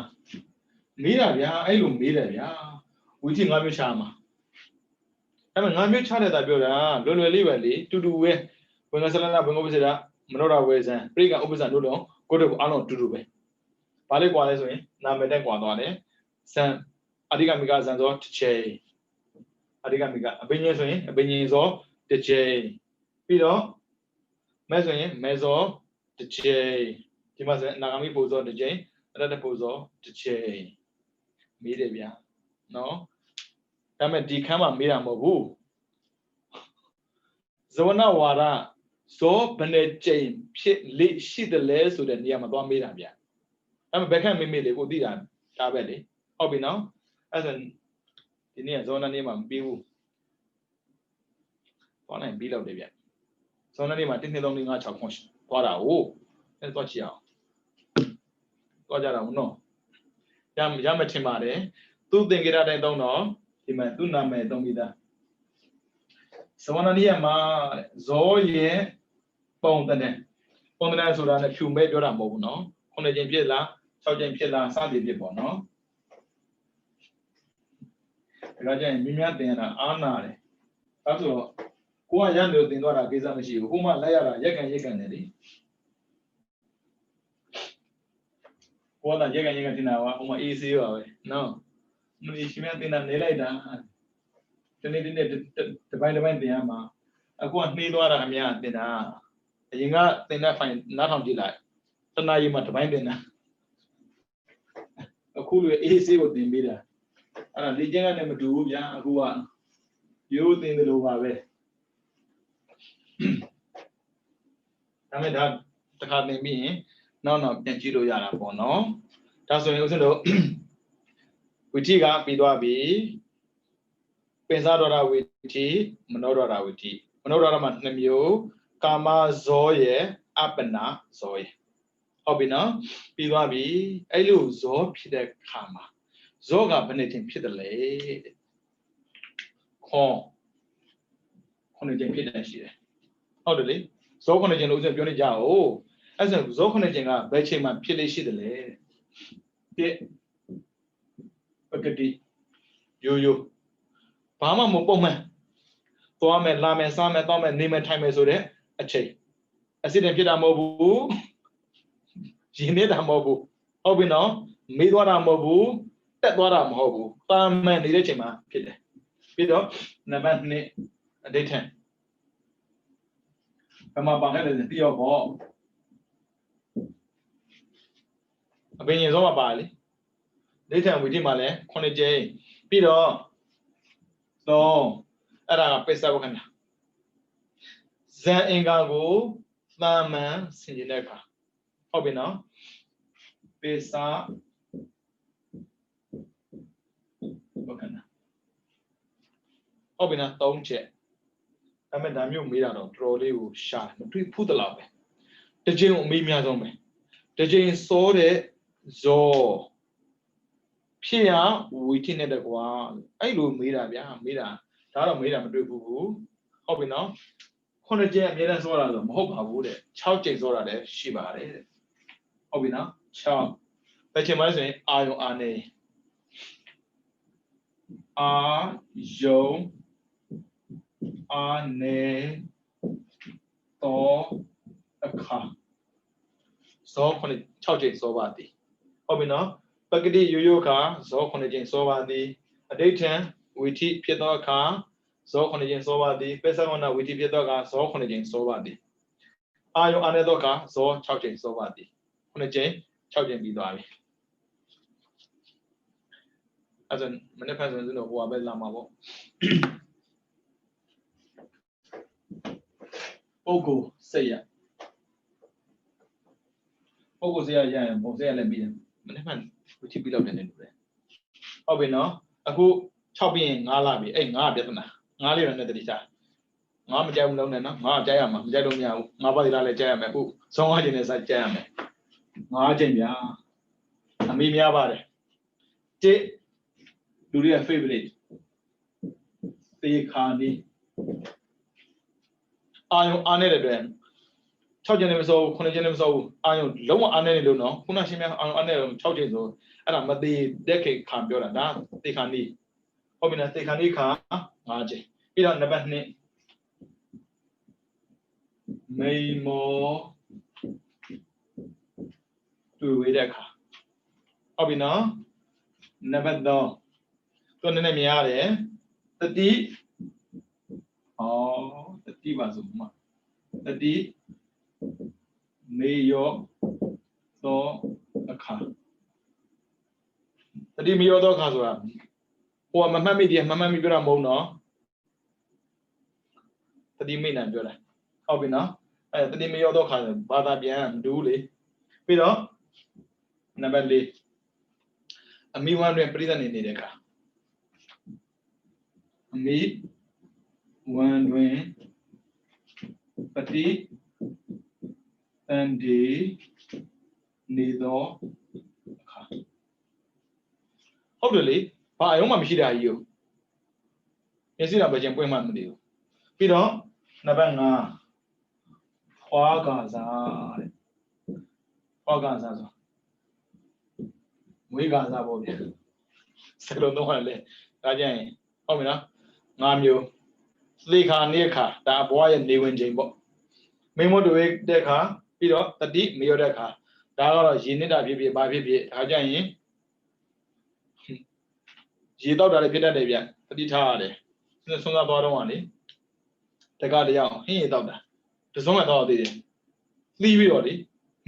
မေးတာဗျာအဲ့လိုမေးတယ်ဗျာဝီထီ9မျိုးချမှာအဲ့မှာ9မျိုးချတဲ့တာပြောတာလွယ်လွယ်လေးပဲလေတူတူပဲဝင်္ဂဆလနာဘင်္ဂဝိစေတာမနောရဝေဇံပရိကဥပ္ပဇ္ဇတို့တော့ကိုတို့အားလုံးတူတူပဲဘာလေးကွာလဲဆိုရင်နာမည်တက်ကွာသွားတယ်ဇံအဓိကမိကဇံသောတစ်ချိန်အဓိကမိကအပင်ញင်ဆိုရင်အပင်ញင်သောတစ်ချိန်ပြီးတော့မဲဆိုရင်မဲသောတစ်ချိန်ဒီမှာဆိုရင်အနာဂမိဖို့သောတစ်ချိန်အရတ္တဖို့သောတစ်ချိန်မေးတယ်ဗျာနော်ဒါပေမဲ့ဒီခန်းမှာမေးတာမဟုတ်ဘူးဇဝနဝါဒဇောဘယ်နဲ့ချိန်ဖြစ်လေရှိတယ်လဲဆိုတဲ့နေရာမှာသွားမေးတာဗျာဒါပေမဲ့ဘယ်ခန်းမေးလေကိုသိတာဒါပဲလေဟုတ်ပြီနော်အဲ့ဒါဒီနေ့ဇောနနေ့မှာမပြီးဘူးသွားနိုင်ပြီးတော့တယ်ဗျာဇောနနေ့မှာ1 2 3 4 5 6 9သွားတာဟုတ်အဲ့တော့ကြည့်အောင်သွားကြတာဟုတ်နော်ရမထင်ပါတယ်သူသင်္ကေတတိုင်းသုံးတော့ဒီမှာသူ့နာမည်သုံးပြီးသားဇဝနနိယမှာဇောရဲ့ပုံတန်းဆိုတာနဲ့ဖြူမဲပြောတာမဟုတ်ဘူးနော်9ချိန်ဖြစ်လား6ချိန်ဖြစ်လားစသည်ဖြစ်ပေါ့နော်ဒါကြရင်မြင်းများတင်ရတာအားနာတယ်ဒါဆိုတော့ကိုကရန်လို့တင်သွားတာကိစ္စမရှိဘူးဟိုမှလိုက်ရတာရက်ကန်တယ်လေကိုကရက်ကန်တင်တာကဟိုမှ AC ပါပဲနော် mình chỉ biết tin là lấy lại đã cho nên cái bài tiền mà aku ni lo ra kamya tin da yin ga tin da fine na thong jit lại tana yi ma cái tin da aku lu ACကိုတင်ပေးတာအဲ့ဒါလေ့ကျင့်ခန်းနဲ့မတူဘူးဗျာအခုကရိုးတင်တယ်လို့ပါပဲဒါမဲ့ဒါတစ်ခါတင်ပြီးရင်နောက်ပြန်ကြည့်လို့ရတာပေါ့နော်ဒါဆိုရင်ဦးဇင်းတို့ဝိธีကပြီးသွားပြီပင်စားတော်တာဝိธีမနောတော်တာဝိธีမနောတော်တာမှာ2မျိုးကာမဇောရဲ့အပ္ပနာဇောရဲ့ဟုတ်ပြီနော်ပြီးသွားပြီအဲ့လိုဇောဖြစ်တဲ့ခါမှာဇောကဘယ်နှချိန်ဖြစ်တယ်လဲခေါ်9ချိန်ဖြစ်တယ်ရှိတယ်ဟုတ်တယ်လေဇော9ချိန်လို့ဦးဇင်းပြောနေကြအောင်အဲ့ဆိုဇော9ချိန်ကဘယ်ချိန်မှာဖြစ်လေရှိတယ်လဲတဲ့ပကတိရိုးဘာမှမပုံမှန်သွားမယ်လာမယ်စားမယ်တောက်မယ်နေမယ်ထိုင်မယ်ဆိုတဲ့အချိန်အစစ်တင်ဖြစ်တာမဟုတ်ဘူးရင်းနေတာမဟုတ်ဘူးဟုတ်ပြီနော်မေးသွားတာမဟုတ်ဘူးတက်သွားတာမဟုတ်ဘူးတာမန်နေတဲ့ချိန်မှာဖြစ်တယ်ပြီးတော့နံပါတ်2အဋိဋ္ဌံဘယ်မှာပါခဲ့လဲတိရောပေါ့အပင်ရင်စောမှာပါလေအဋိဋ္ဌံဝိธีမှာလဲ9ကြိမ်ပြီးတော့အဲ့ဒါကပိဿဝကနာဇန်အင်္ဂါကိုသာမန်ဆင်ခြင်တဲ့အခါဟုတ်ပြီနော်ပိဿဝကနာဟုတ်ပြီနော်3ချက်ဒါပေမဲ့ဒါမျိုးမေးတာတော့တော်တော်လေးကိုရှာမတွေ့ဖူးတလောက်ပဲတစ်ချိန်အမေးများဆုံးပဲတစ်ချိန်စောတဲ့ဇောဖြစ်ရဝီထိနဲ့တကွာအဲ့လိုမေးတာဗျာမေးတာဒါတော့မေးတာမတွေ့ဘူးဟုတ်ပြီနော်9ကျင်းအများနဲ့စောတာဆိုမဟုတ်ပါဘူးတဲ့6ကျင်းစောတာလည်းရှိပါတယ်တဲ့ဟုတ်ပြီနော်6တစ်ချိန်မှဆိုရင်အာယုံအာနေအာယုံအာနေတော့အခါစော6ကျင်းစောပါသည်ဟုတ်ပြီနော်ပကတိရိုးခါဇော9ကျင်းစောပါသည်အဋိဋ္ဌံဝိธีဖြစ်သောအခါဇော9ကျင်းစောပါသည်ပိဿဝကနာဝိธีဖြစ်သောအခါဇော9ကျင်းစောပါသည်အာယုံအာနေသောအခါဇော6ကျင်းစောပါသည်9ကျင်း6ကျင်းပြီးသွားပြီအဲ့ဒါမနေ့ဖက်ဆိုရင်တော့ဟိုပဲလာမှာပေါ့ပုဂ္ဂိုလ်စိတ်ရပုဂ္ဂိုလ်စိတ်ရရရင်ပုံစိတ်ရလည်းပြီးတယ်မနေ့ဖက်ဝိธีပြီးတော့တယ်လို့လေဟုတ်ပြီနော်အခု6ပြီးရင်9လာပြီအဲ့9ပြဿနာ9လေးတော့နဲ့တတိချ9မကြိုက်ဘူးလုံးနဲ့နော်9ကြိုက်ရမှာမကြိုက်လို့မရဘူး9ပါးဒီလားလည်းကြိုက်ရမယ်အခုဇောင်း9ချိန်နဲ့စကြိုက်ရမယ်9ချိန်ဗျာအမေးများပါတယ်တိလူတွေက favorite တေခါနီအာယုံအားနေတဲ့အတွက်6ချိန်နဲ့မစောဘူး9ချိန်နဲ့မစောဘူးအာယုံလုံးဝအားနေတယ်လို့နော်ခုနရှင်းများအာယုံအားနေတယ်6ချိန်ဆိုအဲ့ဒါမသေးတဲ့ခေခါပြောတာဒါတေခါနီဟုတ်ပြီနော်တေခါနီခါ9ချိန်ပြီးတော့နံပါတ်2မိမောတွေ့ဝေးတဲ့အခါဟုတ်ပြီနော်နံပါတ်3တော့နည်းနည်းမြင်ရတယ်တတိတတိပါဆိုမှာတတိမေယောသောအခါတတိမေယောသောအခါဆိုတာဟိုကမမှတ်မိတယ်မမှတ်မိပြောတာမဟုတ်နော်တတိမိနံပြောတာဟုတ်ပြီနော်တတိမေယောသောအခါဘာသာပြန်မတူလေပြီးတော့နံပါတ်4အမိဝမ်းတွင်ပြိဿနေနေတဲ့အခါအမိဝမ်းတွင်ပတိတန်ဒီနေသောအခါဟုတ်တယ်လေဘာအယုံမှမရှိတာကြီးကိုမျက်စိတော့ပဲချင်းပွင့်မှမသိဘူးပြီးတော့နံပါတ်5ဖွာကာစားတဲ့ဖွာကာစားဆိုမွေးကာစားပေါ့ဗျာစကလုံးတော့လေဒါကြရင်ဟုတ်ပြီနော်5မျိုးသေခါနေခါဒါဘွားရဲ့နေဝင်ချိန်ပေါ့မိမတို့တဲ့ခါပြီးတော့တတိမရောတဲ့ခါဒါကတော့ရင်းနေတာဖြစ်ဖြစ်ဘာဖြစ်ဖြစ်ဒါကြရင် ရေတောက်တာလည်းဖြစ်တတ်တယ်ဗျတတိထားရတယ်ဆုံးသွားသွားတော့ကလေတကားတယောက်ဟင်းရေတောက်တာတစုံကတော့သေးတယ်လှီးပြီးတော့လေ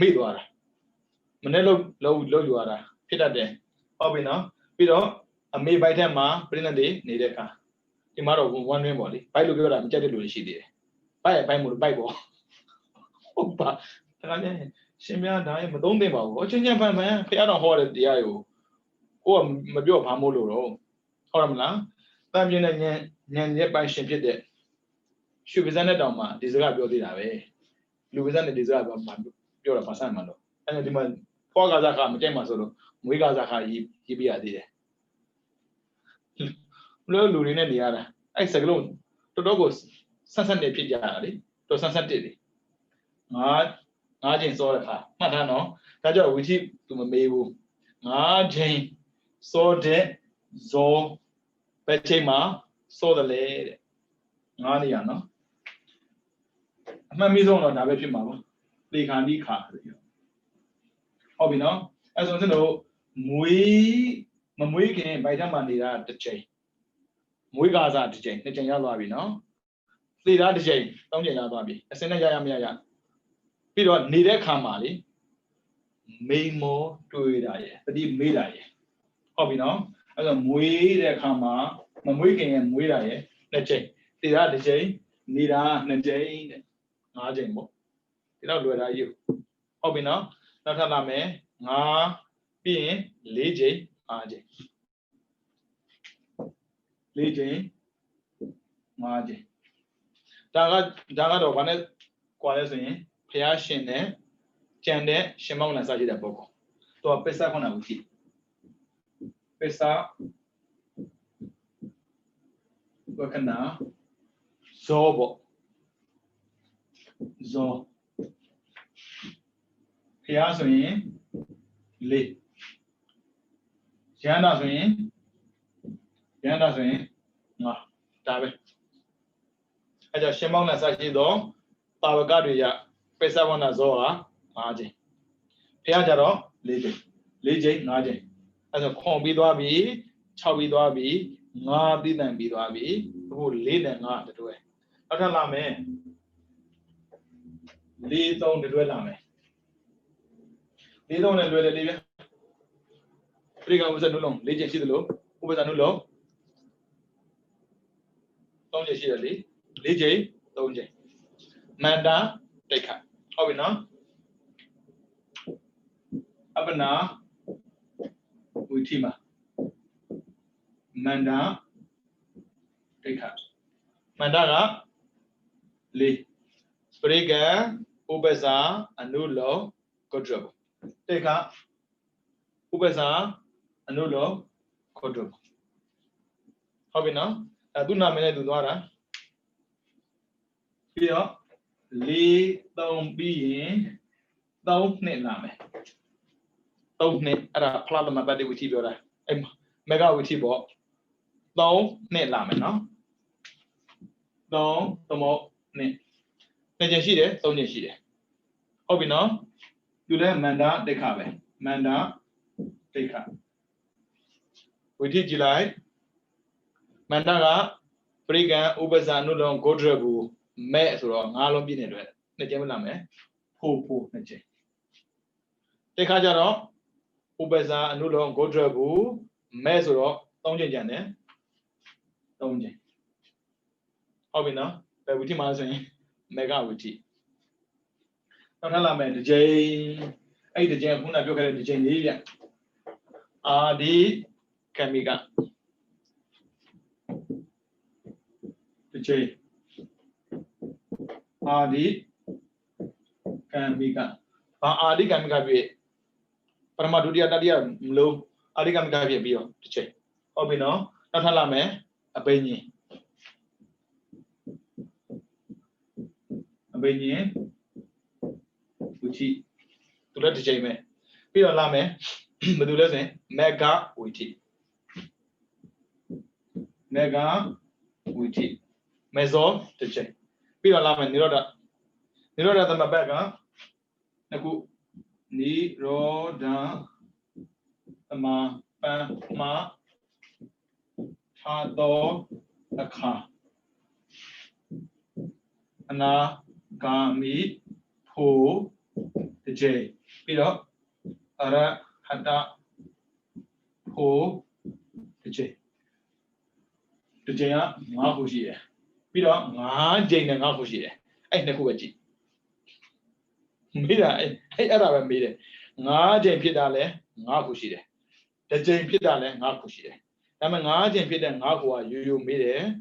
မေ့သွားတာမနေ့လို့ယူရတာဖြစ်တတ်တယ်ဟုတ်ပြီနော်ပြီးတော့အမေဘိုက်ထက်မှာပြိဿတွေနေတဲ့အခါဒီမှာတော့ဝမ်းတွင်းပေါ့လေဘိုက်လို့ပြောတာမကြက်တဲ့လူတွေရှိသေးတယ်ဘိုက်မို့လို့ဘိုက်ပေါ့ဟုတ်ပါဒါကလည်းရှင်များဒါရင်မသုံးသင့်ပါဘူးအချင်းချင်းဖန်ဖန်ဖះတော်ဟောတဲ့တရားကိုကိုကမပြောဘာမို့လို့တော့ဟုတ်ရမလားတန်ပြင်းတဲ့ညံရက်ပိုင်ရှင်ဖြစ်တဲ့ရွှေပဇက်နဲ့တောင်မှဒီစကားပြောသေးတာပဲလူပဇက်နဲ့ဒီစကားပြောတာပါဆန့်မှတော့အဲ့ဒီမှာဖွားကားစားခါမကြိုက်မှဆိုလို့မွေးကားစားခါရေးပြရသေးတယ်လူတွေနဲ့နေရတာအဲ့စကလုံးတော်တော်ကိုဆန်းဆန်းနေဖြစ်ကြတာလေတော်ဆန်းဆန်းတစ်လေငါးချိန်စောတဲ့ခါမှတ်ထားနော်ဒါကြောင့်ဝီထိသူမမေးဘူးငါးချိန်စောတဲ့ဇောပဲချိန်မှာစောတယ်လေတဲ့ငါးနေရနော်အမှန်မိဆုံးတော့ဒါပဲဖြစ်မှာပါလေခါနိခါဟုတ်ပြီနော်အဲ့ဆိုကျွန်တော်မွေးခင်ဗိုက်ထက်မှနေတာတစ်ချိန်မွေးကားစားတစ်ချိန်နှစ်ချိန်ရသွားပြီနော်သေတာတစ်ချိန်သုံးချိန်ရသွားပြီအစင်းနဲ့ရမရပြီးတော့နေတဲ့ခါမှာလေမိန်မောတွေးတာရယ်တတိမေးတာရယ်ဟုတ်ပြီနော်အဲ့တော့မွေးတဲ့ခါမှာမမွေးခင်ရဲ့မွေးတာရယ်နှစ်ချိန်သေတာတစ်ချိန်နေတာနှစ်ချိန်တဲ့ငါးချိန်ပေါ့ဒီတော့လွယ်တာယူဟုတ်ပြီနော်နောက်ထပ်လာမယ်ငါးပြီးရင်၄ချိန်၅ချိန်၄ချိန်၅ချိန်ဒါကတော့ဘာနဲ့ကွာလဲဆိုရင်ဖျားရှင်နဲ့ကြံတဲ့ရှင်မောင်းလန်စားကြည့်တဲ့ပုဂ္ဂိုလ်သူကပစ္စခုနဝိတိပစ္စဝကနာဇောဘောဇောဖျားဆိုရင်၄ရဟန္တာဆိုရင်5ဒါပဲအဲ့ကြောင့်ရှင်မောင်းလန်စားကြည့်တော့တာဝကတွေရပစ္စဝနာဇောက5ချိန်ဖះကြတော့4ချိန်5ချိန်အဲ့ဆိုခွန်ပြီးသွားပြီ6ပြီးသွားပြီ5ပြီးတန်ပြီးသွားပြီအခု4နဲ့5တတွဲနောက်ထပ်လာမယ်4 3တတွဲလာမယ်4 3နဲ့လွယ်တယ်လေဗျပြိကဥစ္စာနှုတ်လုံး4ချိန်ရှိသလိုဥပ္ပစာနှုတ်လုံး3ချိန်ရှိတယ်လေ4ချိန်3ချိန်မန္တာတိတ်ခဟုတ်ပြီနော်အပနာဝိထိမမန္တာတိတ်ခမန္တာက4ပရိကံဥပ္ပစာအနုလောဂုတ္တရတိတ်ခဥပ္ပစာအနုလောဂုတ္တရဟုတ်ပြီနော်အဲသူနာမည်နဲ့သူသွားတာပြီးတော့4 3ပြီးရင်3နှစ်လာမယ်3နှစ်အဲ့ဒါဖလားသမပတ်တိဝိထိပြောတာအဲ့မေဂဝိထိပေါ့3နှစ်လာမယ်နော်3သမုတ်နှစ်ချိန်ရှိတယ်3ချိန်ရှိတယ်ဟုတ်ပြီနော်သူလည်းမန္တာတိခပဲမန္တာတိခဝိထိကြည့်လိုက်မန္တာကပရိကံဥပ္ပဇာနုလောဂုတ္တရဘူးမဲ့ဆိုတော့5လုံးပြည့်နေတယ်နှစ်ချိန်မလာမယ်ဖို့နှစ်ချိန်တိခါကြတော့ဥပ္ပဇာအနုလောဂုတ္တရဘူးမဲ့ဆိုတော့3ချိန်ကျန်တယ်3ချိန်ဟုတ်ပြီနော်ဘယ်ဝိထိမှာဆိုရင်မေဂဝိထိနောက်ထပ်လာမယ်တစ်ချိန်အဲ့ဒီတစ်ချိန်ခုနပြောခဲ့တဲ့တစ်ချိန်လေးပြအာဒီကမိကတစ်ချိန်အာဒီကမိကဘာအာဒီကမိကပြည့်ပရမဒုတိယတတိယမလို့အာဒီကမိကပြည့်ပြီးတော့တစ်ချိန်ဟုတ်ပြီနော်နောက်ထပ်လာမယ်အဘိညာဉ်ဝိထိသူလည်းတစ်ချိန်ပဲပြီးတော့လာမယ်ဘယ်သူလဲဆိုရင်မေဂဝိထိမေဇောတစ်ချိန်ပြီးတော့လာမယ်နိရောဓသမဘက်ကအခုနိရောဓသမပမ Tato Akha Anagami Po the J. Pido Ara Hata Po the J. The J Mahushi. Pido Ma Jane and Mahushi. I never G. Mira, I Arab made it. Nga Jane Pidale, Mahushi. The Jane Pidale, Mahushi. I'm a Nga Jane Pid and Agua, you made it.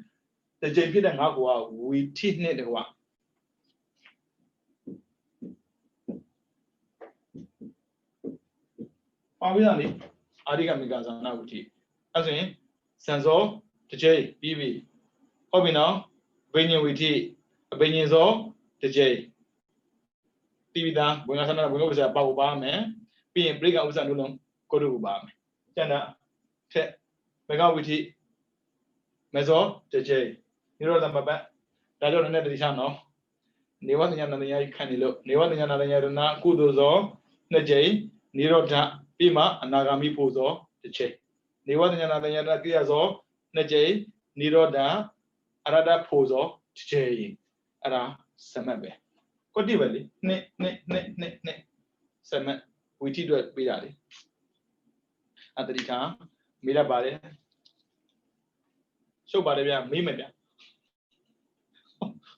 The Jane Pid and Agua, we teach it one. Obviously, Adigamigazan now. As in, Sanzo, the J, BB. Hobby now, Benny with tea, a Benyazo, the J. Tibida, when I was a Baba, being bring out Zanulum, go to Bam. Jana, Te, Mega with tea, Mezo, the J. You know them about that don't know the channel. Never the Yanaya can look, never the Yanaya, Kudozo, the J, Nirota, Pima, and Nagami Puzo, the Che. Never the Yanaya Giazo, the J, Niroda, Arada Puzo, Che, Ara, Samabe. Codivally, ne, Sama, we did it Bidari. At the time, Mirabare. So, but Mime.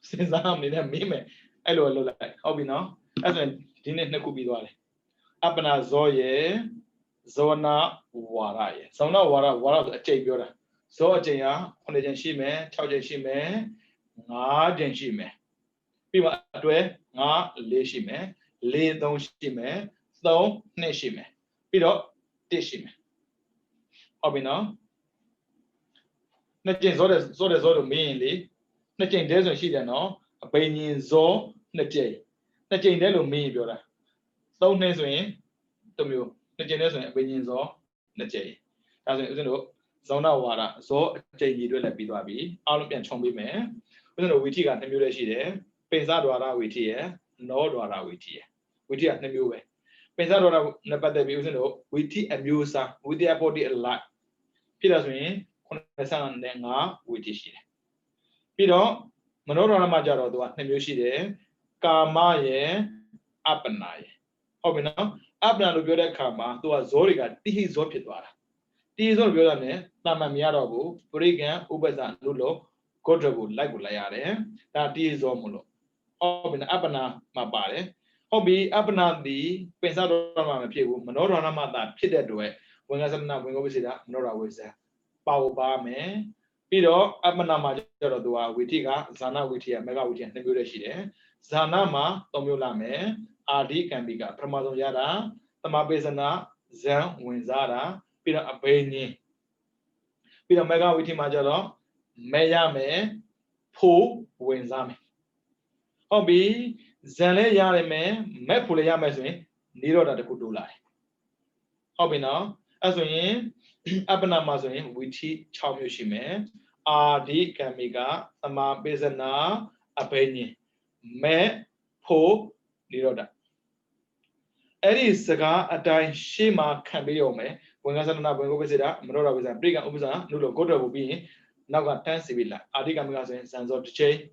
Since I'm in a mime, hello, like, how we know? As when didn't could be there. Apana Zoye, Zona Waraye. Zona Wara, a chabiora. So a jaya, on the Genshime, Chaujenshime, Nga Genshime. Pima Dwe, Nga Leshime, Le Don Shime, Though Neshime. Pido, Tishime. How we know? Nothing Zoda mainly. Nothing doesn't she know, a pain zo, Nache. Nothing that will mean, Biora. So, Neswin, to you, Nothing doesn't a pain zo, Nache. As you know, Zona Wara, so Jay will be Wabi, Olympian Chombi man. We don't know which got the Mulashi, Pensadora with here, no Dora with here. With here, the Mule. Pensadora, Napata, you know, with tea and musa, with their body a lot. Peter's mean, Conversation and with tea. Pido, Manora Majaro, the one Nemushi, Kamaye, Apanaye. Hobino, Abna Lugoda Kama, to a Zoriga, Tihi Zopidwara. Tihi Zorgane, Lama Miarabu, Purigan, Ubazan Lulo, Kodrabu, Lagulayare, that is Zomulo. Hobin Apana Mabare, Hobby Apana the Pensadorama Pigu, Manora Mata, Pidaway, when as I'm not going over that, Nora was there. Pau Bame. Pido, Amanama Jadua, Witiga, Zana Witia, Mega Witia, Nebulashide, Zanama, Tomulame, Adi can be got, Pramado Yada, Tamabezana, Zen, Winzara, Pida Abeni. Pida Mega Witi Majalo, Mayame, Po, Winzame. Hobby, Zane Yareme, Mepule Yamazme, Niro that could do lie. Hobby now, as we Abana Mazin, Witi, Chamushime. Adi Kamiga, Ama Bezana, Apeni, Me, Po, Niroda. Eddie Saga, a time Shima can be Ome, when Gazana Bogosida, Mora was a brigand Uza, Nulo Goda will be, Naga Tansivilla, Adi Kamigas and Sans of the J.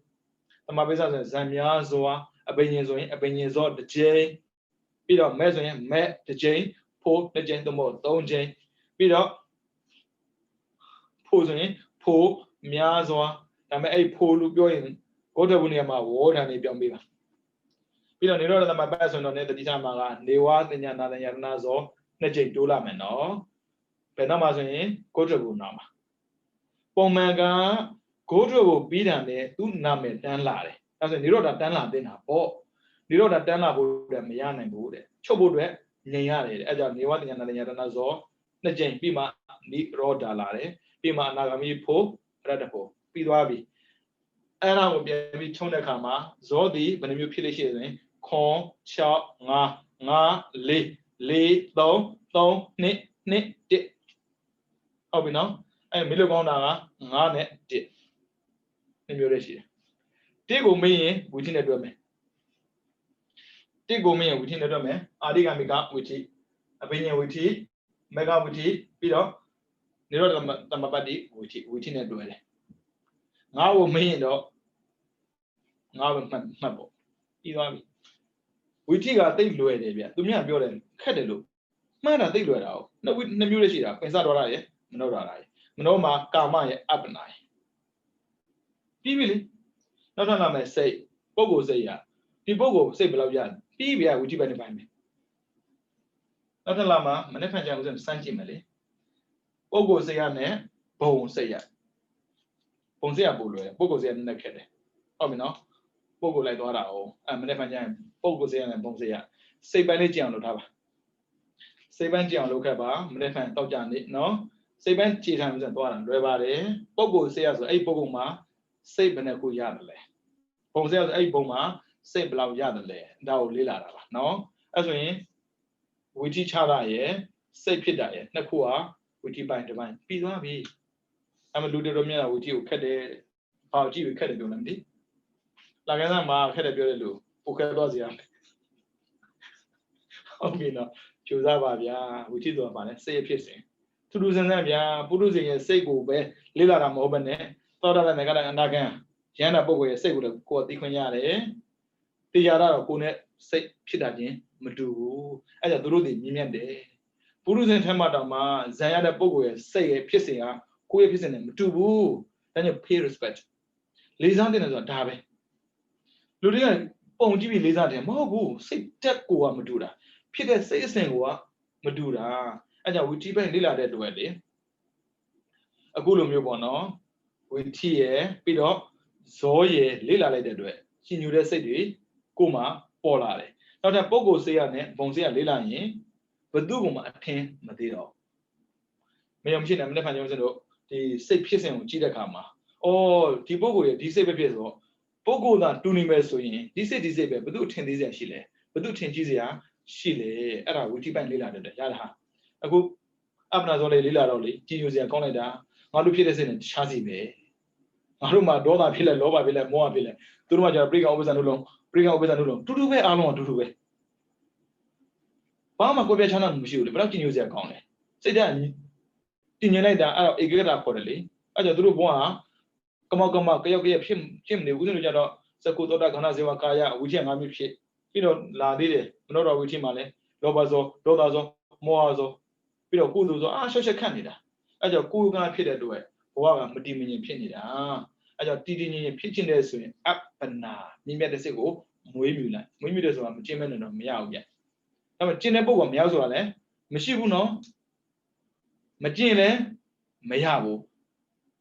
Ama Bezan Zamia Zoa, Abenyazo, the J. Peter Mezin, Me, the J, Po, the gentleman, don't J. Peter Posing, Po. Miazwa, a pool going, go to Wuniama, water and a Biombiva. We don't know that my best on the Ditamaga, they was in another Yarnazo, Naja Dula Meno, Penamazin, go to Wunama. Pomaga, go to Bidane, Uname, Dan Lare. As a Niro that Danla dinner, oh, Niro that Dana would have Mian and Bude, Chobudre, Nayare, as a Niwa and another Yarnazo, Naja Pima, Ni Roda Lare, Pima Nagami Po. Radapo, Pidwabi. And I will be a tone kama, Zodi, when you kill it, Con, Chop, Nga, Le, Do, Nit, Dit. How we know? And Milogona, Nga, Net, Dit. Emulation. They go me within the domain. They go me within the domain. Adigamiga with it, opinion with it, mega with it, Pido, Niro Tamapati, which in a duel. Now me no now mabo. We take a thing to it, to me, I'm your head. Man, I think out. No, we never see that. Is that right? No, right. Manoma, Kama, Abnai. Really? Not only say, Bogo say ya. People go say below yan. Pibia, which you benefit me. Not a lama, Manefanja was in Sanchimele. Bogo say ya ne, Bone say ya. Ponzia Bulu, Bogo say naked. Oh, no. Bogo like Dora, and Manefanja, Bogo say and Bonzia. Say by Legion Lotava. Say by Gian Locaba, Manefan Tojani, no. Say by Chi times and Dora, Revare, Bogo say as a Bogoma, say Beneku Yadale. Ponzia a Boma, say Blau Yadale, Dao Lila, no. As we teach her, say Pida, Nakua, we teach by divine. Pizza. I'm a little Romina with you, Cadde, how you cut it, Dolandi. Like I had a beautiful, Ukadozia. Okay, no, Chuzavia, which is about say a piercing. To lose an Abia, Budusing a Sego, Lila Mobane, thought of an again. Jana Bogo, a Sego, quote Icoyare, Tiara, Pune, say Pidagin, Madu, as a Drudi, Mimiande. Budusing Hamadama, Zayada Bogo, say a piercing, queer piercing, Matubu, then you pay respect. Lizandin is a dabe. Ludian, Pongi Lizandin, Mobu, say Taku Madura. Peter says Madura, and I will keep a lila that way. A good mubono, with tea, Pido, Zoye, lila that way. She knew the city, Kuma, Polare. Not a Pogo say a net, Bonzia lila ye, but Duguma attend Madero. Mayam Chin and Nefanyo, the say piercing of Chidakama. Oh, Tibogo, the same peso. Pogo that tuning meso in, this is disabled, but do 10 days at Chile, but do 10 Gizia. Chile, era we keep and lila de Yalaha. A good Abnazole Lila Roli, Giusia Coneda, Malupides in Chazi Bay. Aruma, Dona Villa, Loba Villa, Moa Villa, Turumaja, bring over Zanulon, bring over Zanulon, to do way alone to do way. Pama Koviachana Mushu, but Giusia Conne. Say that Tinyanada, a great accordingly. I just drew one. Come on, Kayoki, Jim, the Wooden Jado, Sakuto Kanaziwa Kaya, which I'm a shit. You know, La Dide, Nora Wichimale, Lobazo, Dodazo, Moazo, Pido Kuduzo, such a candidate. I just cool gonna pit it away. Or Madimini Pinida. I just didn't pitching this up and now. Me met the Sego, Muimula, Mumidas or Jimin and Miao yet. I'm a Chinabo of Miazo, Meshibuno, Majine, Mayabo,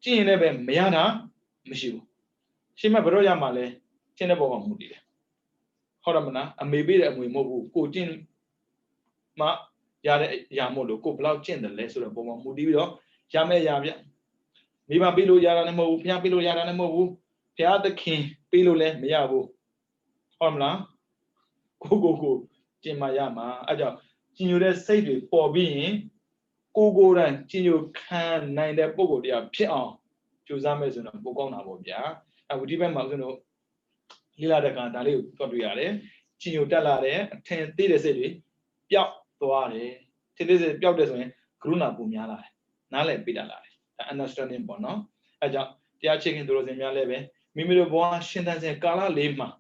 Chinebe, Mayana, Meshibu. Shima Baroya Male, Chinabo of Mudi. Horamana, and maybe that we move Putin Ma Yamodo, go block chin the less of the bomb Mudido, Yame Yavia. Miba Bilu Yaranamo, Piapilo Yaranamo, Pia the king, Pilule, Miabu. Homla, go, Jimayama, Aja, Jinu say for being go and Jinu can nine that Bogo, they are Pia, Juzamez and Bogona Bobia. I would even Mazuno Lila de Cantale, Tobiare, Jinu Dalare, 10 days a day, Yap, Toare, till this is Piaudes, Gruna Bumiala, Nale Pidala. Understanding Bono, Aja, they are checking those in your leve, Mimiro Boa, Shindas and Kala Lima.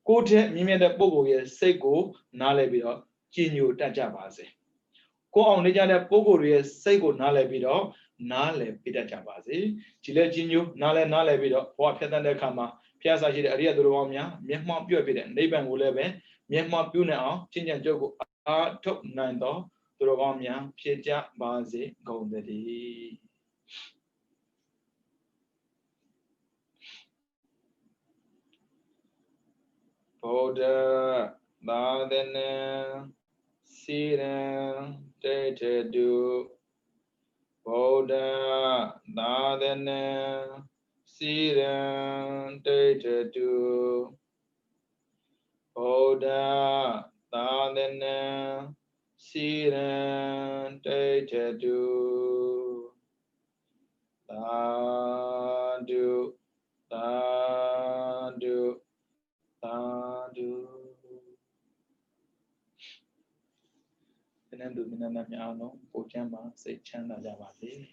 Quote Mimi the Bogo, Sego, Nalebido, Ginu Tajabase. Go on the Jana Bogo, Sego, Nalebido, Nale Pita Jabase, Chile Ginu, Nale Nalebido, or Petan de Kama, Piazza Aria Duromia, Miama Pupid, Naban Uleve, Miama Puna, Chinjan Jogo, top 9 door. Duromia, Pieja, Bazi, Gondeli. Boda, Baden, Siren, Tate do. Boda, Baden, Siren, Tate do. Boda, Baden, Siren, Tate do. Tadu, Tadu, Tadu. Minandu Minanami Ano, Pojama, say Chanda Javati.